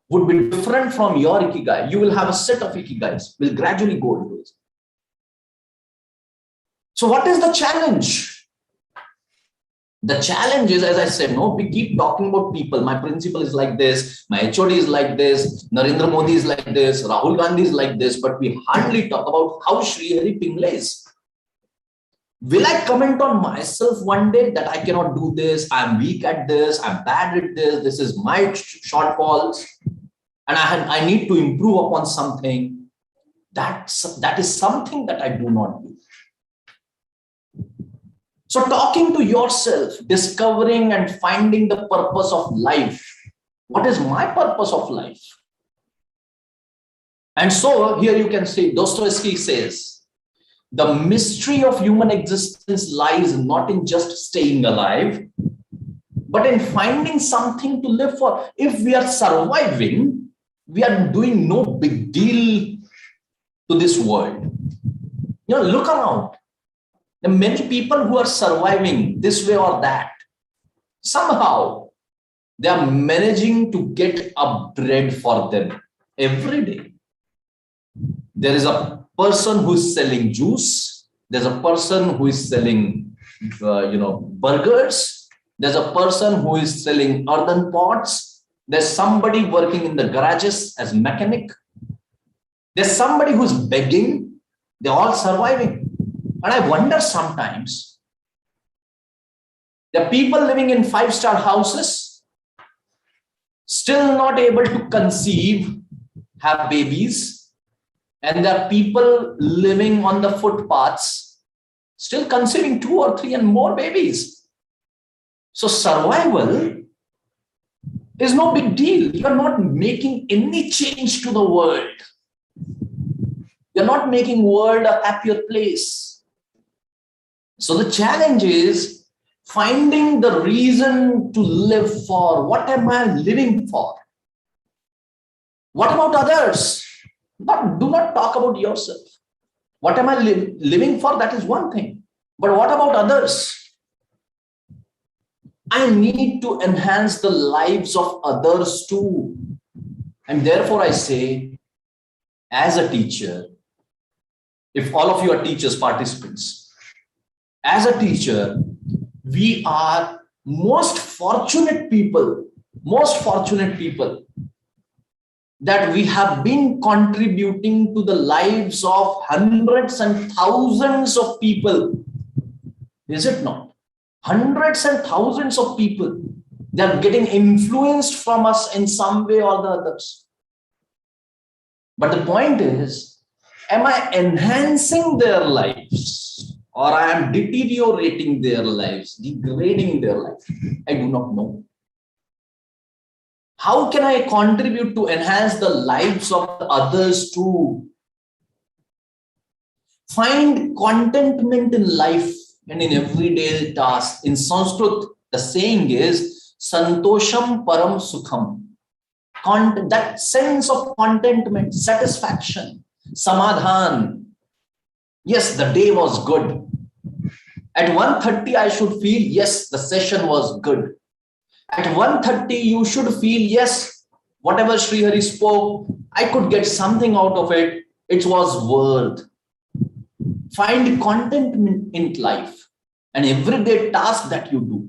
would be different from your Ikigai. You will have a set of Ikigais. We'll gradually go into it. So what is the challenge? The challenge is, as I said, we keep talking about people. My principal is like this. My HOD is like this. Narendra Modi is like this. Rahul Gandhi is like this. But we hardly talk about how Sri Hari Pingle is. Will I comment on myself one day that I cannot do this, I'm weak at this, I'm bad at this is my shortfalls, and I need to improve upon something? That is something that I do not do. So talking to yourself, discovering and finding the purpose of life. What is my purpose of life? And so here you can see, Dostoevsky says, the mystery of human existence lies not in just staying alive, but in finding something to live for. If we are surviving, we are doing no big deal to this world. Look around. There are many people who are surviving this way or that. Somehow, they are managing to get a bread for them every day. There is a person who is selling juice. There's a person who is selling, burgers. There's a person who is selling earthen pots. There's somebody working in the garages as mechanic. There's somebody who's begging. They're all surviving. And I wonder sometimes, there are people living in 5-star houses, still not able to conceive, have babies. And there are people living on the footpaths, still conceiving 2 or 3 and more babies. So survival is no big deal. You're not making any change to the world. You're not making world a happier place. So the challenge is finding the reason to live for. What am I living for? What about others? Do not talk about yourself. What am I living for? That is one thing. But what about others? I need to enhance the lives of others too. And therefore I say, as a teacher, if all of you are teachers, participants, as a teacher, we are most fortunate people that we have been contributing to the lives of hundreds and thousands of people. Is it not? Hundreds and thousands of people. They are getting influenced from us in some way or the others. But the point is, am I enhancing their lives or I am deteriorating their lives, degrading their life? I do not know. How can I contribute to enhance the lives of others too? Find contentment in life and in everyday tasks. In Sanskrit, the saying is, Santosham Param Sukham. That sense of contentment, satisfaction, samadhan. Yes, the day was good. At 1:30, I should feel, yes, the session was good. At 1:30, you should feel, yes, whatever Sri Hari spoke, I could get something out of it. It was worth. Find contentment in life and everyday task that you do.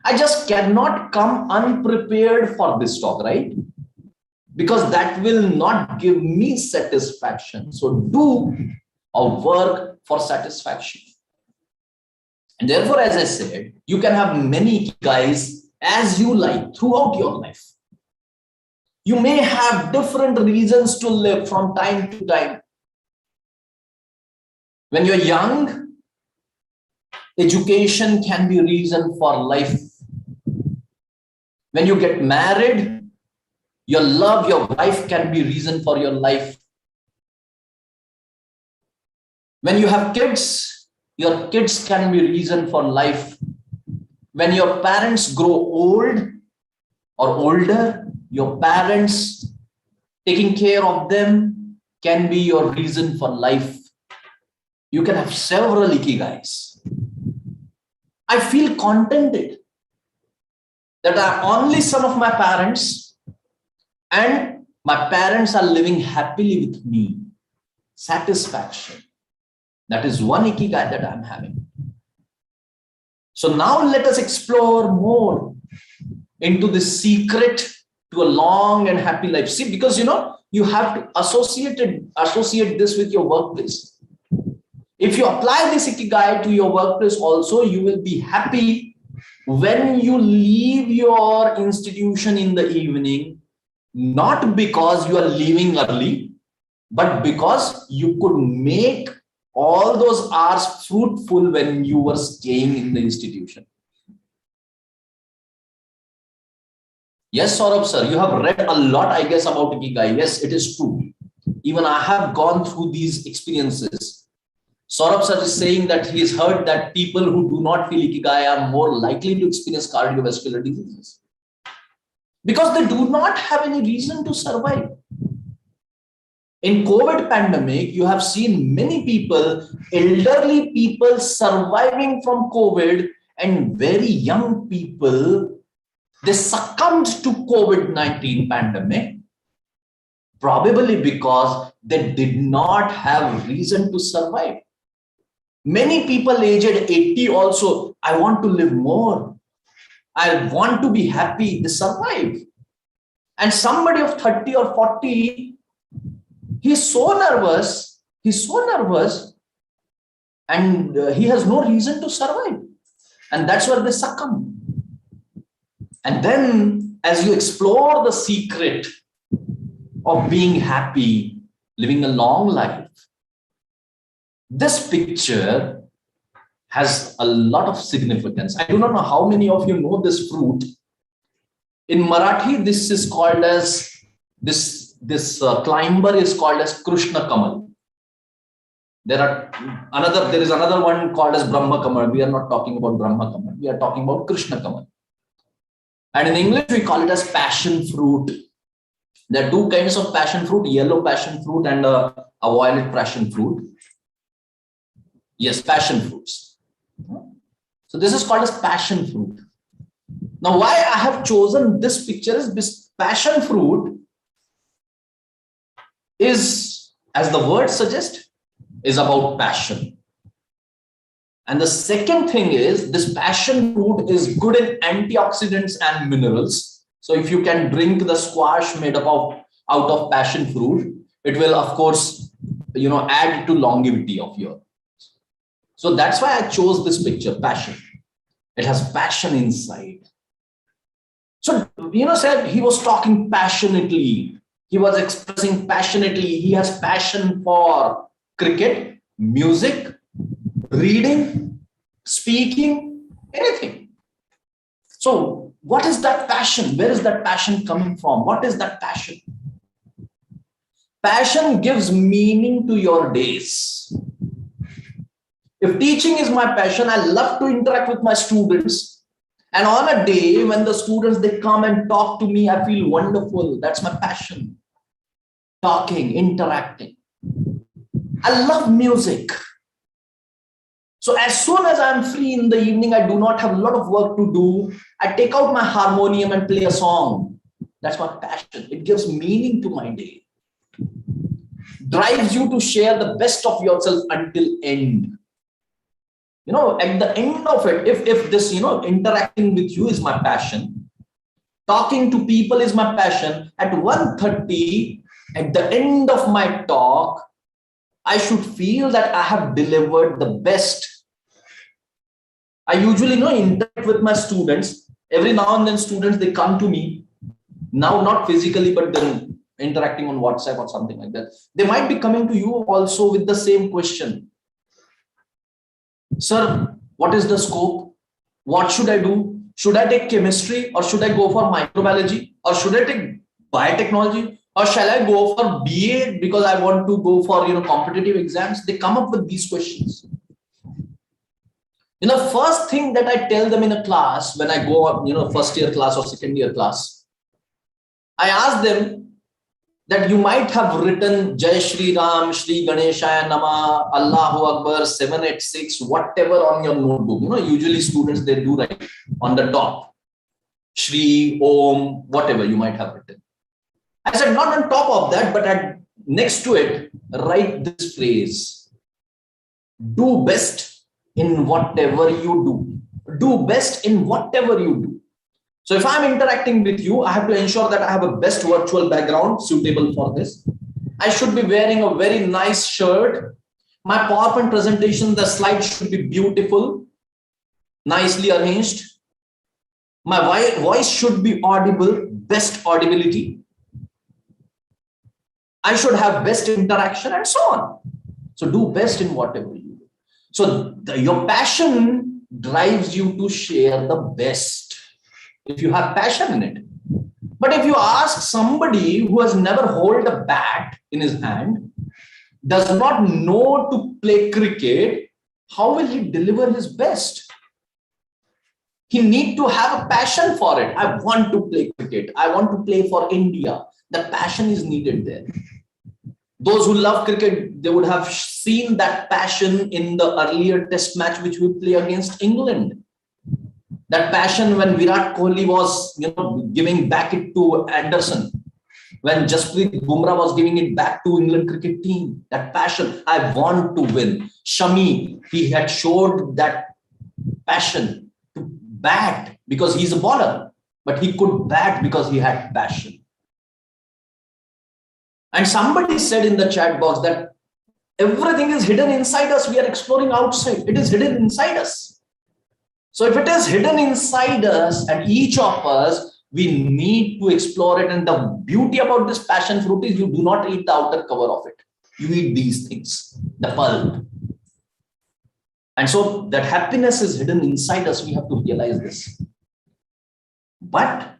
I just cannot come unprepared for this talk, right? Because that will not give me satisfaction. So do a work for satisfaction. And therefore, as I said, you can have many guys as you like throughout your life. You may have different reasons to live from time to time. When you're young, education can be a reason for life. When you get married, your love, your wife can be reason for your life. When you have kids, your kids can be reason for life. When your parents grow old or older, your parents taking care of them can be your reason for life. You can have several ikigais. I feel contented that I'm only son of my parents and my parents are living happily with me. Satisfaction. That is one ikigai that I'm having. So now let us explore more into the secret to a long and happy life. See, because you have to associate this with your workplace. If you apply this ikigai to your workplace also, you will be happy when you leave your institution in the evening, not because you are leaving early, but because you could make all those hours fruitful when you were staying in the institution? Yes, Saurabh sir, you have read a lot, I guess, about Ikigai. Yes, it is true. Even I have gone through these experiences. Saurabh sir is saying that he has heard that people who do not feel Ikigai are more likely to experience cardiovascular diseases because they do not have any reason to survive. In COVID pandemic, you have seen many people, elderly people surviving from COVID, and very young people, they succumbed to COVID-19 pandemic, probably because they did not have reason to survive. Many people aged 80 also, I want to live more. I want to be happy. They survive. And somebody of 30 or 40, he's so nervous, and he has no reason to survive. And that's where they succumb. And then as you explore the secret of being happy, living a long life, this picture has a lot of significance. I do not know how many of you know this fruit. In Marathi, this is called as, this climber is called as Krishna Kamal. There is another one called as Brahma Kamal. We are not talking about Brahma Kamal. We are talking about Krishna Kamal. And in English, we call it as passion fruit. There are two kinds of passion fruit, yellow passion fruit and a violet passion fruit. Yes, passion fruits. So this is called as passion fruit. Now, why I have chosen this picture is this passion fruit is, as the word suggests, is about passion. And the second thing is, this passion fruit is good in antioxidants and minerals. So if you can drink the squash made up out of passion fruit, it will, of course, add to longevity of your. So that's why I chose this picture, passion. It has passion inside. So, said he was talking passionately. He was expressing passionately. He has passion for cricket, music, reading, speaking, anything. So what is that passion? Where is that passion coming from? What is that passion? Passion gives meaning to your days. If teaching is my passion, I love to interact with my students. And on a day when the students, they come and talk to me, I feel wonderful. That's my passion. Talking, interacting. I love music. So as soon as I'm free in the evening, I do not have a lot of work to do. I take out my harmonium and play a song. That's my passion. It gives meaning to my day. Drives you to share the best of yourself until end. At the end of it, if this, interacting with you is my passion, talking to people is my passion, at 1:30, at the end of my talk, I should feel that I have delivered the best. I usually interact with my students. Every now and then students, they come to me. Now, not physically, but then interacting on WhatsApp or something like that. They might be coming to you also with the same question. Sir, what is the scope? What should I do? Should I take chemistry or should I go for microbiology or should I take biotechnology or shall I go for BA because I want to go for competitive exams? They come up with these questions. First thing that I tell them in a class when I go up, first year class or second year class, I ask them that you might have written Jai Shri Ram, Shri Ganeshaya Nama, Allahu Akbar, 786, whatever on your notebook. Usually students, they do write on the top, Shri, Om, whatever you might have written. I said, not on top of that, but next to it, write this phrase, do best in whatever you do. Do best in whatever you do. So if I'm interacting with you, I have to ensure that I have a best virtual background suitable for this. I should be wearing a very nice shirt. My PowerPoint presentation, the slides should be beautiful, nicely arranged. My voice should be audible, best audibility. I should have best interaction and so on. So do best in whatever you do. So your passion drives you to share the best if you have passion in it. But if you ask somebody who has never held a bat in his hand, does not know to play cricket, how will he deliver his best? He needs to have a passion for it. I want to play cricket. I want to play for India. The passion is needed there. Those who love cricket, they would have seen that passion in the earlier test match which we play against England. That passion when Virat Kohli was, giving back it to Anderson, when Jasprit Bumrah was giving it back to England cricket team. That passion, I want to win. Shami, he had showed that passion to bat because he's a bowler, but he could bat because he had passion. And somebody said in the chat box that everything is hidden inside us. We are exploring outside. It is hidden inside us. So if it is hidden inside us and each of us, we need to explore it. And the beauty about this passion fruit is you do not eat the outer cover of it. You eat these things, the pulp. And so that happiness is hidden inside us. We have to realize this. But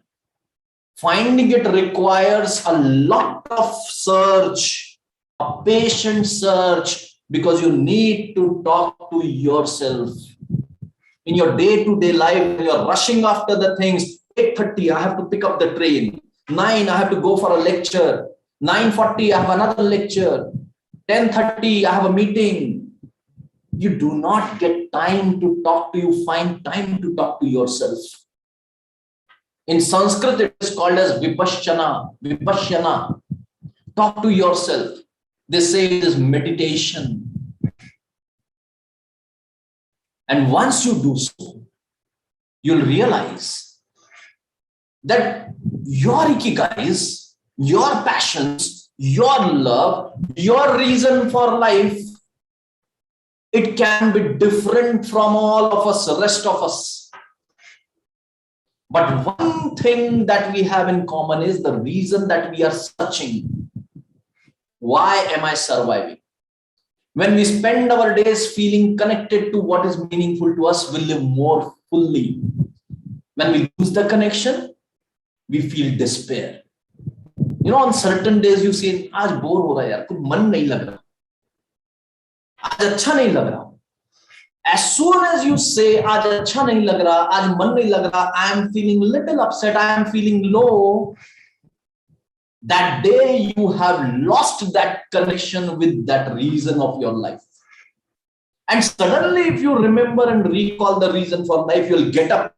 finding it requires a lot of search, a patient search, because you need to talk to yourself. In your day-to-day life, you're rushing after the things. 8:30, I have to pick up the train. 9, I have to go for a lecture. 9:40, I have another lecture. 10:30, I have a meeting. You do not get time to talk to you. Find time to talk to yourself. In Sanskrit, it is called as Vipassana. Vipassana. Talk to yourself. They say it is meditation. And once you do so, you'll realize that your ikigais, your passions, your love, your reason for life, it can be different from all of us, the rest of us. But one thing that we have in common is the reason that we are searching. Why am I surviving? When we spend our days feeling connected to what is meaningful to us, we live more fully. When we lose the connection, we feel despair. On certain days you say, "Aaj bore ho raha hai yaar, kuch man nahi lag raha. Aaj acha nahi lag raha." As soon as you say, "Aaj acha nahi lag raha, aaj man nahi lag raha, I am feeling little upset, I am feeling low," that day you have lost that connection with that reason of your life. And suddenly, if you remember and recall the reason for life, you'll get up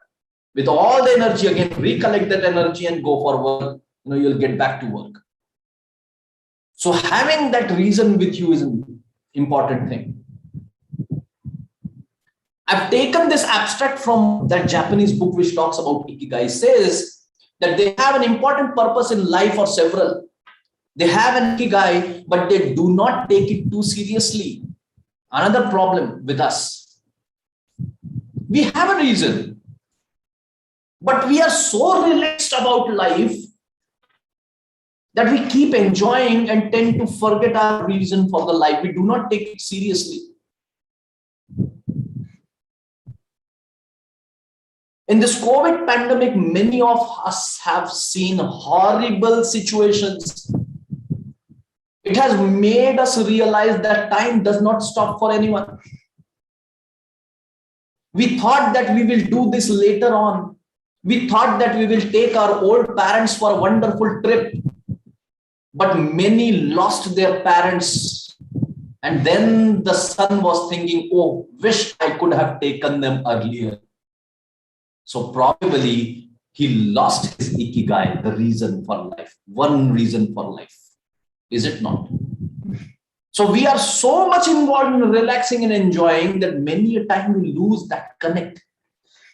with all the energy again, recollect that energy and go for work. You'll get back to work. So having that reason with you is an important thing. I've taken this abstract from that Japanese book which talks about Ikigai. It says that they have an important purpose in life or several. They have an Ikigai, but they do not take it too seriously. Another problem with us. We have a reason, but we are so relaxed about life that we keep enjoying and tend to forget our reason for the life. We do not take it seriously. In this COVID pandemic, many of us have seen horrible situations. It has made us realize that time does not stop for anyone. We thought that we will do this later on. We thought that we will take our old parents for a wonderful trip. But many lost their parents. And then the son was thinking, "Oh, wish I could have taken them earlier." So probably he lost his Ikigai, the reason for life, one reason for life. Is it not? So we are so much involved in relaxing and enjoying that many a time we lose that connect.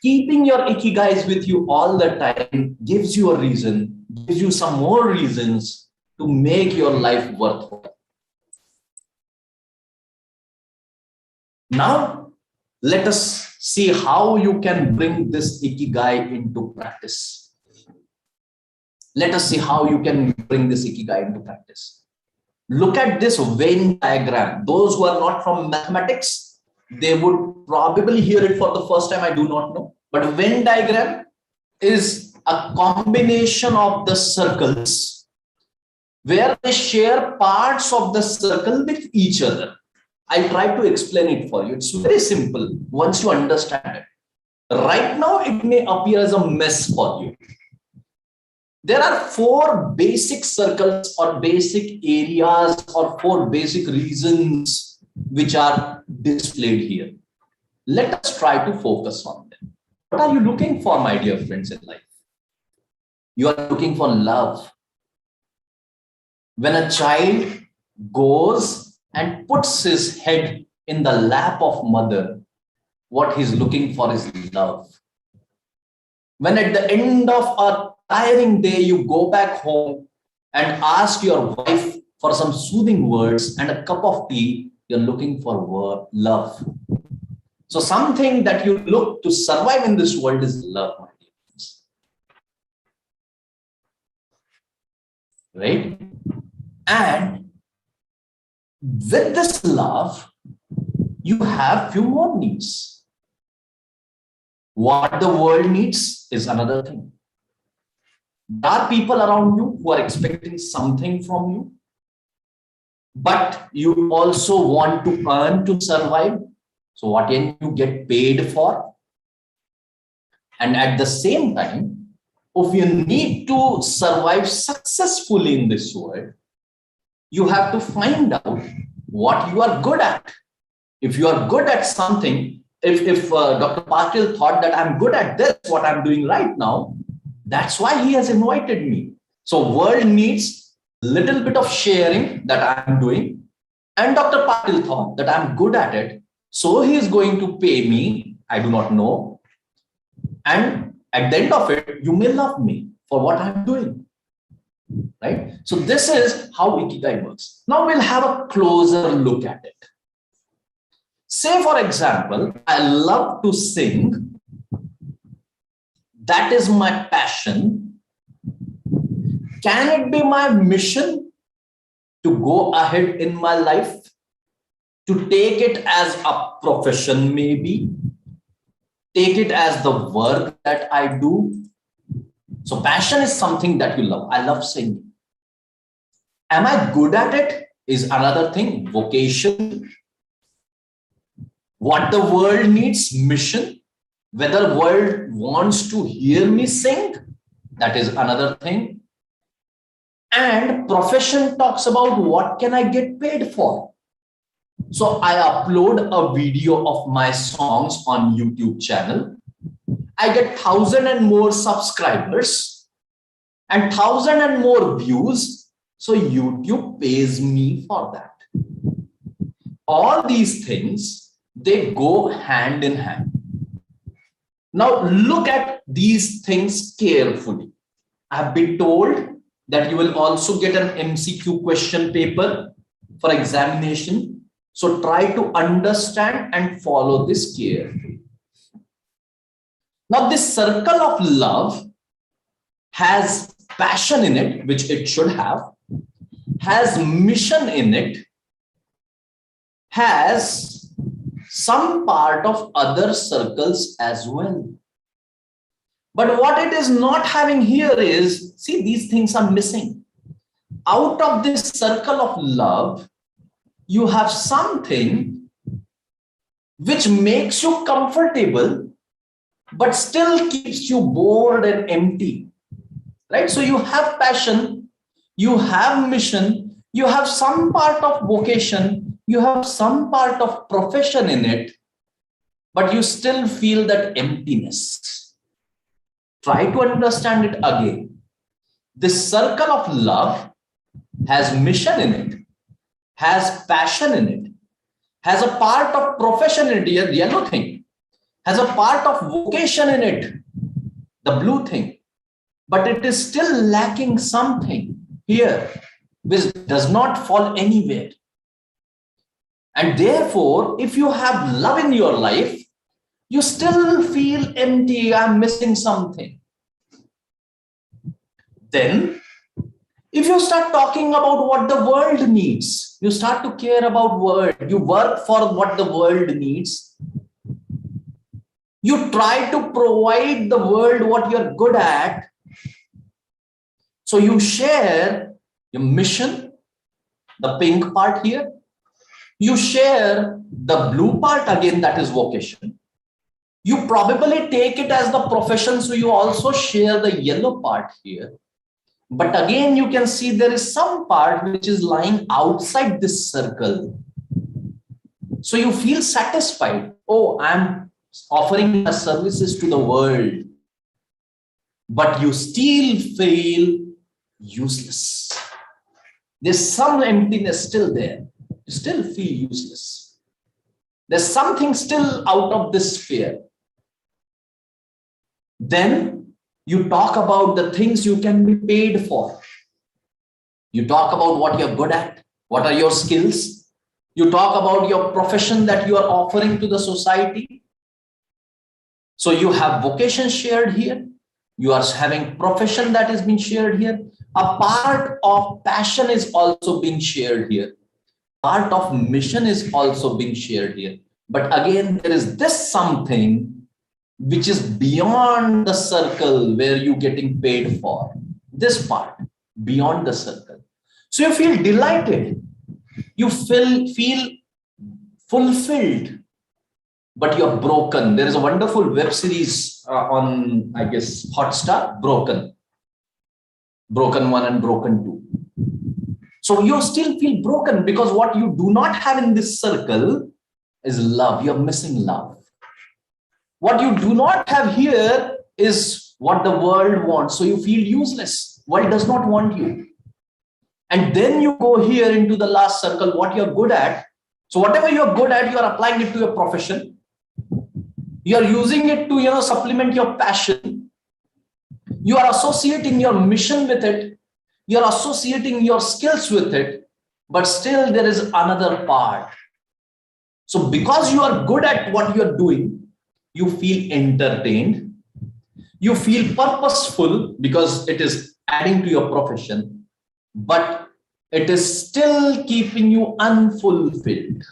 Keeping your Ikigais with you all the time gives you a reason, gives you some more reasons to make your life worthwhile. Now, let us see how you can bring this Ikigai into practice. Let us see how you can bring this Ikigai into practice. Look at this Venn diagram. Those who are not from mathematics, they would probably hear it for the first time. I do not know. But Venn diagram is a combination of the circles where they share parts of the circle with each other. I try to explain it for you. It's very simple once you understand it. Right now, it may appear as a mess for you. There are 4 basic circles or basic areas or 4 basic reasons which are displayed here. Let us try to focus on them. What are you looking for, my dear friends, in life? You are looking for love. When a child goes and puts his head in the lap of mother, what he's looking for is love. When at the end of a tiring day, you go back home and ask your wife for some soothing words and a cup of tea, you're looking for love. So something that you look to survive in this world is love, my dear friends. Right? And with this love, you have few more needs. What the world needs is another thing. There are people around you who are expecting something from you, but you also want to earn to survive. So what can you get paid for? And at the same time, if you need to survive successfully in this world, you have to find out what you are good at. If you are good at something, if Dr. Patil thought that I'm good at this, what I'm doing right now, that's why he has invited me. So world needs a little bit of sharing that I'm doing. And Dr. Patil thought that I'm good at it. So he is going to pay me. I do not know. And at the end of it, you may love me for what I'm doing. Right? So this is how Ikigai works. Now we'll have a closer look at it. Say, for example, I love to sing. That is my passion. Can it be my mission to go ahead in my life? To take it as a profession, maybe? Take it as the work that I do? So passion is something that you love. I love singing. Am I good at it? Is another thing. Vocation. What the world needs, mission. Whether the world wants to hear me sing, that is another thing. And profession talks about what can I get paid for. So I upload a video of my songs on YouTube channel. I get 1,000 and more subscribers and 1,000 and more views. So YouTube pays me for that. All these things, they go hand in hand. Now look at these things carefully. I have been told that you will also get an MCQ question paper for examination. So try to understand and follow this carefully. Now this circle of love has passion in it, which it should have, has mission in it, has some part of other circles as well. But what it is not having here is, see, these things are missing. Out of this circle of love, you have something which makes you comfortable, but still keeps you bored and empty, right? So you have passion, you have mission, you have some part of vocation, you have some part of profession in it, but you still feel that emptiness. Try to understand it again. This circle of love has mission in it, has passion in it, has a part of profession in it, the yellow thing, has a part of vocation in it, the blue thing, but it is still lacking something here, which does not fall anywhere. And therefore, if you have love in your life, you still feel empty, I'm missing something. Then, If you start talking about what the world needs, you start to care about world, you work for what the world needs, you try to provide the world what you're good at. So you share your mission, the pink part here. You share the blue part again, that is vocation. You probably take it as the profession, so you also share the yellow part here. But again, you can see there is some part which is lying outside this circle. So you feel satisfied. Oh, I'm offering my services to the world. But you still feel useless. There's some emptiness still there. You still feel useless. There's something still out of this sphere. Then you talk about the things you can be paid for. You talk about what you're good at, what are your skills. You talk about your profession that you are offering to the society. So you have vocation shared here. You are having profession that is being shared here. A part of passion is also being shared here. Part of mission is also being shared here. But again, there is this something which is beyond the circle where you're getting paid for. This part, beyond the circle. So you feel delighted. You feel fulfilled, but you're broken. There is a wonderful web series on, I guess, Hotstar, Broken. Broken 1 and Broken 2. So you still feel broken because what you do not have in this circle is love. You're missing love. What you do not have here is what the world wants. So you feel useless. World does not want you. And then you go here into the last circle, what you're good at. So whatever you're good at, you're applying it to your profession. You're using it to, supplement your passion. You are associating your mission with it. You're associating your skills with it. But still there is another part. So because you are good at what you're doing, you feel entertained. You feel purposeful because it is adding to your profession, but it is still keeping you unfulfilled.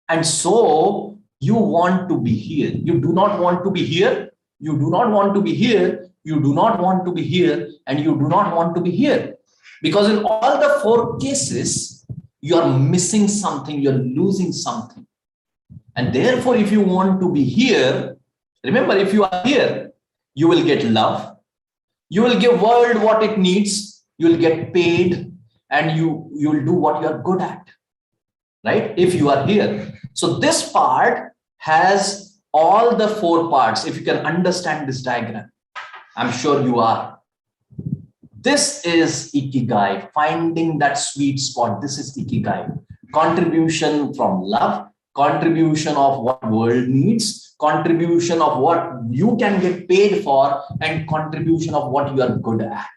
And so you want to be here. You do not want to be here. You do not want to be here. You do not want to be here. And you do not want to be here. Because in all the 4 cases, you are missing something. You're losing something. And therefore, if you want to be here, remember, if you are here, you will get love. You will give world what it needs. You will get paid and you will do what you are good at, right? If you are here. So this part has all the 4 parts. If you can understand this diagram, I'm sure you are. This is Ikigai, finding that sweet spot. This is Ikigai. Contribution from love. Contribution of what world needs, contribution of what you can get paid for, and contribution of what you are good at.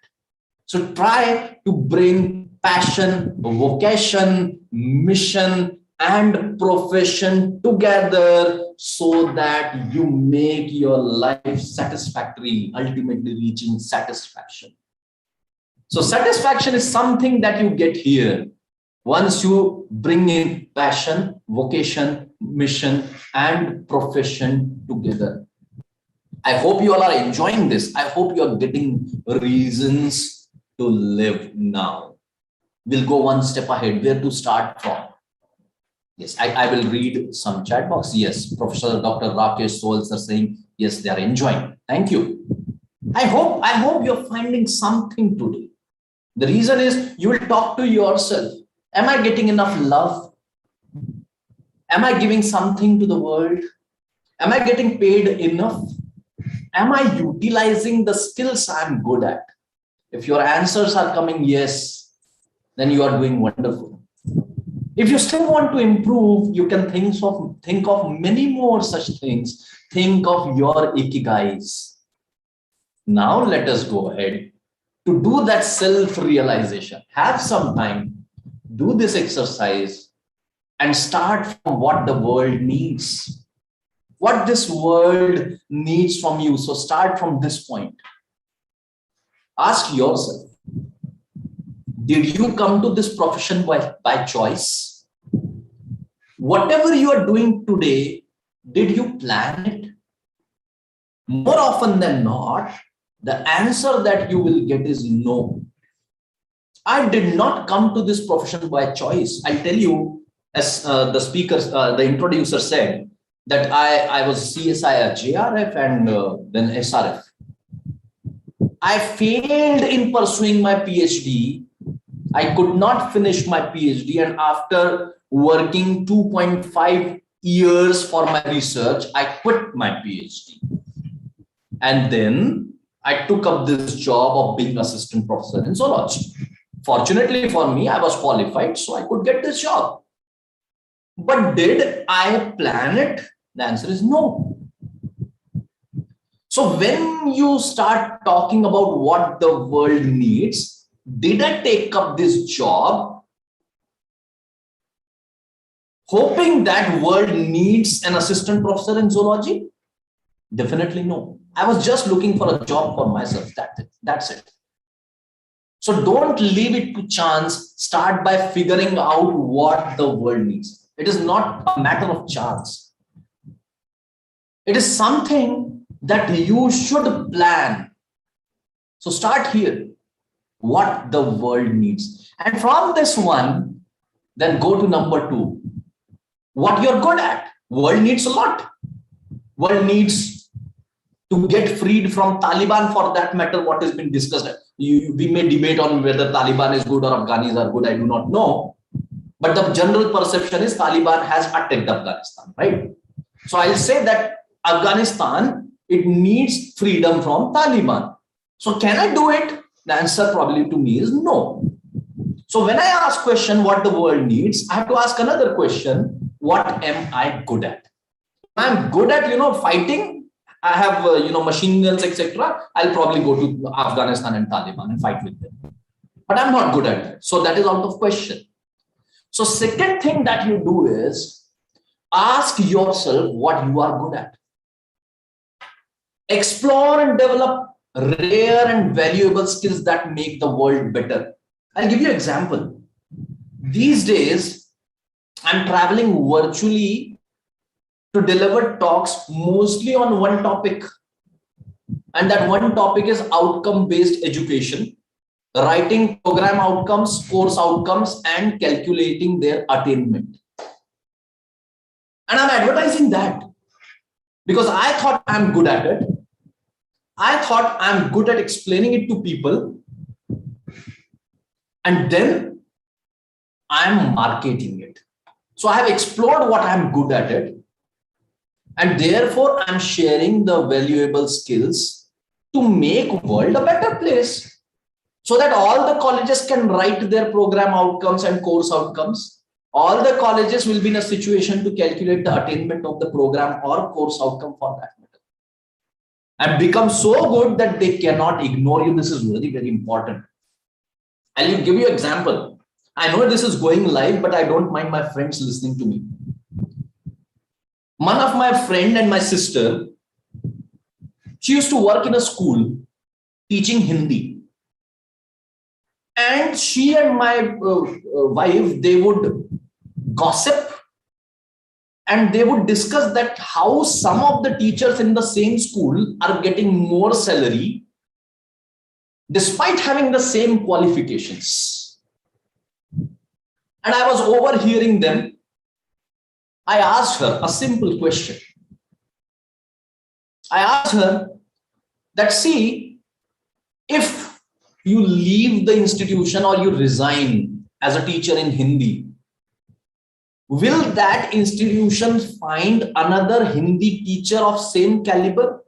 So try to bring passion, vocation, mission, and profession together so that you make your life satisfactory, ultimately reaching satisfaction. So satisfaction is something that you get here. Once you bring in passion, vocation, mission, and profession together. I hope you all are enjoying this. I hope you are getting reasons to live now. We'll go one step ahead. Where to start from? Yes, I will read some chat box. Yes, Professor Dr. Rakesh Souls are saying, yes, they are enjoying. Thank you. I hope you're finding something today. The reason is you will talk to yourself. Am I getting enough love? Am I giving something to the world? Am I getting paid enough? Am I utilizing the skills I'm good at? If your answers are coming yes, then you are doing wonderful. If you still want to improve, you can think of many more such things. Think of your ikigais. Now let us go ahead to do that self-realization. Have some time, do this exercise, and start from what the world needs. What this world needs from you. So start from this point. Ask yourself, Did you come to this profession by choice? Whatever you are doing today, did you plan it? More often than not, the answer that you will get is no. I did not come to this profession by choice. I'll tell you, as the introducer said, that I was CSI at JRF and then SRF. I failed in pursuing my PhD. I could not finish my PhD, and after working 2.5 years for my research, I quit my PhD. And then I took up this job of being assistant professor in zoology. Fortunately for me, I was qualified, so I could get this job. But did I plan it? The answer is no. So when you start talking about what the world needs, did I take up this job hoping that world needs an assistant professor in zoology? Definitely no. I was just looking for a job for myself. That's it. So don't leave it to chance. Start by figuring out what the world needs. It is not a matter of chance. It is something that you should plan. So start here. What the world needs. And from this one, then go to number 2. What you're good at. World needs a lot. World needs to get freed from Taliban, for that matter, what has been discussed. We may debate on whether Taliban is good or Afghanis are good. I do not know. But the general perception is Taliban has attacked Afghanistan, right? So I'll say that Afghanistan, it needs freedom from Taliban. So can I do it? The answer probably to me is no. So when I ask question what the world needs, I have to ask another question. What am I good at? I'm good at, fighting. I have, machine guns, etc. I'll probably go to Afghanistan and Taliban and fight with them. But I'm not good at it. So that is out of question. So second thing that you do is ask yourself what you are good at. Explore and develop rare and valuable skills that make the world better. I'll give you an example. These days, I'm traveling virtually to deliver talks mostly on one topic. And that one topic is outcome-based education, writing program outcomes, course outcomes, and calculating their attainment. And I'm advertising that because I thought I'm good at it. I thought I'm good at explaining it to people. And then I'm marketing it. So I have explored what I'm good at it. And therefore, I'm sharing the valuable skills to make the world a better place. So that all the colleges can write their program outcomes and course outcomes. All the colleges will be in a situation to calculate the attainment of the program or course outcome for that matter. And become so good that they cannot ignore you. This is very, very important. I'll give you an example. I know this is going live, but I don't mind my friends listening to me. One of my friend and my sister, she used to work in a school teaching Hindi. And she and my wife, they would gossip and they would discuss that how some of the teachers in the same school are getting more salary despite having the same qualifications. And I was overhearing them. I asked her a simple question. I asked her that, see, if you leave the institution or you resign as a teacher in Hindi, will that institution find another Hindi teacher of same caliber?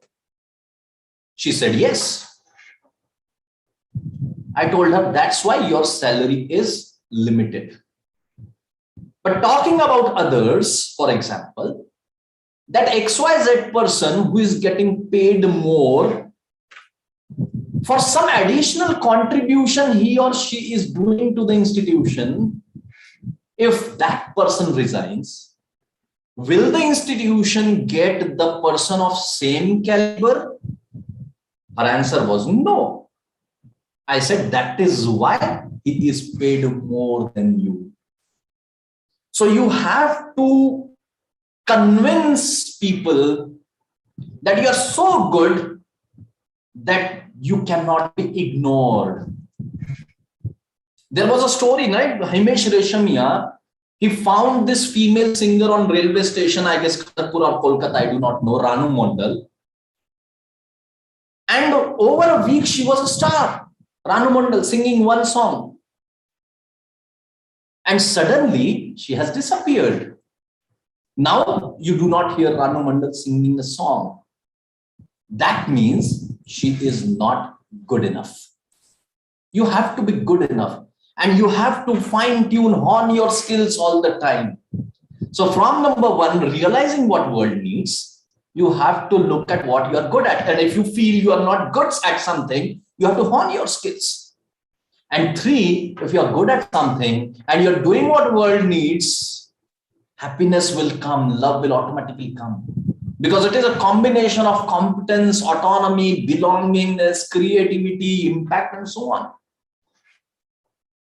She said, yes. I told her, that's why your salary is limited. But talking about others, for example, that XYZ person who is getting paid more for some additional contribution he or she is doing to the institution, if that person resigns, will the institution get the person of same caliber? Her answer was no. I said that is why he is paid more than you. So you have to convince people that you are so good that you cannot be ignored. There was a story, right? Himesh Reshamia, he found this female singer on railway station, I guess Kharagpur or Kolkata, I do not know, Ranu Mondal. And over a week, she was a star. Ranu Mondal singing one song. And suddenly, she has disappeared. Now, you do not hear Ranu Mondal singing a song. That means she is not good enough. You have to be good enough. And you have to fine-tune, hone your skills all the time. So from number one, realizing what world needs, you have to look at what you are good at. And if you feel you are not good at something, you have to hone your skills. And three, if you are good at something and you're doing what world needs, happiness will come, love will automatically come. Because it is a combination of competence, autonomy, belongingness, creativity, impact, and so on.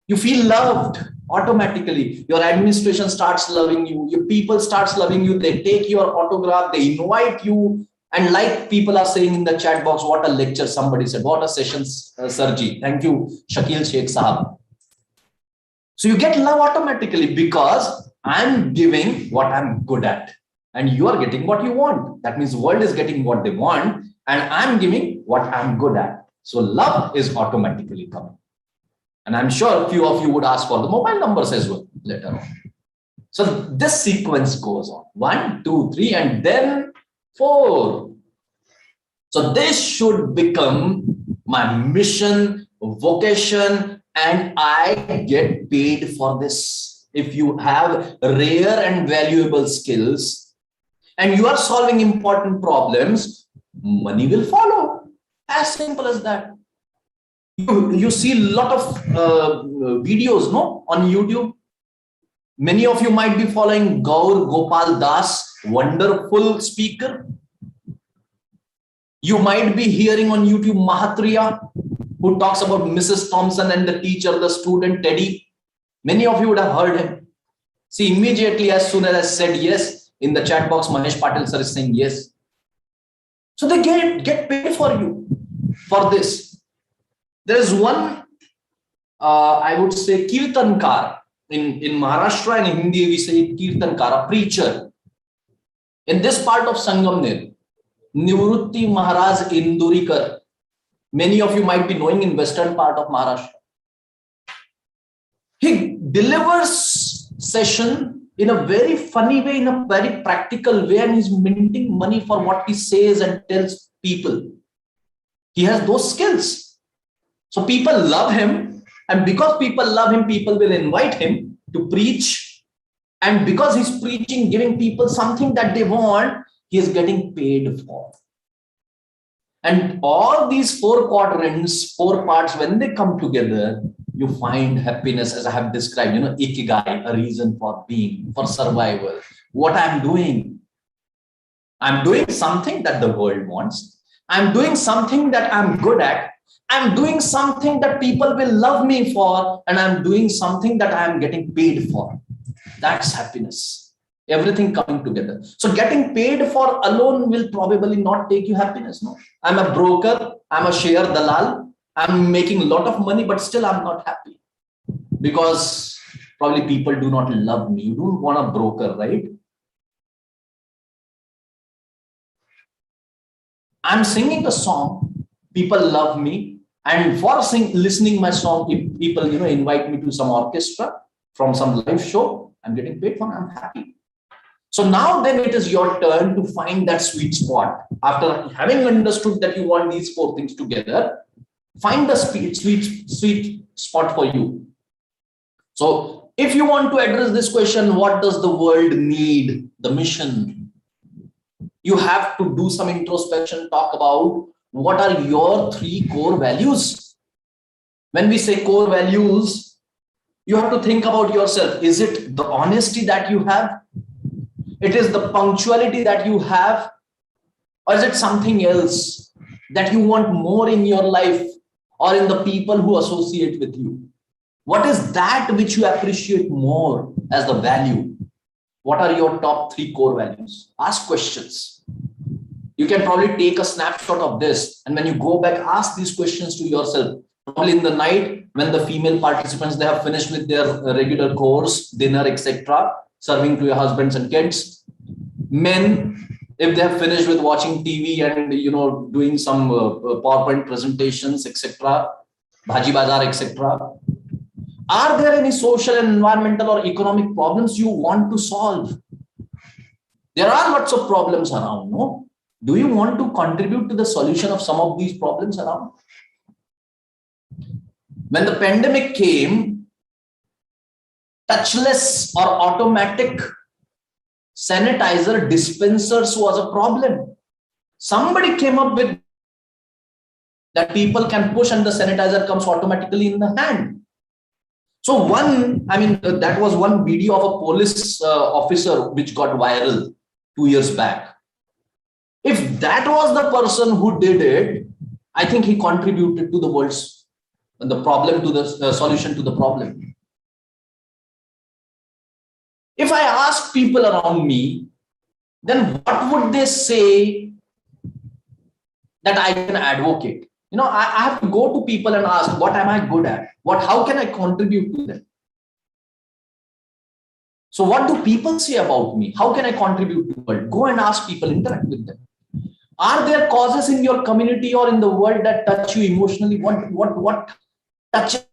You feel loved automatically. Your administration starts loving you. Your people starts loving you. They take your autograph. They invite you. And like people are saying in the chat box, what a lecture, somebody said. What a session, Sarji. Thank you, Shakil Sheikh Sahab. So you get love automatically because I'm giving what I'm good at. And you are getting what you want. That means the world is getting what they want. And I'm giving what I'm good at. So love is automatically coming. And I'm sure a few of you would ask for the mobile numbers as well later on. So this sequence goes on. 1, 2, 3, and then 4. So this should become my mission, vocation, and I get paid for this. If you have rare and valuable skills and you are solving important problems, money will follow. As simple as that. You see a lot of videos, no, on YouTube. Many of you might be following Gaur Gopal Das, wonderful speaker. You might be hearing on YouTube Mahatriya, who talks about Mrs. Thompson and the teacher, the student Teddy. Many of you would have heard him. See, immediately as soon as I said yes, in the chat box, Mahesh Patil sir is saying yes. So they get paid for you for this. There is one, I would say, Kirtankar. In Maharashtra and in Hindi, we say Kirtankar, a preacher. In this part of Sangamner, Nivrutti Maharaj Indurikar. Many of you might be knowing in western part of Maharashtra. He delivers session in a very funny way, in a very practical way, and he's minting money for what he says and tells people. He has those skills. So people love him, and because people love him, people will invite him to preach. And because he's preaching, giving people something that they want, he is getting paid for. And all these 4 quadrants, 4 parts, when they come together, you find happiness, as I have described, ikigai, a reason for being, for survival. What I'm doing something that the world wants. I'm doing something that I'm good at. I'm doing something that people will love me for, and I'm doing something that I'm getting paid for. That's happiness. Everything coming together. So getting paid for alone will probably not take you happiness. No, I'm a broker. I'm a share dalal. I'm making a lot of money, but still I'm not happy because probably people do not love me. You don't want a broker, right? I'm singing a song. People love me. And for listening my song, if people invite me to some orchestra from some live show, I'm getting paid for it. I'm happy. So now then it is your turn to find that sweet spot. After having understood that you want these 4 things together, find the sweet spot for you. So if you want to address this question, what does the world need? The mission. You have to do some introspection, talk about what are your 3 core values. When we say core values, you have to think about yourself. Is it the honesty that you have? It is the punctuality that you have? Or is it something else that you want more in your life? or in the people who associate with you? What is that which you appreciate more as the value? What are your top 3 core values? Ask questions. You can probably take a snapshot of this, and when you go back, ask these questions to yourself. Probably in the night, when the female participants, they have finished with their regular course, dinner, etc., serving to your husbands and kids. Men, if they have finished with watching TV and doing some PowerPoint presentations, etc., Bhaji Bazaar, etc., are there any social and environmental or economic problems you want to solve? There are lots of problems around, no? Do you want to contribute to the solution of some of these problems around? When the pandemic came, touchless or automatic sanitizer dispensers was a problem. Somebody came up with that people can push and the sanitizer comes automatically in the hand. So that was one video of a police officer which got viral 2 years back. If that was the person who did it, I think he contributed to the problem, to the solution to the problem. If I ask people around me, then what would they say that I can advocate? I have to go to people and ask, what am I good at? How can I contribute to them? So what do people say about me? How can I contribute to the world? Go and ask people, interact with them. Are there causes in your community or in the world that touch you emotionally? What touches?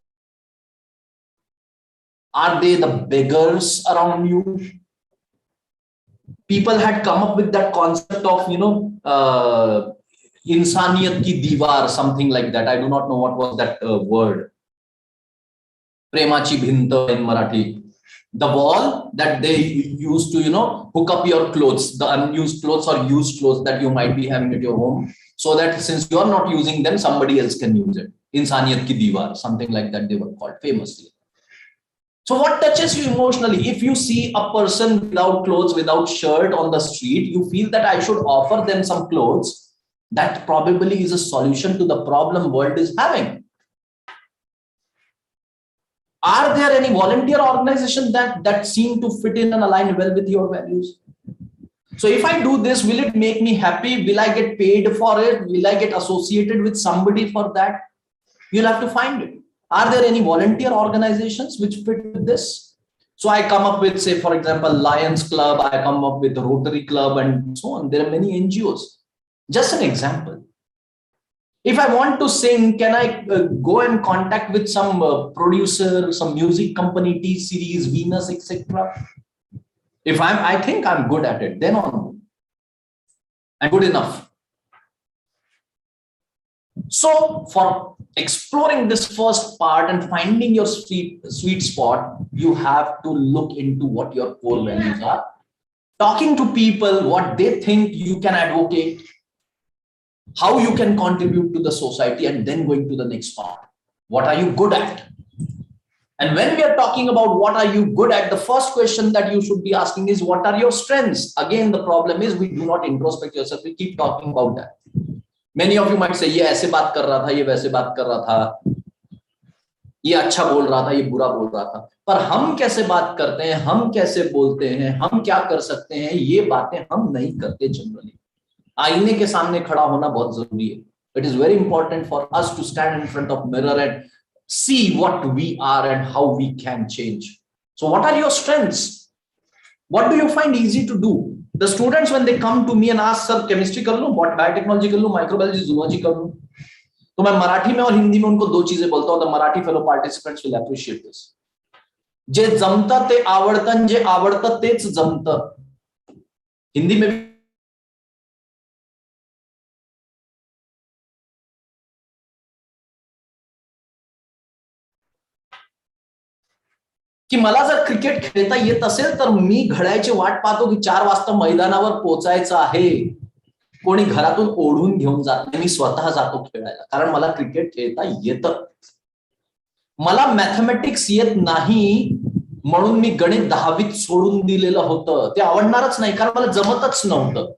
Are they the beggars around you? People had come up with that concept of, Insaniyat ki Diwar, something like that. I do not know what was that word. Premachi Bhinta in Marathi. The wall that they used to, hook up your clothes, the unused clothes or used clothes that you might be having at your home, so that since you are not using them, somebody else can use it. Insaniyat ki Diwar, something like that they were called famously. So what touches you emotionally? If you see a person without clothes, without shirt on the street, you feel that I should offer them some clothes. That probably is a solution to the problem world is having. Are there any volunteer organizations that seem to fit in and align well with your values? So if I do this, will it make me happy? Will I get paid for it? Will I get associated with somebody for that? You'll have to find it. Are there any volunteer organizations which fit with this? So I come up with, say, for example, Lions Club, I come up with the Rotary Club and so on. There are many NGOs. Just an example. If I want to sing, can I go and contact with some producer, some music company, T-Series, Venus, etc.? If I think I'm good at it, then on. I'm good enough. So for exploring this first part and finding your sweet spot, you have to look into what your core values are. Talking to people, what they think you can advocate, how you can contribute to the society, and then going to the next part. What are you good at? And when we are talking about what are you good at, the first question that you should be asking is, what are your strengths? Again, the problem is we do not introspect yourself. We keep talking about that. Many of you might say, ये ऐसे बात कर रहा था, ये वैसे बात कर रहा था, ये अच्छा बोल रहा था, ये बुरा बोल रहा था. पर हम कैसे बात करते हैं, हम कैसे बोलते हैं, हम क्या कर सकते हैं, ये बातें हम नहीं करते जनरली. आईने के सामने खड़ा होना बहुत जरूरी है. It is very important for us to stand in front of mirror and see what we are and how we can change. So what are your strengths? What do you find easy to do? The students, when they come to me and ask, sir, chemistry कर लूं, biotechnology कर लूं, microbiology, zoology कर लूं, तो मैं मराठी में और हिंदी में उनको दो चीजें बोलता हूं. The Marathi fellow participants will appreciate this. जे जमतं ते आवडतं, जे आवडतं तेच जमतं. हिंदी में भी की मला जर क्रिकेट खेळता येत असेल तर मी घड्याळाची वाट पाहतो की 4 वाजता मैदानावर पोहोचायचं आहे. कोणी घरातून ओढून घेऊन जात नाही, मी स्वतः जातो खेळायला, कारण मला क्रिकेट खेळता येतं. मला मॅथमॅटिक्स येत नाही म्हणून मी गणित 10वीत सोडून दिलेलं होतं. ते आवडणारच नाही, कारण मला जमतच नव्हतं.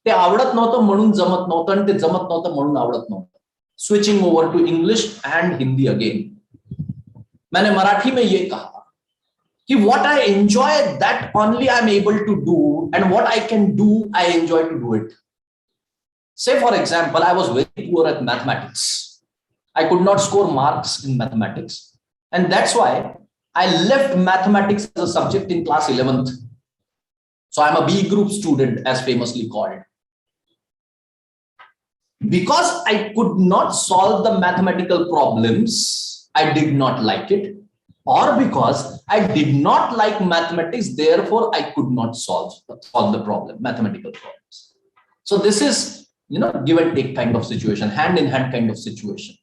ते आवडत नव्हतं म्हणून जमत नव्हतं, आणि ते जमत नव्हतं म्हणून आवडत नव्हतं. switching over to English and Hindi again. मैंने मराठी में ये कहा कि what I enjoy, that only I'm able to do, and what I can do, I enjoy to do it. Say for example, I was very poor at mathematics. I could not score marks in mathematics, and that's why I left mathematics as a subject in class 11th. So I'm a B group student, as famously called. Because I could not solve the mathematical problems, I did not like it, or because I did not like mathematics, therefore I could not solve the problem, mathematical problems. So this is, give and take kind of situation, hand in hand kind of situation.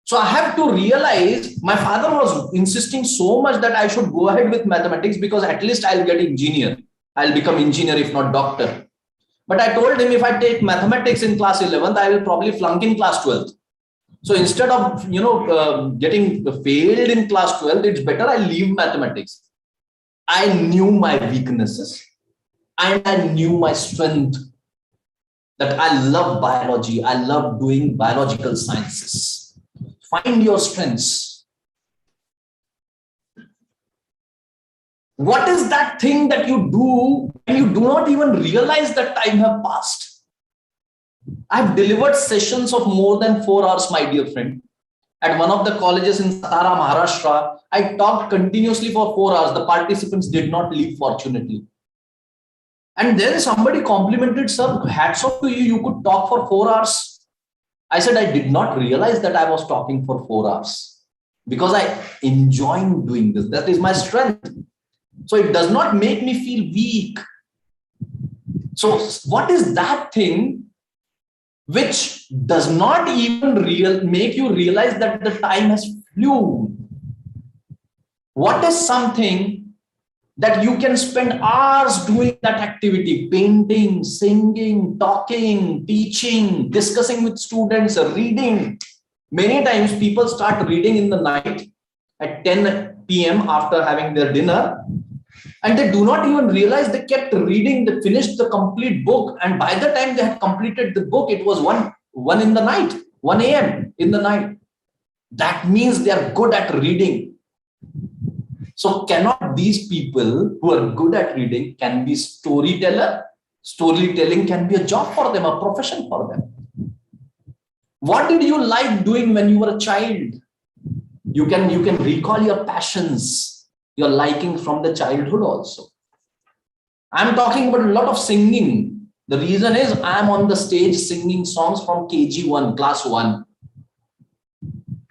So I have to realize my father was insisting so much that I should go ahead with mathematics because at least I'll get engineer. I'll become engineer, if not doctor. But I told him if I take mathematics in class 11th, I will probably flunk in class 12th. So instead of, getting failed in class 12th, it's better I leave mathematics. I knew my weaknesses and I knew my strength, that I love biology. I love doing biological sciences. Find your strengths. What is that thing that you do and you do not even realize that time have passed? I've delivered sessions of more than 4 hours, my dear friend. At one of the colleges in Satara, Maharashtra, I talked continuously for 4 hours. The participants did not leave, fortunately. And then somebody complimented, sir, hats off to you, you could talk for 4 hours. I said, I did not realize that I was talking for 4 hours because I enjoy doing this. That is my strength. So it does not make me feel weak. So what is that thing which does not even make you realize that the time has flew? What is something that you can spend hours doing that activity? Painting, singing, talking, teaching, discussing with students, reading. Many times people start reading in the night at 10 p.m. after having their dinner, and they do not even realize they kept reading, they finished the complete book, and by the time they had completed the book, it was 1 in the night, 1 a.m. in the night. That means they are good at reading. So cannot these people who are good at reading can be storyteller? Storytelling can be a job for them, a profession for them. What did you like doing when you were a child? You can recall your passions, your liking from the childhood also. I'm talking about a lot of singing. The reason is I'm on the stage singing songs from KG1, class 1.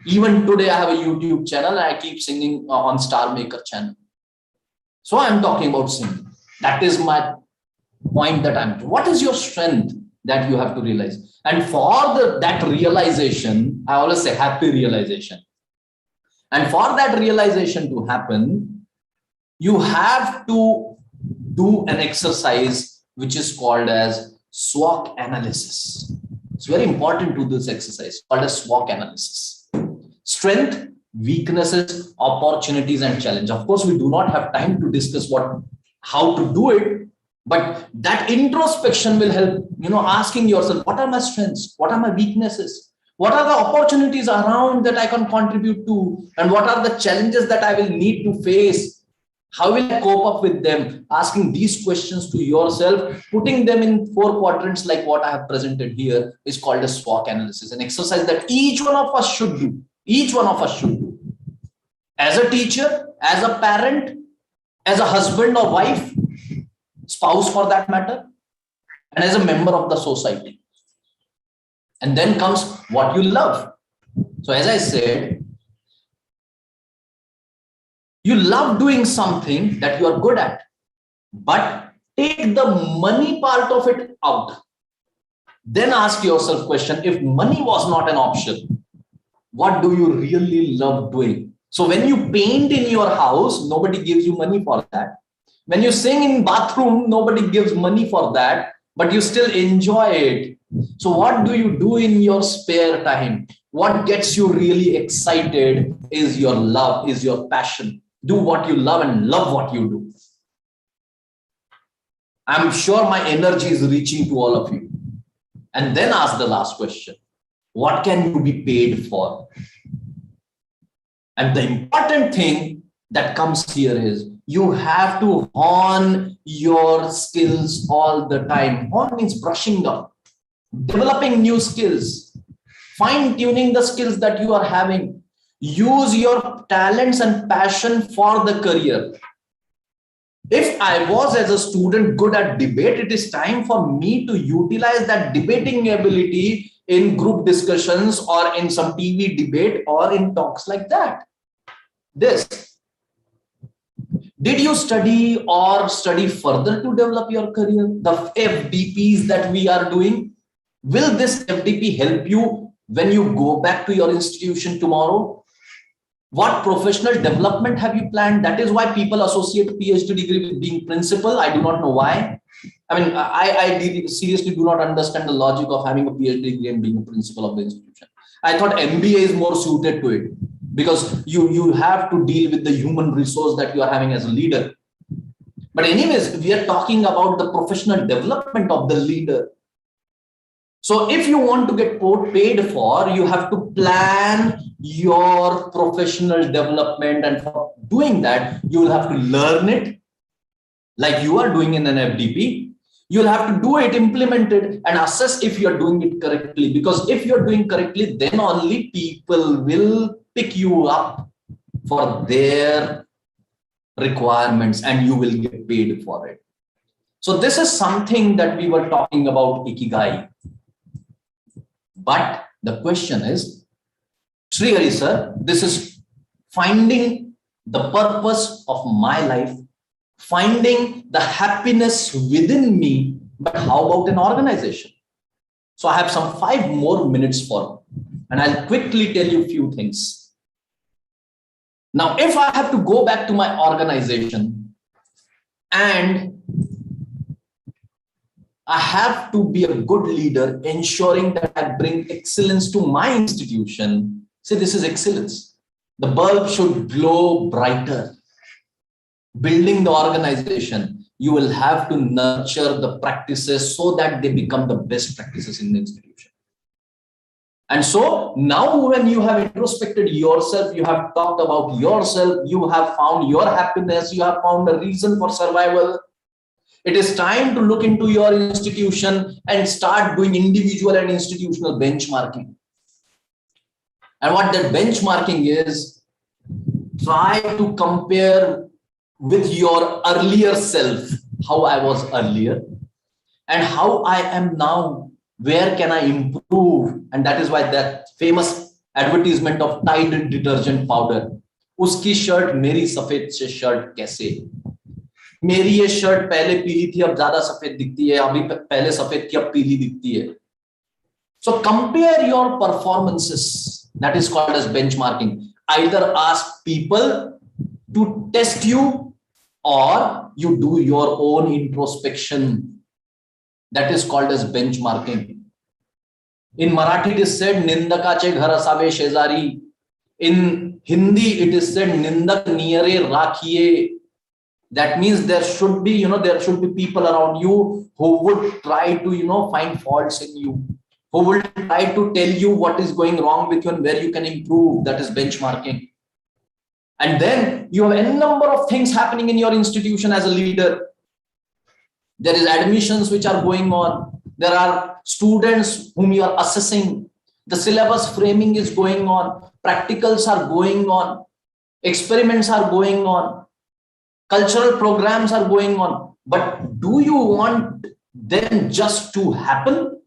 Even today, I have a YouTube channel and I keep singing on Star Maker channel. So I'm talking about singing. That is my point that I'm doing. What is your strength that you have to realize? And for that realization, I always say happy realization. And for that realization to happen, you have to do an exercise which is called as SWOT analysis. It's very important to do this exercise called as SWOT analysis. Strength, weaknesses, opportunities, and challenge. Of course, we do not have time to discuss how to do it, but that introspection will help, asking yourself, what are my strengths? What are my weaknesses? What are the opportunities around that I can contribute to? And what are the challenges that I will need to face? How will I cope up with them? Asking these questions to yourself, putting them in 4 quadrants like what I have presented here is called a SWOT analysis, an exercise that each one of us should do. Each one of us should do. As a teacher, as a parent, as a husband or wife, spouse for that matter, and as a member of the society. And then comes what you love. So as I said, you love doing something that you are good at, but take the money part of it out. Then ask yourself question, if money was not an option, what do you really love doing? So when you paint in your house, nobody gives you money for that. When you sing in bathroom, nobody gives money for that, but you still enjoy it. So what do you do in your spare time? What gets you really excited is your love, is your passion. Do what you love and love what you do. I'm sure my energy is reaching to all of you. And then ask the last question. what can you be paid for? And the important thing that comes here is you have to hone your skills all the time. Hone means brushing up, developing new skills, fine-tuning the skills that you are having. Use your talents and passion for the career. If I was as a student good at debate, it is time for me to utilize that debating ability in group discussions or in some TV debate or in talks like that. This. Did you study or study further to develop your career? The FDPs that we are doing, will this FDP help you when you go back to your institution tomorrow? What professional development have you planned? That is why people associate PhD degree with being principal. I do not know why. I mean, I seriously do not understand the logic of having a PhD degree and being a principal of the institution. I thought MBA is more suited to it because you have to deal with the human resource that you are having as a leader. But anyways, we are talking about the professional development of the leader. So if you want to get paid for, you have to plan your professional development, and for doing that, you will have to learn it like you are doing in an FDP. You'll have to do it, implement it, and assess if you're doing it correctly. Because if you're doing correctly, then only people will pick you up for their requirements and you will get paid for it. So this is something that we were talking about, Ikigai. But the question is, Srihari sir, this is finding the purpose of my life, finding the happiness within me, but how about an organization? So I have some 5 more minutes for, and I'll quickly tell you a few things. Now, if I have to go back to my organization and I have to be a good leader, ensuring that I bring excellence to my institution. See, this is excellence. The bulb should glow brighter. Building the organization, you will have to nurture the practices so that they become the best practices in the institution. And so now when you have introspected yourself, you have talked about yourself, you have found your happiness, you have found a reason for survival. It is time to look into your institution and start doing individual and institutional benchmarking. And what that benchmarking is, try to compare with your earlier self, how I was earlier and how I am now. Where can I improve? And that is why that famous advertisement of Tide detergent powder. Uski shirt, meri safed se shirt kaise? मेरी ये shirt पहले पीली थी, अब ज्यादा सफेद दिखती है, अभी पहले सफेद थी, अब पीली दिखती है. So compare your performances. That is called as benchmarking. Either ask people to test you or you do your own introspection. That is called as benchmarking. In Marathi it is said nindakache ghar asaave shezari. In Hindi it is said nindak niyare rakhiye. That means there should be, there should be people around you who would try to, find faults in you, who will try to tell you what is going wrong with you and where you can improve. That is benchmarking. And then you have a number of things happening in your institution as a leader. There is admissions which are going on. There are students whom you are assessing. The syllabus framing is going on. Practicals are going on. Experiments are going on. Cultural programs are going on. But do you want them just to happen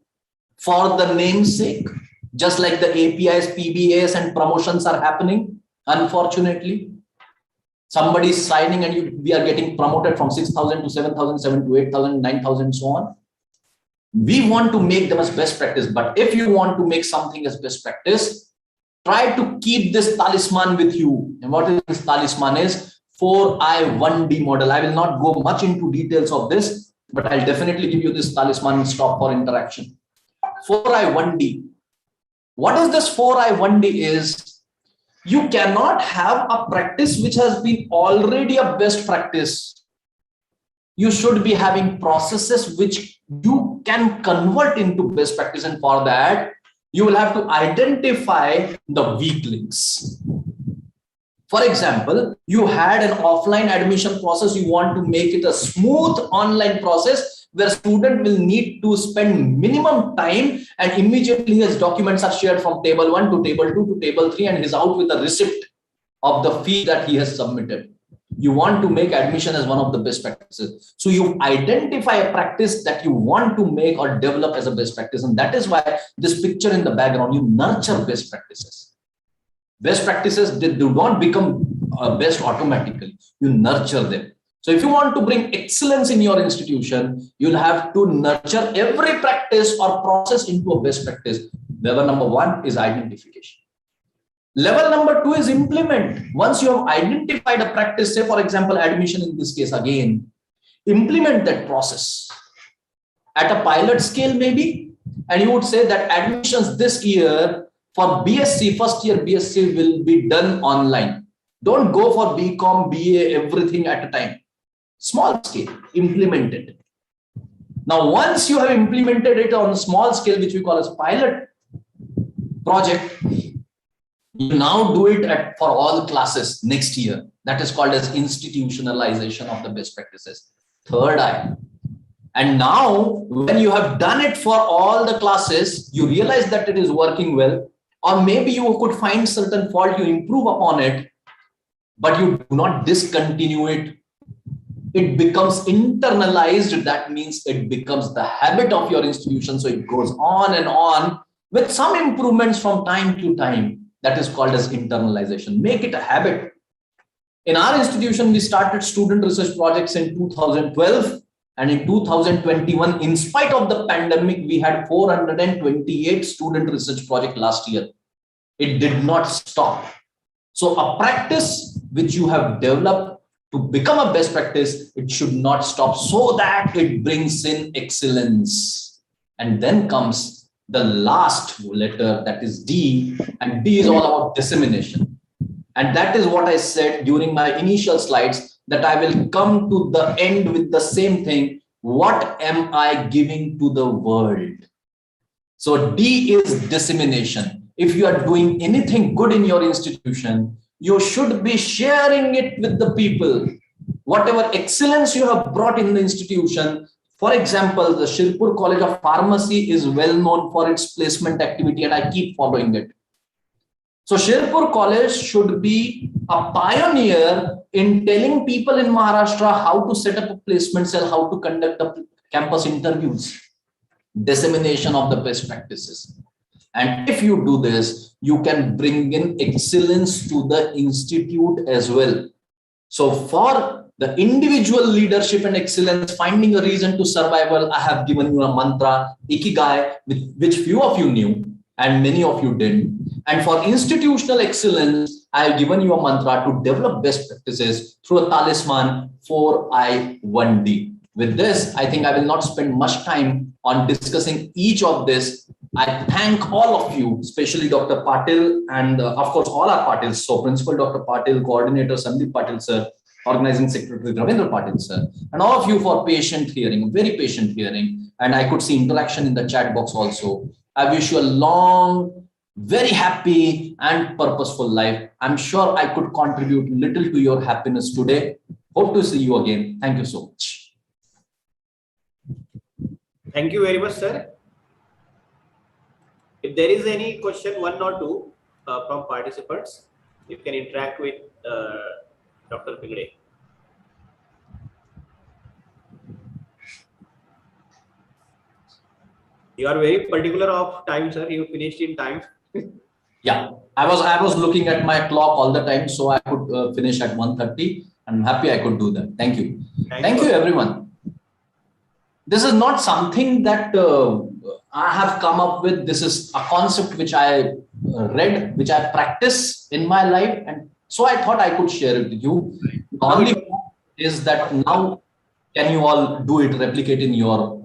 for the name's sake? Just like the APIs, PBAs and promotions are happening, unfortunately. Somebody is signing and we are getting promoted from 6,000 to 7,000, 7,000 to 8,000, 9,000, so on. We want to make them as best practice. But if you want to make something as best practice, try to keep this talisman with you. And what is this talisman is? 4I1D model. I will not go much into details of this, but I'll definitely give you this talisman and stop for interaction. 4I1D. What is this 4I1D is? You cannot have a practice which has been already a best practice. You should be having processes which you can convert into best practice, and for that you will have to identify the weak links. For example, you had an offline admission process, you want to make it a smooth online process where student will need to spend minimum time and immediately his documents are shared from table 1 to table 2 to table 3 and he's out with a receipt of the fee that he has submitted. You want to make admission as one of the best practices. So you identify a practice that you want to make or develop as a best practice. And that is why this picture in the background, you nurture best practices. Best practices, they do not become best automatically. You nurture them. So if you want to bring excellence in your institution, you'll have to nurture every practice or process into a best practice. Level number 1 is identification. Level number 2 is implement. Once you have identified a practice, say for example, admission in this case again, implement that process at a pilot scale maybe, and you would say that admissions this year for BSc, first year BSc will be done online. Don't go for BCom, BA, everything at a time. Small scale, implement it. Now, once you have implemented it on a small scale, which we call as pilot project, you now do it for all classes next year. That is called as institutionalization of the best practices. Third eye. And now, when you have done it for all the classes, you realize that it is working well, or maybe you could find certain fault, you improve upon it, but you do not discontinue it. It becomes internalized. That means it becomes the habit of your institution. So it goes on and on with some improvements from time to time. That is called as internalization. Make it a habit. In our institution, we started student research projects in 2012. And in 2021, in spite of the pandemic, we had 428 student research projects last year. It did not stop. So a practice which you have developed to become a best practice, it should not stop so that it brings in excellence. And then comes the last letter, that is D, and D is all about dissemination. And that is what I said during my initial slides, that I will come to the end with the same thing. What am I giving to the world? So D is dissemination. If you are doing anything good in your institution, you should be sharing it with the people. Whatever excellence you have brought in the institution. For example, the Shirpur College of Pharmacy is well known for its placement activity, and I keep following it. So Shirpur College should be a pioneer in telling people in Maharashtra how to set up a placement cell, how to conduct the campus interviews, dissemination of the best practices. And if you do this, you can bring in excellence to the institute as well. So for the individual leadership and excellence, finding a reason to survival, I have given you a mantra, Ikigai, which few of you knew and many of you didn't. And for institutional excellence, I have given you a mantra to develop best practices through a talisman 4I1D. With this, I think I will not spend much time on discussing each of this. I thank all of you, especially Dr. Patil and of course all our Patils. So Principal Dr. Patil, Coordinator Sandeep Patil sir, Organizing Secretary Ravindra Patil sir, and all of you for patient hearing, very patient hearing. And I could see interaction in the chat box also. I wish you a long, very happy and purposeful life. I'm sure I could contribute little to your happiness today. Hope to see you again. Thank you so much. Thank you very much, sir. If there is any question, one or two from participants, you can interact with Dr. Pingade. You are very particular of time, sir. You finished in time. Yeah, I was looking at my clock all the time, so I could finish at 1:30. I'm happy I could do that. Thank you. Thank you, everyone. This is not something that I have come up with. This is a concept which I read, which I practice in my life, and so I thought I could share it with you. The only is that now, can you all do it, replicate in your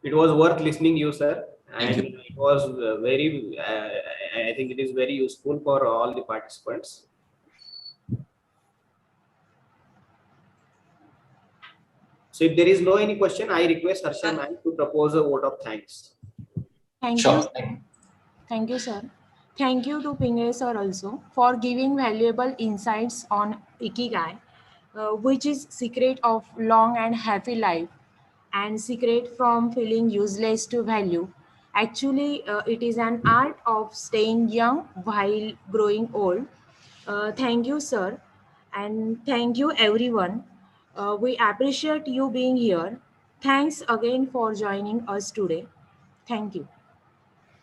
It was worth listening you, sir. Thank And you. it was very, I think it is very useful for all the participants. So if there is no any question, I request Harsha ma'am to propose a vote of thanks. Thank Sure. you. Thank you, sir. Thank you to Pingle sir also for giving valuable insights on Ikigai, which is secret of long and happy life and secret from feeling useless to value. Actually, it is an art of staying young while growing old. Thank you, sir, and thank you, everyone. We appreciate you being here. Thanks again for joining us today. Thank you.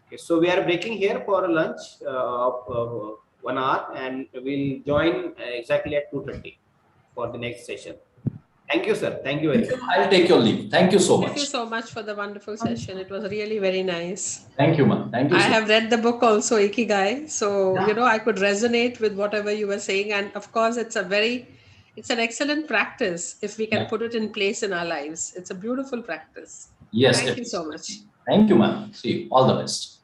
Okay, so we are breaking here for a lunch of 1 hour, and we'll join exactly at 2:30 for the next session. Thank you, sir. Thank you very much. I'll take your leave. Thank you so Thank you much. so much for the wonderful session. It was really very nice. Thank you, ma'am. Thank you. I so have read the book also, Ikigai. So, I could resonate with whatever you were saying. And of course, it's an excellent practice if we can put it in place in our lives. It's a beautiful practice. Yes. Thank you Definitely. so much. Thank you, ma'am. See you. All the best.